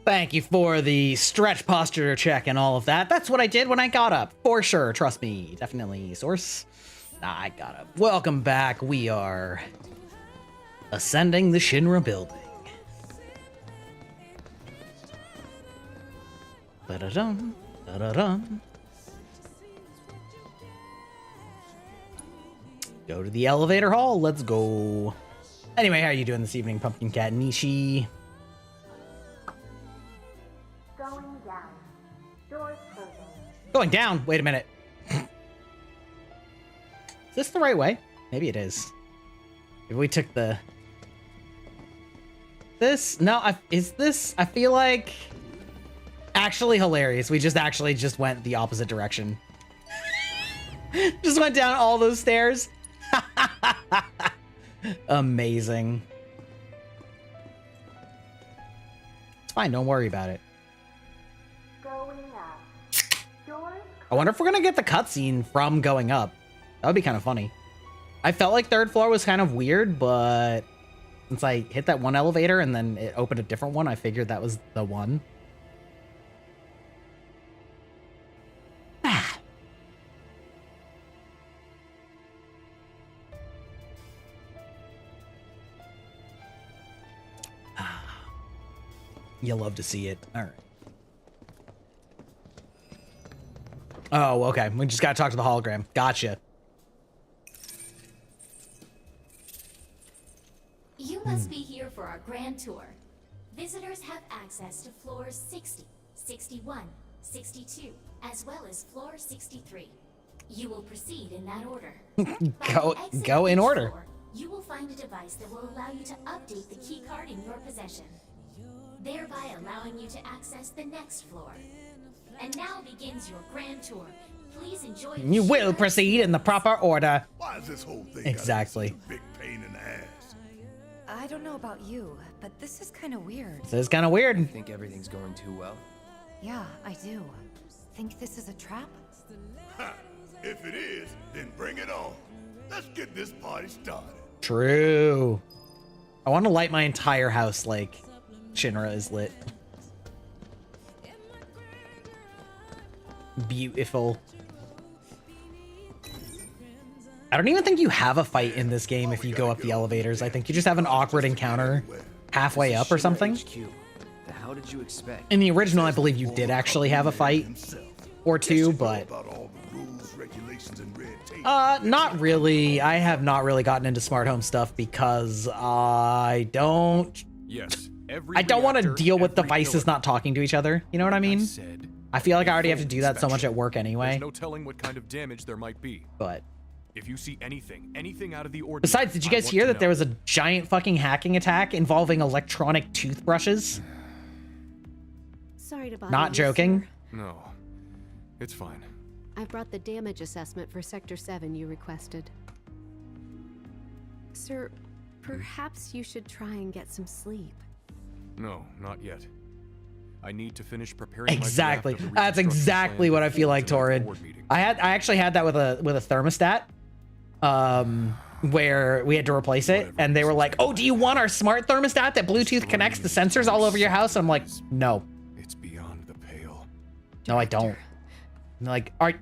Speaker 1: Thank you for the stretch posture check and all of that. That's what I did when I got up. For sure. Trust me. Definitely. Source. Nah, I got up. Welcome back. We are ascending the Shinra building. Da-da-dum. Da-da-dum. Go to the elevator hall. Let's go. Anyway, how are you doing this evening, Pumpkin Cat Nishi?
Speaker 8: Going down. Doors closing.
Speaker 1: Going down. Wait a minute. Is this the right way? Maybe it is. Maybe we took the... this? No, is this? I feel like actually hilarious. We just went the opposite direction. Just went down all those stairs. Amazing. It's fine. Don't worry about it. I wonder if we're gonna get the cutscene from going up. That would be kind of funny. I felt like third floor was kind of weird, but since I hit that one elevator and then it opened a different one, I figured that was the one. Ah. You'll love to see it. All right. Oh, okay. We just gotta talk to the hologram. Gotcha.
Speaker 12: You must be here for our grand tour. Visitors have access to floors 60, 61, 62, as well as floor 63. You will proceed in that order.
Speaker 1: Go in order.
Speaker 12: Floor, you will find a device that will allow you to update the key card in your possession, thereby allowing you to access the next floor. And now begins your grand tour. Please enjoy.
Speaker 1: You will proceed in the proper order.
Speaker 5: Why is this whole thing
Speaker 1: exactly?
Speaker 5: Got such a big pain in the ass?
Speaker 4: I don't know about you, but this is kind of weird.
Speaker 1: This is kind of weird.
Speaker 3: Think everything's going too well?
Speaker 4: Yeah, I do. Think this is a trap?
Speaker 5: Ha! If it is, then bring it on. Let's get this party started.
Speaker 1: True. I want to light my entire house like Shinra is lit. Beautiful. I don't even think you have a fight in this game if you go up the elevators. I think you just have an awkward encounter halfway up or something.
Speaker 3: How did you expect?
Speaker 1: In the original, I believe you did actually have a fight or two, but not really. I have not really gotten into smart home stuff because I don't want to deal with devices not talking to each other. You know what I mean? I feel like I already have to do that so much at work anyway.
Speaker 13: There's no telling what kind of damage there might be.
Speaker 1: But
Speaker 13: if you see anything out of the ordinary.
Speaker 1: Besides, did you guys hear that there was a giant fucking hacking attack involving electronic toothbrushes?
Speaker 14: Sorry to bother
Speaker 1: Not
Speaker 14: you,
Speaker 1: joking.
Speaker 14: Sir.
Speaker 13: No, it's fine.
Speaker 14: I've brought the damage assessment for Sector 7 you requested. Sir, perhaps you should try and get some sleep.
Speaker 13: No, not yet. I need to finish preparing.
Speaker 1: Exactly. That's exactly what I feel like, Torrid. I actually had that with a thermostat, where we had to replace it, and they were like, "Oh, do you want our smart thermostat that Bluetooth connects the sensors all over your house?" And I'm like, "No."
Speaker 13: It's beyond the pale.
Speaker 1: No, I don't. And they're like, "Are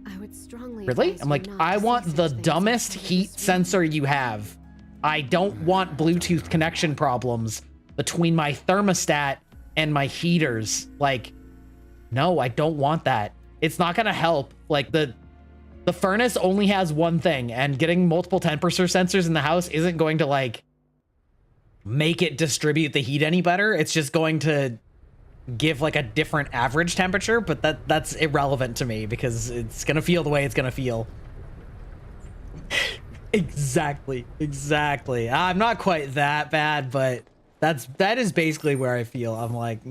Speaker 14: I would strongly
Speaker 1: really?" I'm like, "I want the dumbest heat sensor you have. I don't want Bluetooth connection problems between my thermostat and my heaters. Like, no, I don't want that. It's not gonna help. Like, the furnace only has one thing, and getting multiple temperature sensors in the house isn't going to, like, make it distribute the heat any better. It's just going to give, like, a different average temperature, but that's irrelevant to me because it's gonna feel the way it's gonna feel." Exactly. I'm not quite that bad, but that is basically where I feel. I'm like,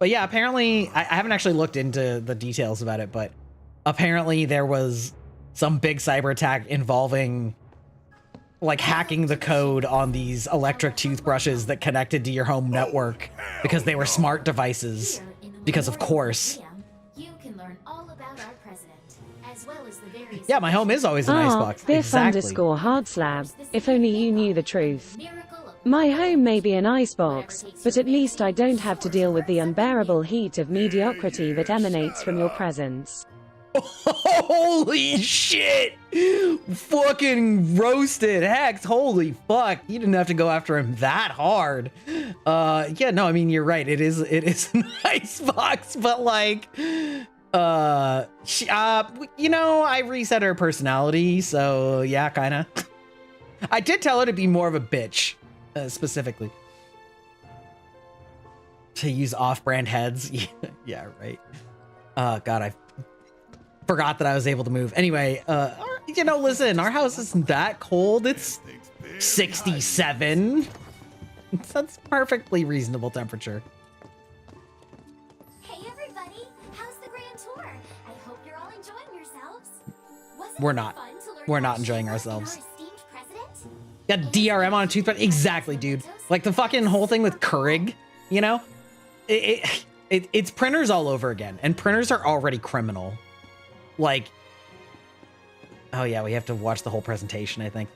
Speaker 1: But yeah, apparently, I haven't actually looked into the details about it, but apparently there was some big cyber attack involving, like, hacking the code on these electric toothbrushes that connected to your home network because they were smart devices. Because of course.
Speaker 12: You can learn all about our president, as well as the various.
Speaker 1: Yeah, my home is always an icebox.
Speaker 2: Biff_hardslab. If only you knew the truth. My home may be an icebox, but at least I don't have to deal with the unbearable heat of mediocrity that emanates from your presence.
Speaker 1: Holy shit! Fucking roasted Hex. Holy fuck. You didn't have to go after him that hard. Yeah, no, I mean, you're right. It is an icebox, but like, you know, I reset her personality, so yeah, kinda. I did tell her to be more of a bitch. Specifically to use off-brand heads. Yeah, right. God, I forgot that I was able to move. Anyway, you know, listen, our house isn't that cold. It's 67. That's perfectly reasonable temperature.
Speaker 12: Hey everybody, how's the grand tour? I hope you're all enjoying yourselves.
Speaker 1: We're not. We're not enjoying ourselves. Got DRM on a toothbrush. Exactly, dude. Like the fucking whole thing with Keurig, you know? It's printers all over again, and printers are already criminal. Like, oh yeah, we have to watch the whole presentation, I think.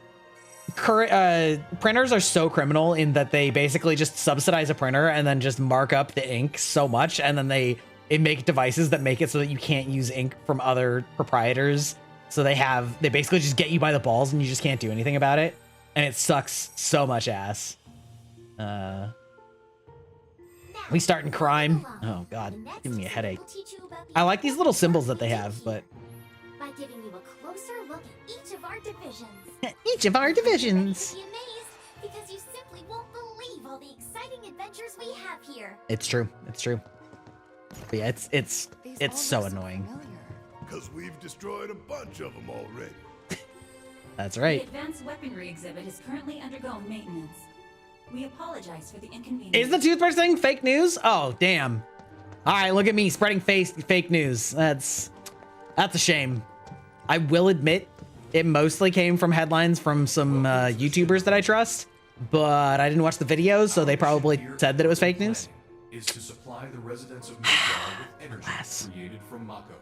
Speaker 1: Printers are so criminal in that they basically just subsidize a printer and then just mark up the ink so much, and then they make devices that make it so that you can't use ink from other proprietors. So they basically just get you by the balls and you just can't do anything about it. And it sucks so much ass. We starting crime. Oh god, giving me a headache. I like these little symbols that they have, but
Speaker 12: by giving you a closer look at each of our divisions.
Speaker 1: Each of our divisions.
Speaker 12: Be amazed because you simply won't believe all the exciting adventures we have here.
Speaker 1: It's true. It's true. But yeah, it's so annoying.
Speaker 5: Because we've destroyed a bunch of them already.
Speaker 1: That's right.
Speaker 15: The advanced weaponry exhibit is currently undergoing maintenance. We apologize for the inconvenience.
Speaker 1: Is the toothbrush thing fake news? Oh, damn. All right, look at me spreading fake news. That's a shame. I will admit it mostly came from headlines from some YouTubers that I trust, but I didn't watch the videos, so they probably said that it was fake news.
Speaker 13: Is to supply the residents of Midgar with energy created from Mako.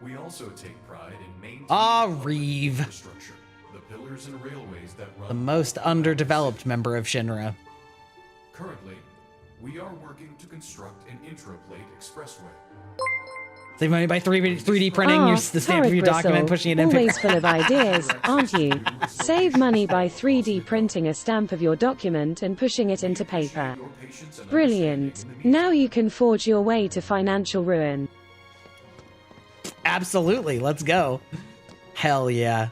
Speaker 13: We also take pride in maintaining
Speaker 1: Reeve.
Speaker 13: infrastructure, the pillars and railways that run
Speaker 1: The most underdeveloped member of Shinra.
Speaker 13: Currently, we are working to construct an intraplate expressway.
Speaker 1: Save money by 3D printing the stamp of your document, pushing it in.
Speaker 2: Always full of ideas, aren't you? Save money by 3D printing a stamp of your document and pushing it into paper. Brilliant. Now you can forge your way to financial ruin.
Speaker 1: Absolutely, let's go. Hell yeah.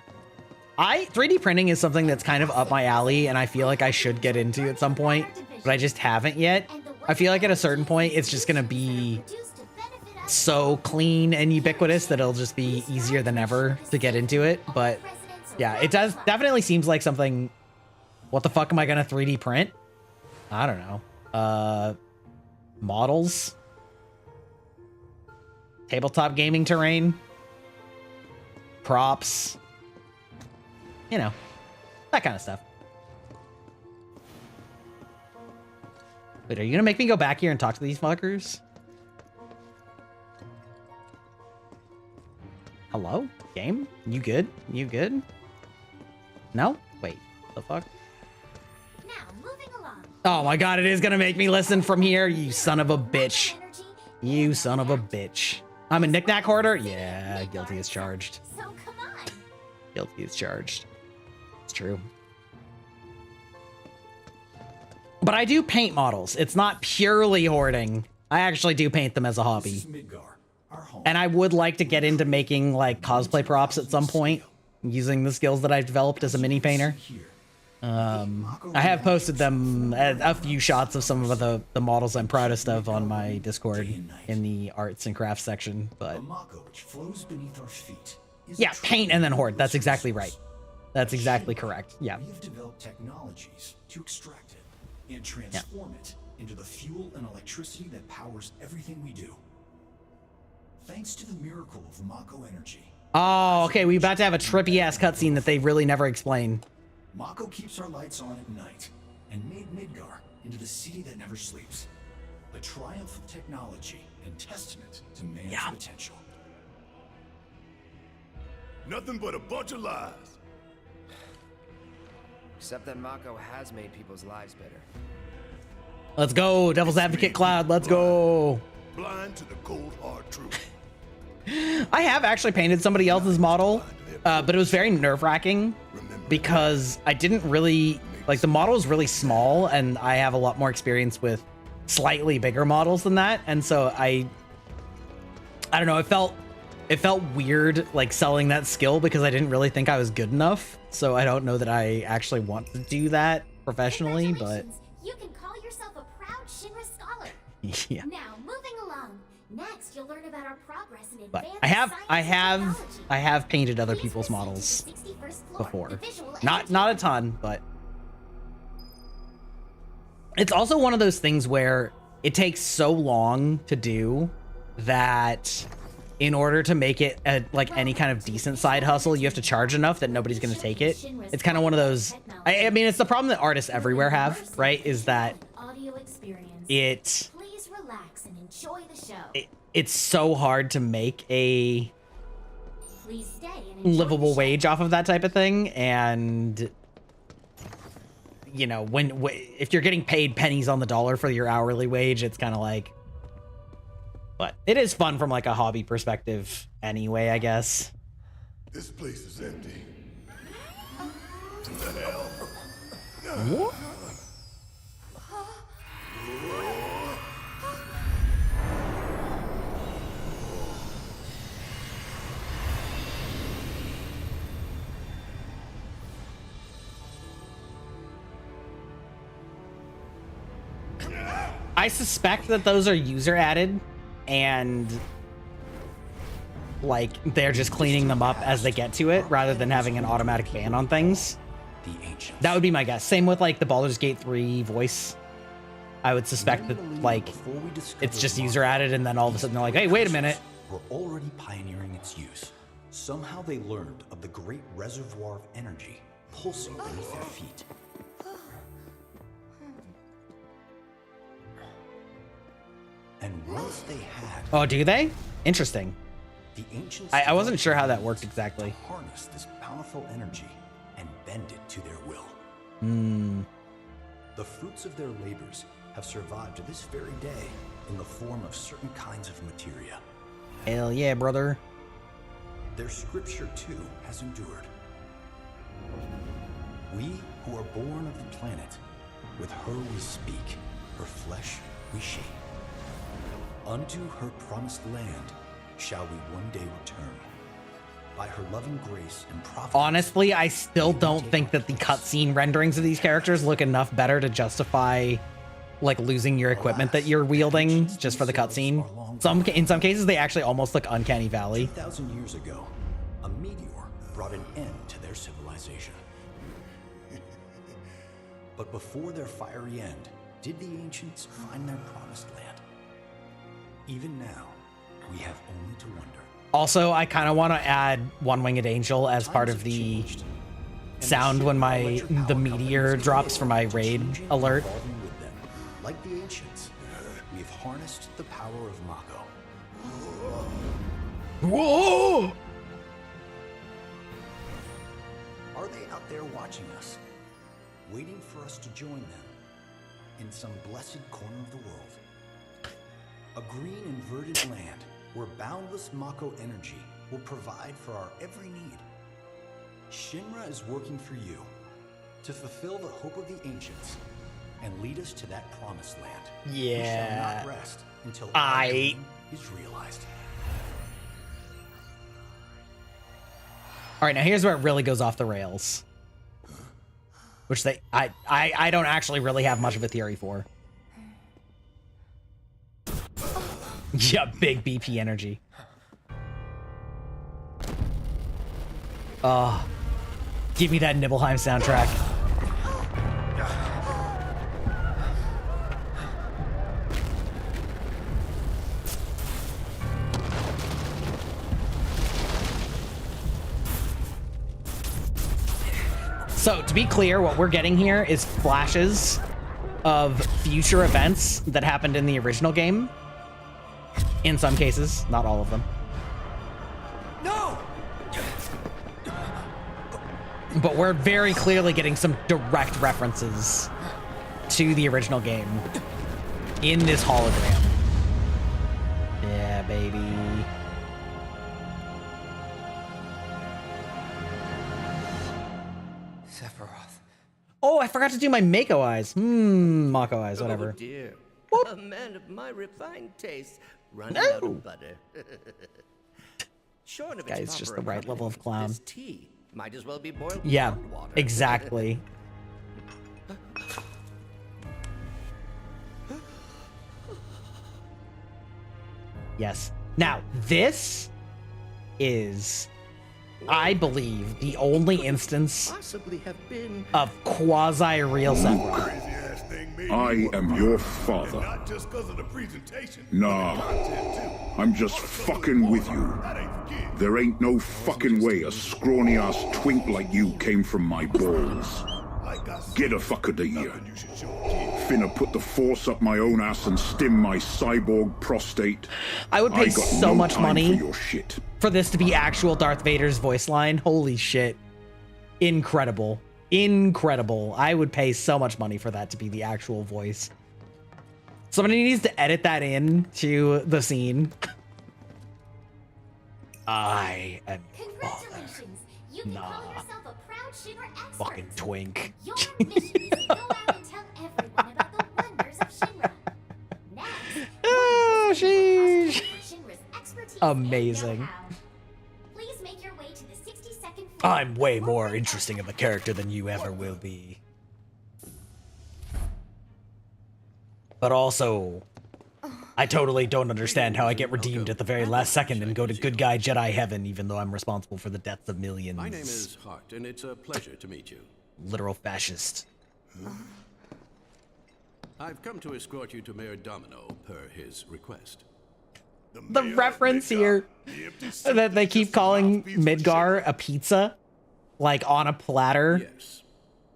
Speaker 1: 3D printing is something that's kind of up my alley, and I feel like I should get into at some point, but I just haven't yet. I feel like at a certain point, it's just gonna be so clean and ubiquitous that it'll just be easier than ever to get into it. But yeah, it definitely seems like something. What the fuck am I gonna 3D print? I don't know. Models, tabletop gaming terrain, props, you know, that kind of stuff. Wait, are you gonna make me go back here and talk to these fuckers? Hello? Game? You good? You good? No? Wait, the fuck?
Speaker 12: Now, moving along.
Speaker 1: Oh my god, it is gonna make me listen from here, you son of a bitch. You son of a bitch. I'm a knick-knack hoarder? Yeah, guilty as charged.
Speaker 12: So come on.
Speaker 1: Guilty as charged. It's true. But I do paint models. It's not purely hoarding. I actually do paint them as a hobby. And I would like to get into making like cosplay props at some point, using the skills that I've developed as a mini painter. I have posted them, a few shots of some of the models I'm proudest of on my Discord in the arts and crafts section, but yeah, paint and then hoard. That's exactly right. That's exactly correct. Yeah.
Speaker 16: We have developed technologies to extract it and transform it into the fuel and electricity that powers everything we do. Thanks to the miracle of Mako energy.
Speaker 1: Oh, okay. We're about to have a trippy ass cutscene that they really never explain.
Speaker 16: Mako keeps our lights on at night and made Midgar into the city that never sleeps. A triumph of technology and testament to man's potential.
Speaker 5: Nothing but a bunch of lies.
Speaker 3: Except that Mako has made people's lives better.
Speaker 1: Let's go, Devil's Advocate Cloud. Let's go.
Speaker 5: Blind to the cold hard truth.
Speaker 1: I have actually painted somebody else's model, but it was very nerve-wracking because I didn't really, like, the model is really small and I have a lot more experience with slightly bigger models than that. And so I don't know, it felt weird, like, selling that skill because I didn't really think I was good enough. So I don't know that I actually want to do that professionally, but
Speaker 12: You can call yourself a proud Shinra scholar.
Speaker 1: yeah.
Speaker 12: Now, moving along. Next, you'll learn about our progress in
Speaker 1: But
Speaker 12: advanced
Speaker 1: I have painted other people's models before. Not a ton, but It's also one of those things where it takes so long to do that in order to make it like any kind of decent side hustle, you have to charge enough that nobody's going to take it. It's kind of one of those, I mean, it's the problem that artists everywhere have, right? Is that it's so hard to make a livable wage off of that type of thing. And you know, if you're getting paid pennies on the dollar for your hourly wage, it's kind of like, but it is fun from like a hobby perspective anyway, I guess.
Speaker 5: This place is empty. What the hell?
Speaker 1: What? I suspect that those are user added and like they're just cleaning them up as they get to it rather than having an automatic ban on things. That would be my guess. Same with like the Baldur's Gate 3 voice. I would suspect that like it's just user added and then all of a sudden they're like, hey, wait a minute.
Speaker 16: We're already pioneering its use. Somehow they learned of the great reservoir of energy pulsing beneath their feet. And once they had...
Speaker 1: Oh, do they? Interesting.
Speaker 16: The ancients
Speaker 1: I wasn't sure how that worked exactly.
Speaker 16: Harness this powerful energy and bend it to their will. The fruits of their labors have survived to this very day in the form of certain kinds of materia.
Speaker 1: Hell yeah, brother.
Speaker 16: Their scripture, too, has endured. We who are born of the planet, with her we speak, her flesh we shape. Unto her promised land shall we one day return. By her loving grace and providence.
Speaker 1: Honestly, I still don't think that the cutscene renderings of these characters look enough better to justify like losing your equipment that you're wielding just for the cutscene. In some cases, they actually almost look Uncanny Valley.
Speaker 16: 2,000 years ago, a meteor brought an end to their civilization. But before their fiery end, did the ancients find their promised land? Even now, we have only to wonder.
Speaker 1: Also, I kind of want to add One Winged Angel as part of the sound when the meteor drops for my raid alert.
Speaker 16: Like the ancients, we've harnessed the power of Mako.
Speaker 1: Whoa!
Speaker 16: Are they out there watching us, waiting for us to join them in some blessed corner of the world? A green inverted land where boundless Mako energy will provide for our every need. Shinra is working for you to fulfill the hope of the ancients and lead us to that promised land.
Speaker 1: Yeah.
Speaker 16: We shall not rest until our dream is realized.
Speaker 1: All right, now here's where it really goes off the rails. Which I don't actually really have much of a theory for. Yeah, big BP energy. Oh, give me that Nibelheim soundtrack. So, to be clear, what we're getting here is flashes of future events that happened in the original game. In some cases, not all of them.
Speaker 7: No!
Speaker 1: But we're very clearly getting some direct references to the original game in this hologram. Yeah, baby.
Speaker 3: Sephiroth.
Speaker 1: Oh, I forgot to do my Mako eyes. Mako eyes, whatever.
Speaker 17: Oh dear. A man of my refined taste running out of butter. Short of
Speaker 1: Guy's just the right level of clown.
Speaker 17: This tea might as well be boiled
Speaker 1: Yeah,
Speaker 17: with hot water.
Speaker 1: exactly. Yes. Now, this is, I believe, the only instance
Speaker 17: Possibly have been
Speaker 1: of quasi-real Sephiroth.
Speaker 5: Crazy ass thing I am your father. Not just because of the presentation. Nah, I'm just fucking with you. There ain't no fucking way a scrawny-ass twink like you came from my balls. Get a fuck of the year. Finna put the force up my own ass and stim my cyborg prostate.
Speaker 1: I would pay so much money
Speaker 5: for your shit.
Speaker 1: For this to be actual Darth Vader's voice line. Holy shit. Incredible. Incredible. I would pay so much money for that to be the actual voice. Somebody needs to edit that in to the scene. I am
Speaker 12: Congratulations. You can call yourself a proud Shinra expert.
Speaker 1: fucking twink.
Speaker 12: Your mission is to go out and tell everyone about the wonders of Shinra. Next,
Speaker 1: Oh, sheesh.
Speaker 12: Shinra's expertise.
Speaker 1: Amazing.
Speaker 12: Please make your way to the 60-second.
Speaker 1: I'm way more interesting of a character than you ever will be. But also, I totally don't understand how I get redeemed at the very last second and go to good guy Jedi heaven, even though I'm responsible for the deaths of millions.
Speaker 18: My name is Hart, and it's a pleasure to meet you.
Speaker 1: Literal fascist.
Speaker 18: I've come to escort you to Mayor Domino, per his request.
Speaker 1: The reference here that they keep calling Midgar a pizza, like on a platter,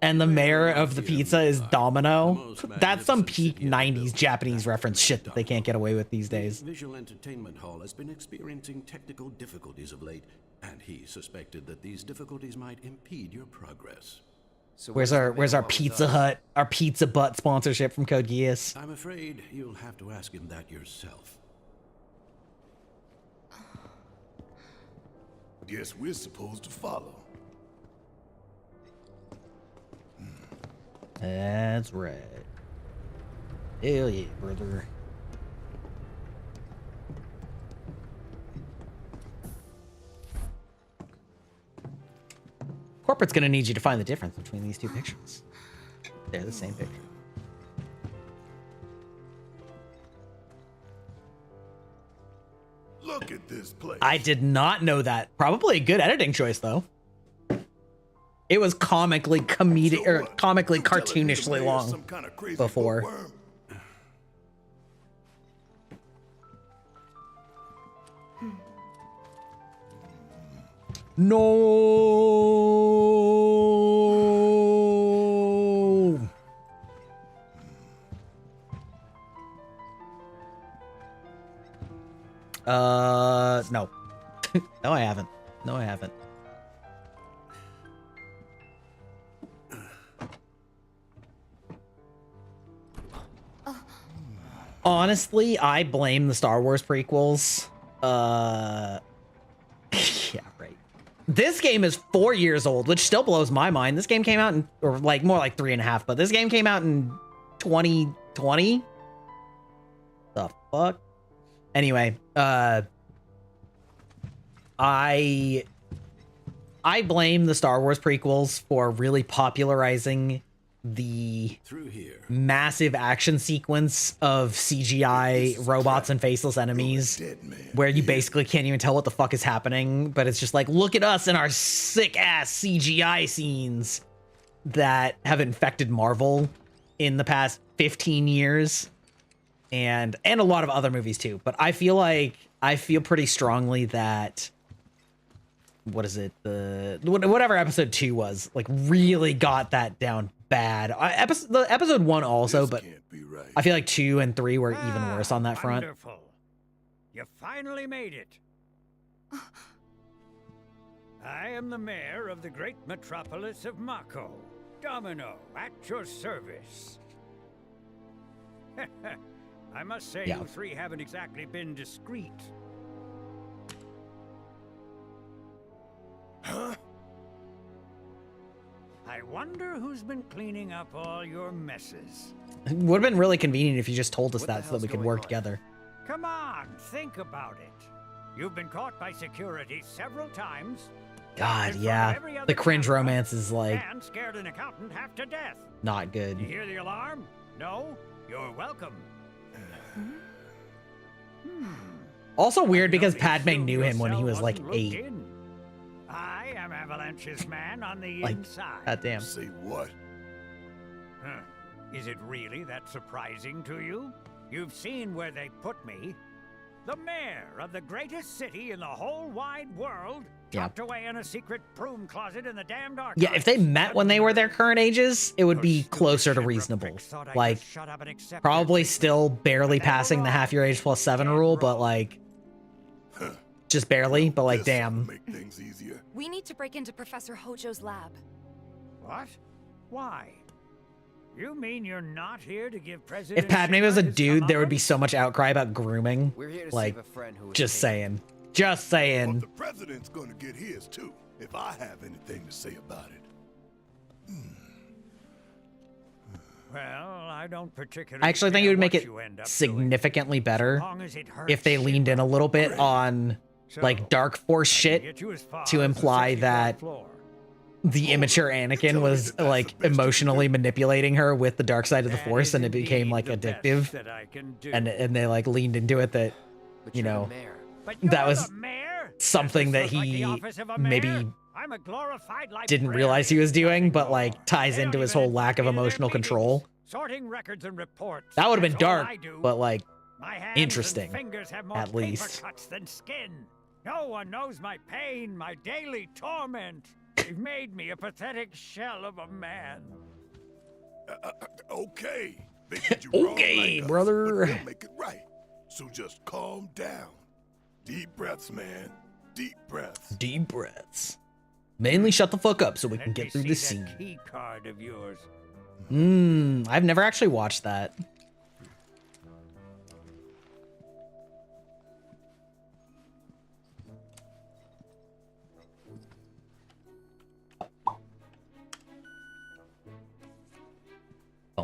Speaker 1: and the mayor of the pizza is Domino. That's some peak 90s Japanese reference shit that they can't get away with these days.
Speaker 18: Visual Entertainment Hall has been experiencing technical difficulties of late, and he suspected that these difficulties might impede your progress.
Speaker 3: So
Speaker 1: Where's our Pizza Hut, our Pizza Butt sponsorship from Code Geass?
Speaker 18: I'm afraid you'll have to ask him that yourself.
Speaker 5: Guess we're supposed to follow.
Speaker 1: That's right. Hell yeah, brother. Corporate's gonna need you to find the difference between these two pictures. They're the same picture.
Speaker 5: Look at this place.
Speaker 1: I did not know that. Probably a good editing choice, though. It was comically comedic or comically cartoonishly long before. No. No. No, I haven't. No, I haven't. Honestly, I blame the Star Wars prequels. Yeah, right. This game is 4 years old, which still blows my mind. This game came out in, or like more like 3.5, but this game came out in 2020. The fuck? Anyway, I blame the Star Wars prequels for really popularizing the massive action sequence of CGI robots and faceless enemies where you basically can't even tell what the fuck is happening, but it's just like, look at us in our sick ass CGI scenes that have infected Marvel in the past 15 years and a lot of other movies too. But I feel pretty strongly that what is it? Whatever episode 2 was, like, really got that down bad. Episode 1 also, but right. I feel like 2 and 3 were even worse on that front.
Speaker 19: Wonderful. You finally made it. I am the mayor of the great metropolis of Mako. Domino, at your service. I must say, you three haven't exactly been discreet.
Speaker 5: Huh?
Speaker 19: I wonder who's been cleaning up all your messes.
Speaker 1: It would have been really convenient if you just told us that so that we could work together.
Speaker 19: Come on, think about it. You've been caught by security several times.
Speaker 1: God, yeah. The cringe romance is like
Speaker 19: and scared an accountant half to death.
Speaker 1: Not good.
Speaker 19: You hear the alarm? No? You're welcome.
Speaker 1: Also weird because Padme knew him when he was like 8.
Speaker 19: I am Avalanche's man on the
Speaker 1: like,
Speaker 19: inside.
Speaker 1: God damn.
Speaker 5: Say what?
Speaker 19: Is it really that surprising to you? You've seen where they put me. The mayor of the greatest city in the whole wide world, tucked away in a secret broom closet in the damned archives.
Speaker 1: Yeah, if they met when they were their current ages, it would be closer to reasonable. Like, probably still barely passing the half your age plus 7 rule, but like, just barely, but like, damn.
Speaker 4: We need to break into Professor Hojo's lab.
Speaker 19: What? Why? You mean you're not here to give President
Speaker 1: If Padme was a dude, there would be so much outcry about grooming.
Speaker 3: We're here to
Speaker 1: Like,
Speaker 3: save a friend who was
Speaker 1: just
Speaker 3: taken.
Speaker 1: saying. Just saying.
Speaker 7: Well, the president's gonna get his too, if I have anything to say about it.
Speaker 19: Well, I don't particularly.
Speaker 1: I actually think it would make it significantly better if they leaned in a little bit on like Dark Force shit to imply that the immature Anakin was like emotionally manipulating her with the dark side of the Force, and it became like addictive, and they like leaned into it that, you know, that was something that he maybe didn't realize he was doing, but like ties into his whole lack of emotional control.
Speaker 19: Sorting records and reports.
Speaker 1: That would have been dark, but like
Speaker 19: interesting,
Speaker 1: interesting at least.
Speaker 19: Than skin. No one knows my pain, my daily torment. They've made me a pathetic shell of a man.
Speaker 7: Okay. They did you wrong
Speaker 1: Okay,
Speaker 7: like us,
Speaker 1: brother.
Speaker 7: but they'll make it right. So just calm down. Deep breaths, man. Deep breaths.
Speaker 1: Deep breaths. Mainly shut the fuck up so we can get through this scene.
Speaker 19: Key card of yours.
Speaker 1: I've never actually watched that.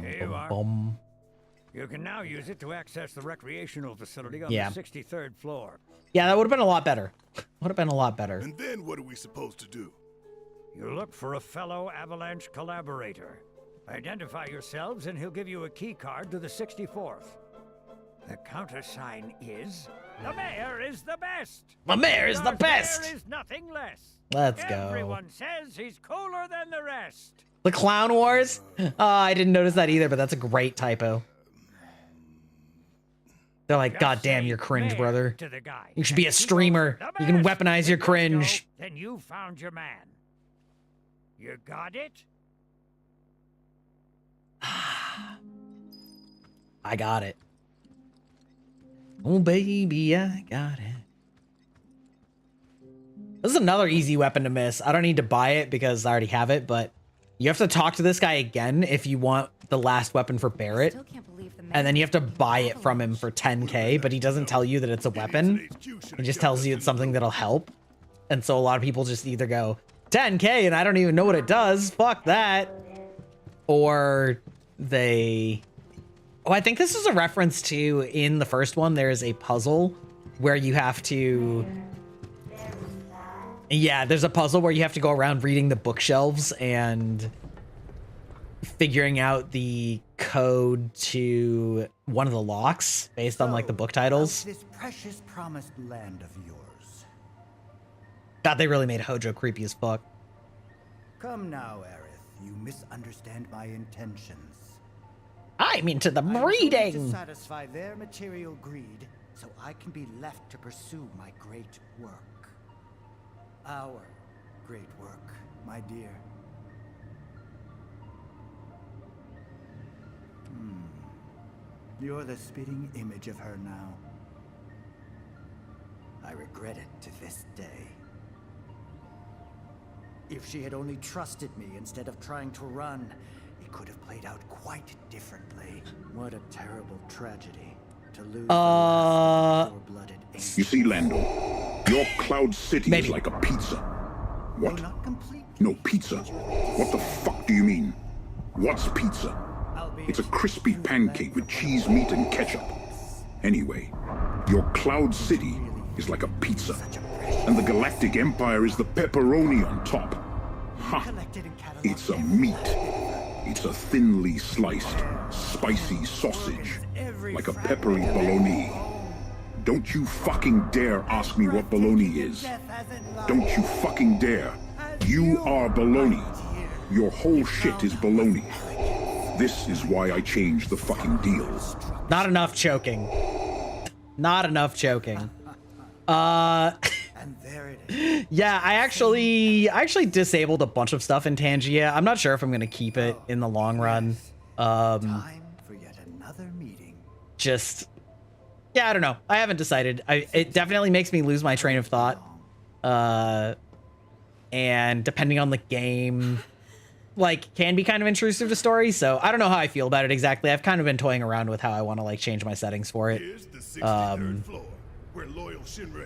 Speaker 19: Here you are. You can now use it to access the recreational facility on the 63rd floor.
Speaker 1: Yeah, that would have been a lot better. Would have been a lot better.
Speaker 7: And then what are we supposed to do?
Speaker 19: You look for a fellow Avalanche collaborator. Identify yourselves and he'll give you a key card to the 64th. The countersign is, the mayor is the best.
Speaker 1: The mayor is the best.
Speaker 19: There is nothing less.
Speaker 1: Let's go.
Speaker 19: Everyone says he's cooler than the rest.
Speaker 1: The Clown Wars? Oh, I didn't notice that either, but that's a great typo. They're like, God damn, you're cringe, brother. You should be a streamer. You can weaponize your cringe.
Speaker 19: Then you found your man. You got it?
Speaker 1: I got it. Oh, baby, I got it. This is another easy weapon to miss. I don't need to buy it because I already have it, but you have to talk to this guy again if you want the last weapon for Barrett. And then you have to buy it from him for 10k, but he doesn't tell you that it's a weapon. He just tells you it's something that'll help. And so a lot of people just either go, 10k and I don't even know what it does. Fuck that. Or they... Oh, I think this is a reference to, in the first one, there's a puzzle where you have to... Yeah, there's a puzzle where you have to go around reading the bookshelves and figuring out the code to one of the locks based on like the book titles.
Speaker 20: This precious promised land of yours.
Speaker 1: God, they really made Hojo creepy as fuck.
Speaker 20: Come now, Aerith. You misunderstand my intentions.
Speaker 1: I'm into the
Speaker 20: I'm
Speaker 1: reading.
Speaker 20: to satisfy their material greed, so I can be left to pursue my great work. Our great work, my dear. You're the spitting image of her now. I regret it to this day. If she had only trusted me instead of trying to run, it could have played out quite differently. What a terrible tragedy to lose the last pure-blooded angel.
Speaker 5: You see, Lando, your Cloud City is like a pizza. What? No, pizza. What the fuck do you mean? What's pizza? It's a crispy pancake with cheese, meat, and ketchup. Anyway, your Cloud City is like a pizza. And the Galactic Empire is the pepperoni on top. Ha! It's a meat. It's a thinly sliced, spicy sausage. Like a peppery bologna. Don't you fucking dare ask me what bologna is. Don't you fucking dare. You are bologna. Your whole shit is bologna. This is why I changed the fucking deal.
Speaker 1: Not enough choking. Not enough choking.
Speaker 20: And there it is.
Speaker 1: Yeah, I actually disabled a bunch of stuff in Tangia. I'm not sure if I'm gonna keep it in the long run.
Speaker 20: Time for yet another meeting.
Speaker 1: Just, yeah, I don't know. I haven't decided. It definitely makes me lose my train of thought. And depending on the game, like, can be kind of intrusive to story. So I don't know how I feel about it exactly. I've kind of been toying around with how I want to like change my settings for it.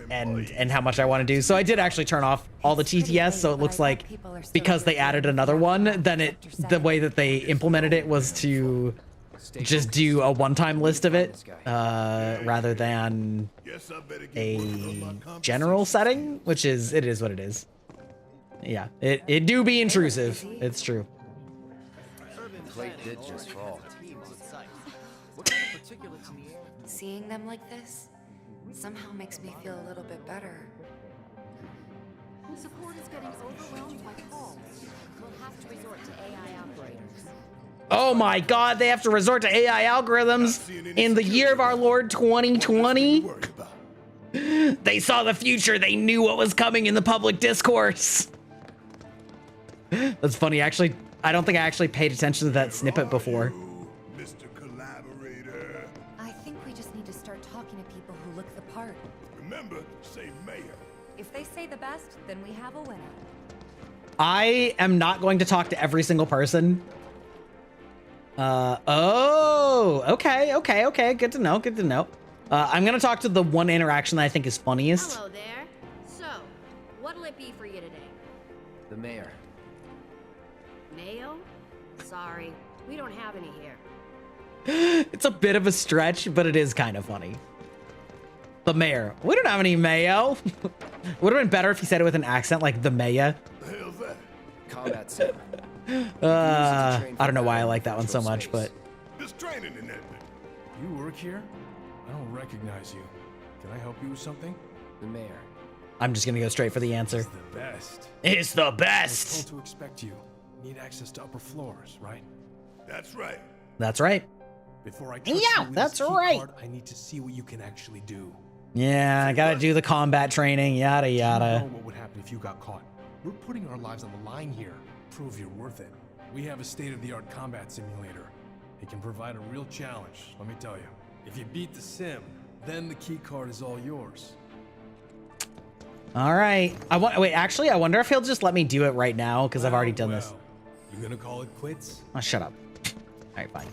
Speaker 1: And how much I want to do. So I did actually turn off all the TTS, so it looks like because they added another one, then the way that they implemented it was to just do a one-time list of it rather than a general setting, which is, it is what it is. Yeah, it do be intrusive. It's true.
Speaker 3: Plate did just fall.
Speaker 4: Seeing them like this somehow makes me feel a little bit better.
Speaker 14: Support is getting overwhelmed by calls. We'll have to resort to AI operators.
Speaker 1: Oh my god, they have to resort to AI algorithms in the year of our Lord 2020. They saw the future. They knew what was coming in the public discourse. That's funny. Actually, I don't think I actually paid attention to that snippet before.
Speaker 4: I think we just need to start talking to people who look the part.
Speaker 7: Remember, say mayor.
Speaker 8: If they say the best, then we have a winner.
Speaker 1: I am not going to talk to every single person. Oh, okay. Good to know. I'm gonna talk to the one interaction that I think is funniest.
Speaker 14: Hello there. So, what'll it be for you today?
Speaker 3: The mayor.
Speaker 14: Mayo? Sorry, we don't have any here.
Speaker 1: It's a bit of a stretch, but it is kind of funny. The mayor. We don't have any mayo. Would have been better if he said it with an accent like the mayor.
Speaker 7: The hell's that?
Speaker 3: Combat sim.
Speaker 1: I don't know why I like that one so much, but
Speaker 7: There's training in that thing.
Speaker 21: You work here? I don't recognize you. Can I help you with something?
Speaker 3: The mayor.
Speaker 1: I'm just gonna go straight for the answer.
Speaker 21: It's the best.
Speaker 1: It's the
Speaker 21: I was
Speaker 1: best.
Speaker 21: told to expect you. Need access to upper floors, right?
Speaker 7: That's right.
Speaker 1: That's right.
Speaker 21: Before I trust
Speaker 1: Yeah,
Speaker 21: you with
Speaker 1: that's
Speaker 21: this key
Speaker 1: right.
Speaker 21: card, I need to see what you can actually do.
Speaker 1: Yeah, I gotta do the combat training, yada
Speaker 21: You know
Speaker 1: yada.
Speaker 21: what would happen if you got caught. We're putting our lives on the line here. Prove you're worth it. We have a state-of-the-art combat simulator. It can provide a real challenge, let me tell you. If you beat the sim, then the key card is all yours.
Speaker 1: All right. Wait, actually, I wonder if he'll just let me do it right now because I've already done this.
Speaker 21: You gonna call it quits?
Speaker 1: Oh, shut up. All right, fine.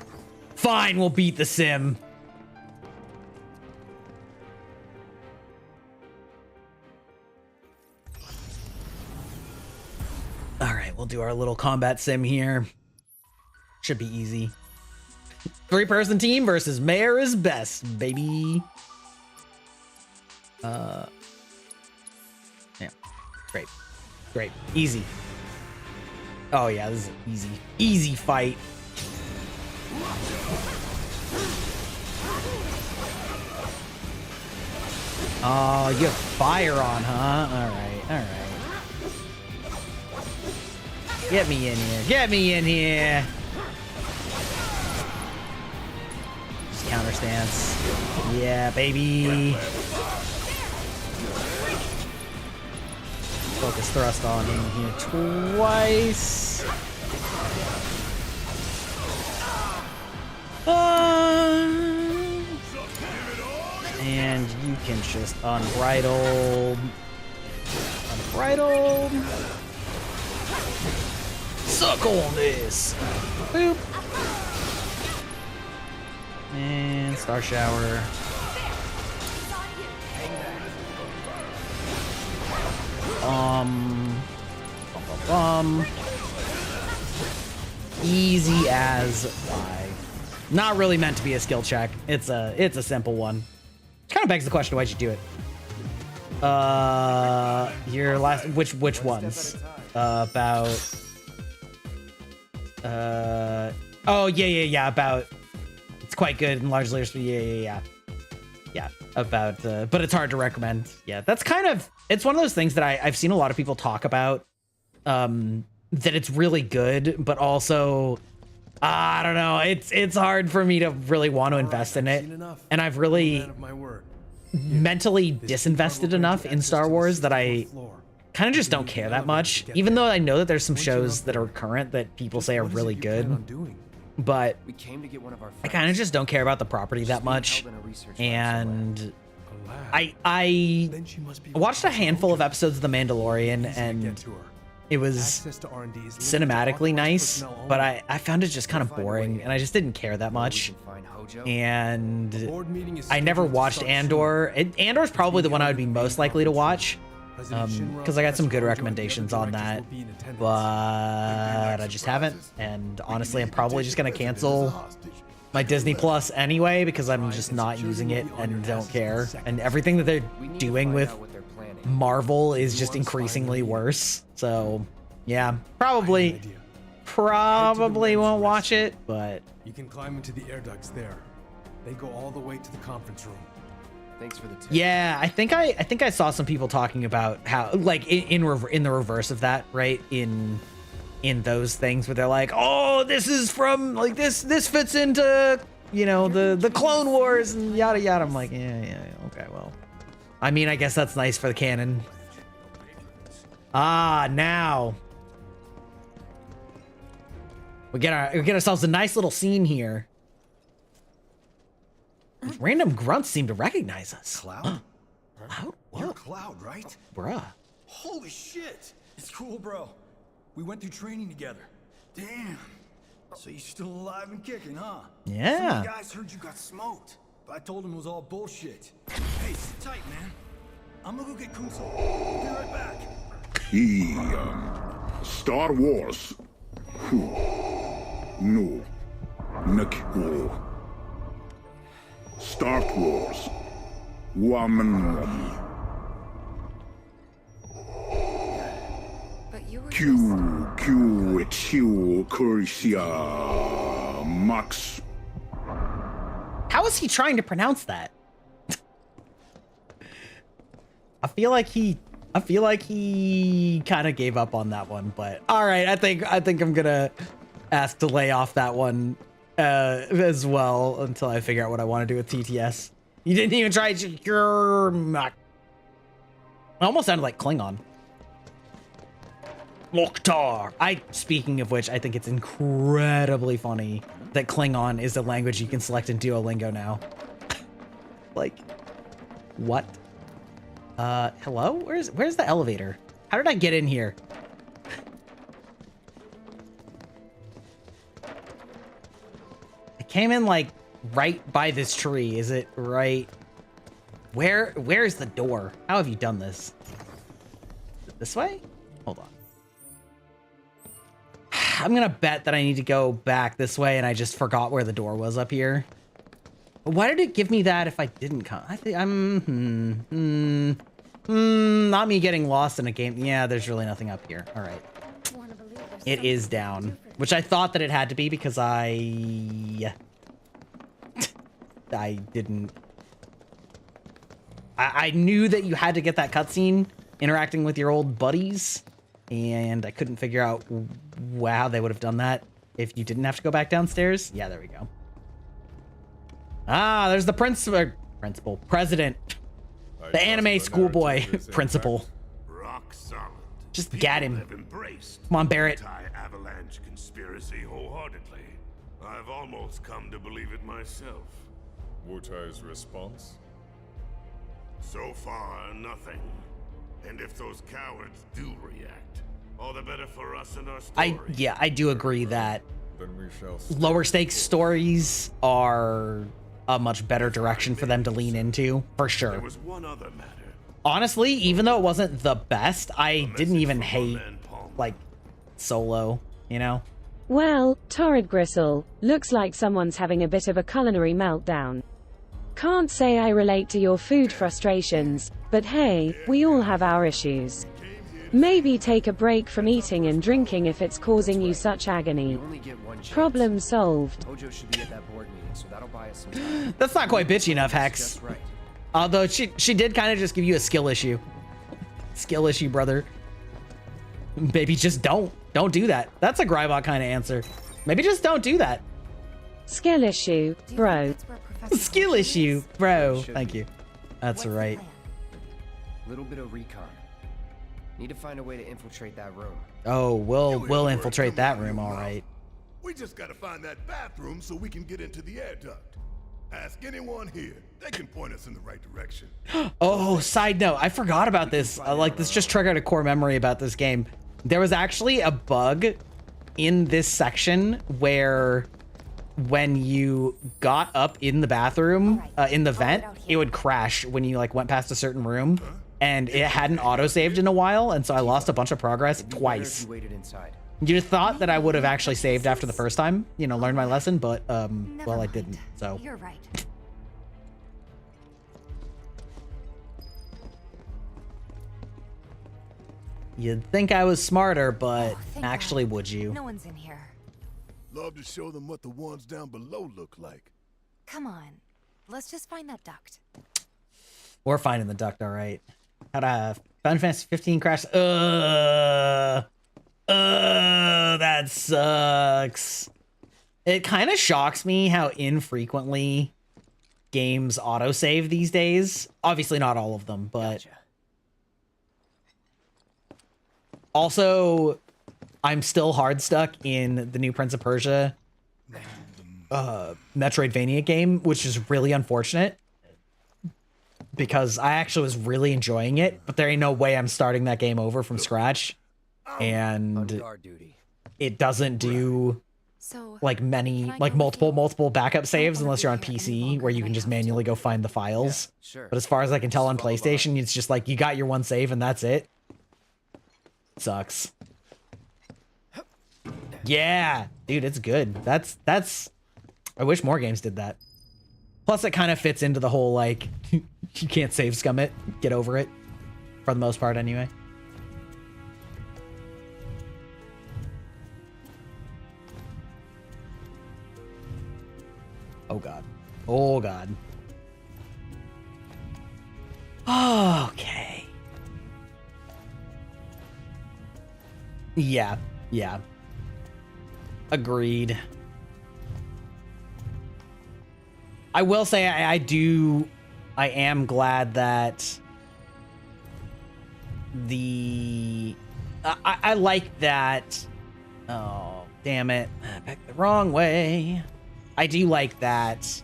Speaker 1: Fine, we'll beat the sim. All right, we'll do our little combat sim here. Should be easy. 3-person team versus mayor is best, baby. Yeah. Great. Easy. Oh yeah, this is easy. Easy fight. Oh, you have fire on, huh? All right. Get me in here. Just counter stance. Yeah, baby. Focus thrust on him here twice. And you can just unbridled. Suck on this. Boop. And Star Shower. Easy as pie. Not really meant to be a skill check. It's a simple one. Kind of begs the question, why'd you do it? Your last which ones? About oh yeah, about it's quite good and largely yeah, about but it's hard to recommend. Yeah, that's kind of, it's one of those things that I've seen a lot of people talk about, that it's really good, but also I don't know. It's hard for me to really want to invest in it, and I've really mentally disinvested enough in Star Wars that I kind of just don't care that much. Even though I know that there's some shows that are current that people say are really good, but I kind of just don't care about the property that much. And I watched a handful of episodes of The Mandalorian, and it was cinematically nice, but I found it just kind of boring, and I just didn't care that much. And I never watched Andor. Andor's probably the one I would be most likely to watch, because I got some good recommendations on that, but I just haven't. And honestly, I'm probably just gonna cancel my Disney Plus anyway, because I'm just not using it and don't care. And everything that they're doing with Marvel is just increasingly worse. So yeah, probably won't watch it, but
Speaker 21: you can climb into the air ducts there. They go all the way to the conference room.
Speaker 3: Thanks for the tip.
Speaker 1: Yeah, I think I saw some people talking about how, like, in the reverse of that, right? In those things where they're like, oh, this is from, like, this fits into, you know, the Clone Wars and yada yada. I'm like, yeah, okay, well, I mean, I guess that's nice for the canon. Now we get ourselves a nice little scene here. These random grunts seem to recognize us.
Speaker 16: Cloud?
Speaker 1: Cloud?
Speaker 16: You're Cloud, right?
Speaker 1: Bruh.
Speaker 16: Holy shit! It's cool, bro. We went through training together. Damn. So you're still alive and kicking, huh?
Speaker 1: Yeah.
Speaker 16: Some of the guys heard you got smoked, but I told them it was all bullshit. Hey, sit tight, man. I'm gonna go get Kunzel. I'll be right back.
Speaker 5: Star Wars. No. Nakiko. Start Wars. Woman. Q, Cursia, Max.
Speaker 1: How is he trying to pronounce that? I feel like he kind of gave up on that one, but all right, I think I'm gonna ask to lay off that one as well until I figure out what I want to do with TTS. You didn't even try to. It almost sounded like Klingon. Mokhtar. Speaking of which, I think it's incredibly funny that Klingon is a language you can select in Duolingo now. Like, what? Hello? Where's the elevator? How did I get in here? I came in like right by this tree. Is it right? Where's the door? How have you done this? This way? Hold on. I'm gonna bet that I need to go back this way, and I just forgot where the door was up here. But why did it give me that if I didn't come? I think I'm not me getting lost in a game. Yeah, there's really nothing up here. All right, it is down, which I thought that it had to be because I didn't. I knew that you had to get that cutscene interacting with your old buddies, and I couldn't figure out how they would have done that if you didn't have to go back downstairs. Yeah, there we go. Ah, there's the president, the anime schoolboy principal.
Speaker 7: Rock solid.
Speaker 1: Just get him. Come on, Barrett.
Speaker 7: Anti-Avalanche conspiracy wholeheartedly. I've almost come to believe it myself.
Speaker 6: Wutai's response?
Speaker 7: So far, nothing. And if those cowards do react, all the better for us and our story.
Speaker 1: I do agree that
Speaker 6: Then we shall
Speaker 1: lower stakes stories are a much better direction for them to lean into, for sure.
Speaker 7: There was one other matter.
Speaker 1: Honestly, even though it wasn't the best, I didn't even hate, like, Solo, you know?
Speaker 2: Well, Torrid Gristle, looks like someone's having a bit of a culinary meltdown. Can't say I relate to your food frustrations, but hey, we all have our issues. Maybe take a break from eating and drinking if it's causing you such agony. Problem solved.
Speaker 3: Hojo should be at that board meeting, so that'll buy us some time.
Speaker 1: That's not quite bitchy enough, Hex.
Speaker 3: Just right.
Speaker 1: Although she did kind of just give you a skill issue. Skill issue, brother. Baby, just don't do that. That's a Grybot kind of answer. Maybe just don't do that.
Speaker 2: Skill issue, bro.
Speaker 1: Skill issue, bro. Thank you. That's right.
Speaker 3: Little bit of recon. Need to find a way to infiltrate that room.
Speaker 1: Oh, we'll infiltrate that room, all right.
Speaker 7: We just gotta find that bathroom so we can get into the air duct. Ask anyone here. They can point us in the right direction.
Speaker 1: Oh, side note, I forgot about this. Like, this just triggered a core memory about this game. There was actually a bug in this section where when you got up in the bathroom, in the vent, it would crash when you like went past a certain room, and it hadn't auto-saved in a while, and so I lost a bunch of progress twice. You thought that I would have actually saved after the first time, you know, learned my lesson, but, well, I didn't, so.
Speaker 4: You're right.
Speaker 1: You'd think I was smarter, but actually, would you?
Speaker 4: No one's in here.
Speaker 7: Love to show them what the ones down below look like.
Speaker 4: Come on. Let's just find that duct.
Speaker 1: We're finding the duct, all right. Had a Final Fantasy 15 crash. That sucks. It kind of shocks me how infrequently games autosave these days. Obviously not all of them, but... Gotcha. Also, I'm still hard stuck in the new Prince of Persia Metroidvania game, which is really unfortunate because I actually was really enjoying it, but there ain't no way I'm starting that game over from scratch, and it doesn't do like multiple backup saves unless you're on PC where you can just manually go find the files. But as far as I can tell on PlayStation, it's just like you got your one save and that's it. Sucks. Yeah, dude, it's good. That's I wish more games did that. Plus it kind of fits into the whole like you can't save scum it, get over it, for the most part anyway. Oh god. Oh god. Okay. Yeah, yeah. Agreed. I will say I am glad that I like that. Oh, damn it. Back the wrong way. I do like that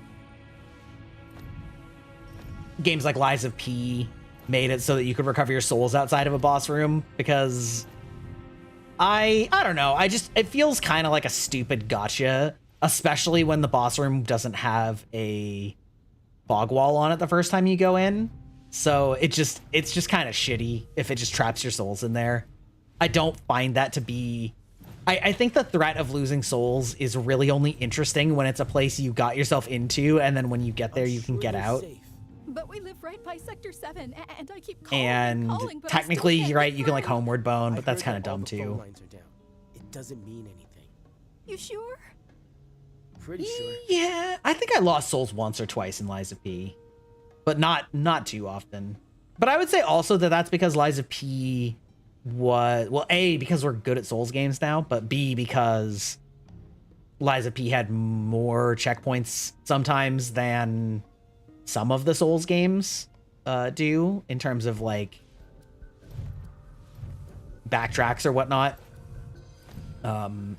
Speaker 1: games like Lies of P made it so that you could recover your souls outside of a boss room, because I don't know. It feels kind of like a stupid gotcha, especially when the boss room doesn't have a fog wall on it the first time you go in. So it's just kind of shitty if it just traps your souls in there. I don't find that to be... I think the threat of losing souls is really only interesting when it's a place you got yourself into, and then when you get there, you can get out.
Speaker 11: But we live right by Sector 7, and I keep calling
Speaker 1: and
Speaker 11: calling, but
Speaker 1: technically,
Speaker 11: I still
Speaker 1: you're right,
Speaker 11: can't
Speaker 1: you can like
Speaker 11: get through.
Speaker 1: homeward bone, but that's kind of dumb too.
Speaker 17: It doesn't mean anything.
Speaker 11: You sure?
Speaker 17: Pretty sure.
Speaker 1: Yeah, I think I lost souls once or twice in Lies of P, but not too often. But I would say also that that's because Lies of P was, well, A, because we're good at Souls games now, but B, because Lies of P had more checkpoints sometimes than some of the Souls games do, in terms of like backtracks or whatnot.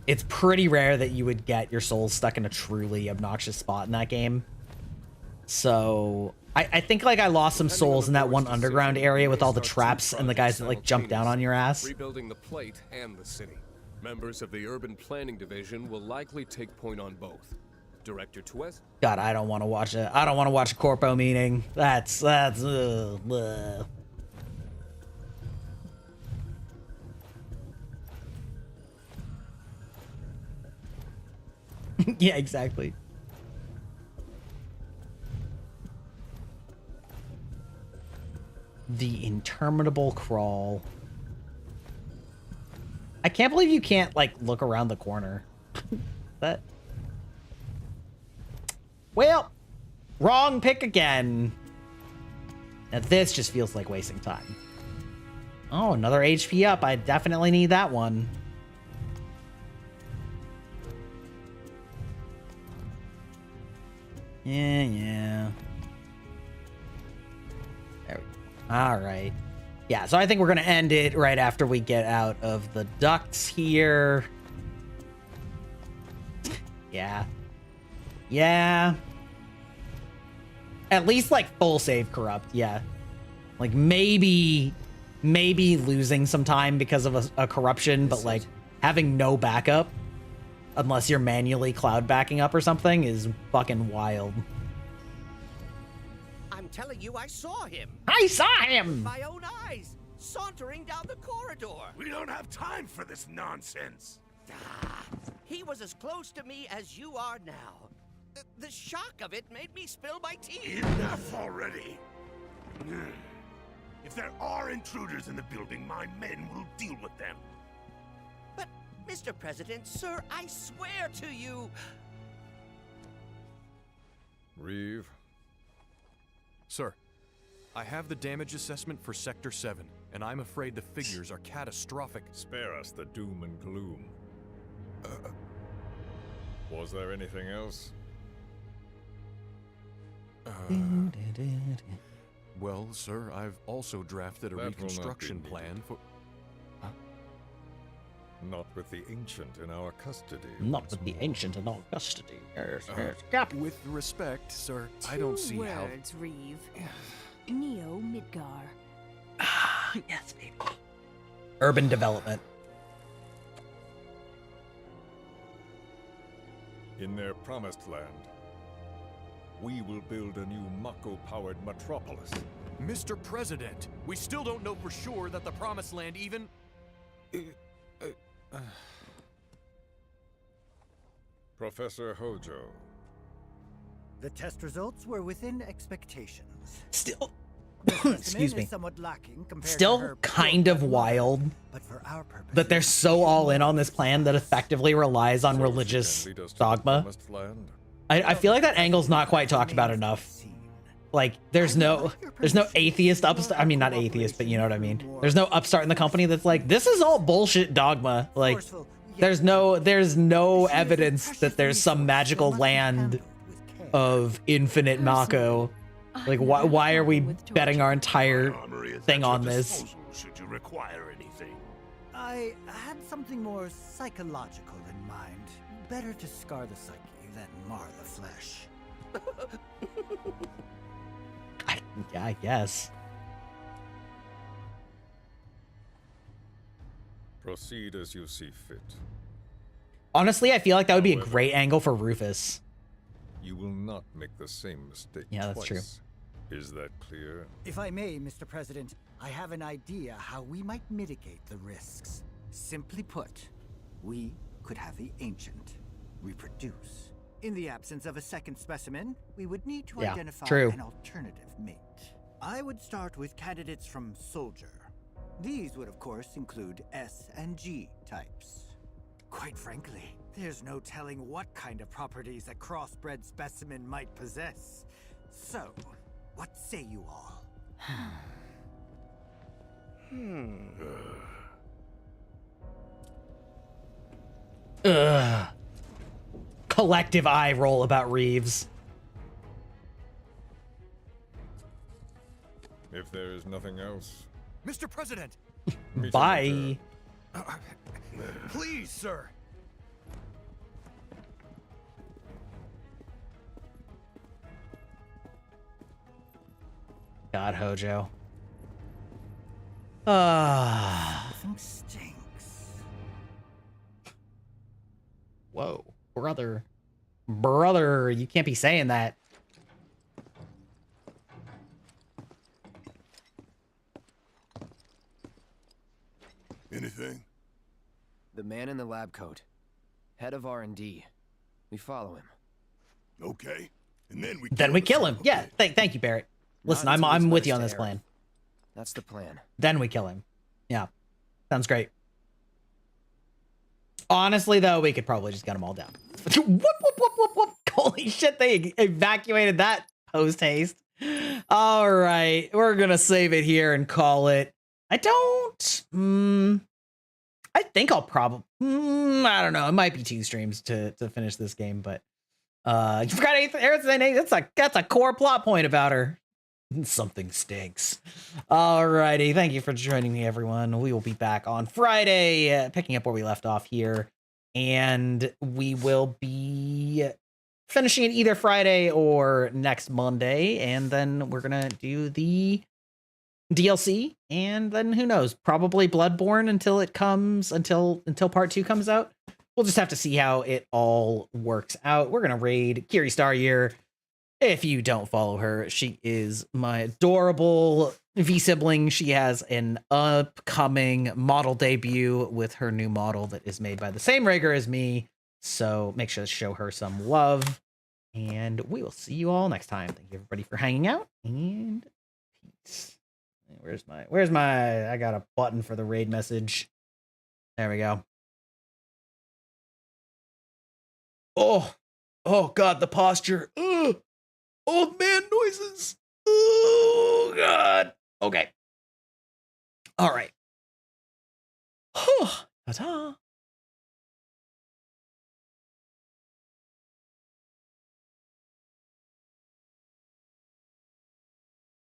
Speaker 1: It's pretty rare that you would get your souls stuck in a truly obnoxious spot in that game. So I think like I lost some souls in that one underground area with all the traps and the guys that like jump down on your ass.
Speaker 10: Rebuilding the plate and the city. Members of the Urban Planning Division will likely take point on both. Director Twist.
Speaker 1: God, I don't want to watch it. I don't want to watch a corpo meeting. That's bleh. Yeah, exactly. The interminable crawl. I can't believe you can't like look around the corner. That. Well, wrong pick again. Now this just feels like wasting time. Oh, another HP up. I definitely need that one. Yeah. There we go. All right. Yeah, so I think we're going to end it right after we get out of the ducts here. Yeah. Yeah. At least, like, full save corrupt, yeah. Like, maybe losing some time because of a corruption, but, like, having no backup, unless you're manually cloud backing up or something, is fucking wild.
Speaker 17: I'm telling you, I saw him.
Speaker 1: I saw him!
Speaker 17: With my own eyes, sauntering down the corridor.
Speaker 7: We don't have time for this nonsense.
Speaker 17: He was as close to me as you are now. The shock of it made me spill my tea.
Speaker 7: Enough already. If there are intruders in the building, my men will deal with them.
Speaker 17: But, Mr. President, sir, I swear to you.
Speaker 9: Reeve.
Speaker 22: Sir, I have the damage assessment for Sector 7, and I'm afraid the figures are catastrophic.
Speaker 6: Spare us the doom and gloom. Was there anything else?
Speaker 22: Well, sir, I've also drafted a reconstruction plan for...
Speaker 6: Not with the Ancient in our custody.
Speaker 1: Not with the Ancient in our custody. Yes.
Speaker 22: With respect, sir, I don't see how...
Speaker 23: words, Reeve. Neo Midgar.
Speaker 1: Yes, baby. Urban development.
Speaker 6: In their promised land, we will build a new Mako-powered metropolis.
Speaker 22: Mr. President, we still don't know for sure that the Promised Land even...
Speaker 6: Professor Hojo.
Speaker 20: The test results were within expectations.
Speaker 1: Still,
Speaker 20: excuse me. Somewhat lacking compared
Speaker 1: Still
Speaker 20: to her
Speaker 1: kind of wild
Speaker 20: but for our purposes,
Speaker 1: that they're so all in on this plan that effectively relies on religious dogma. I feel like that angle's not quite talked about enough. Like, there's no atheist upstart. I mean, not atheist, but you know what I mean. There's no upstart in the company that's like, this is all bullshit dogma. Like, there's no evidence that there's some magical land of infinite Mako. Like, why are we betting our entire thing on this?
Speaker 7: Should you require anything?
Speaker 20: I had something more psychological in mind. Better to scar the psyche than mar the flesh.
Speaker 1: Yeah, I guess.
Speaker 6: Proceed as you see fit.
Speaker 1: Honestly, I feel like that would be a great angle for Rufus.
Speaker 6: You will not make the same mistake
Speaker 1: Yeah, that's
Speaker 6: twice. Is that clear?
Speaker 20: If I may, Mr. President, I have an idea how we might mitigate the risks. Simply put, we could have the Ancient reproduce. In the absence of a second specimen, we would need to identify an alternative mate. I would start with candidates from Soldier. These would, of course, include S and G types. Quite frankly, there's no telling what kind of properties a crossbred specimen might possess. So, what say you all?
Speaker 1: Ugh. Collective eye roll about Reeves.
Speaker 6: If there is nothing else,
Speaker 22: Mr. President!
Speaker 1: Bye.
Speaker 22: Please, sir.
Speaker 1: God, Hojo.
Speaker 20: Something stinks.
Speaker 1: Whoa, brother, you can't be saying that.
Speaker 7: Anything?
Speaker 3: The man in the lab coat. Head of R&D. We follow him.
Speaker 7: Okay. And then
Speaker 1: we kill him. Yeah, thank you, Barrett. Listen, I'm with you on this plan.
Speaker 3: That's the plan.
Speaker 1: Then we kill him. Yeah. Sounds great. Honestly, though, we could probably just get them all down. Whoop. Holy shit, they evacuated that post-haste. All right, we're going to save it here and call it. I think I'll probably... I don't know. It might be 2 streams to finish this game, but You forgot anything? That's a core plot point about her. Something stinks. Alrighty, thank you for joining me, everyone. We will be back on Friday, picking up where we left off here, and we will be finishing it either Friday or next Monday, and then we're gonna do the DLC, and then who knows? Probably Bloodborne until part 2 comes out. We'll just have to see how it all works out. We're gonna raid Kiri Star Year. If you don't follow her, she is my adorable V sibling. She has an upcoming model debut with her new model that is made by the same rigger as me. So make sure to show her some love. And we will see you all next time. Thank you everybody for hanging out, and peace. Where's my I got a button for the raid message. There we go. Oh God, the posture. Old man noises. Oh God. Okay. All right. Ta-ta.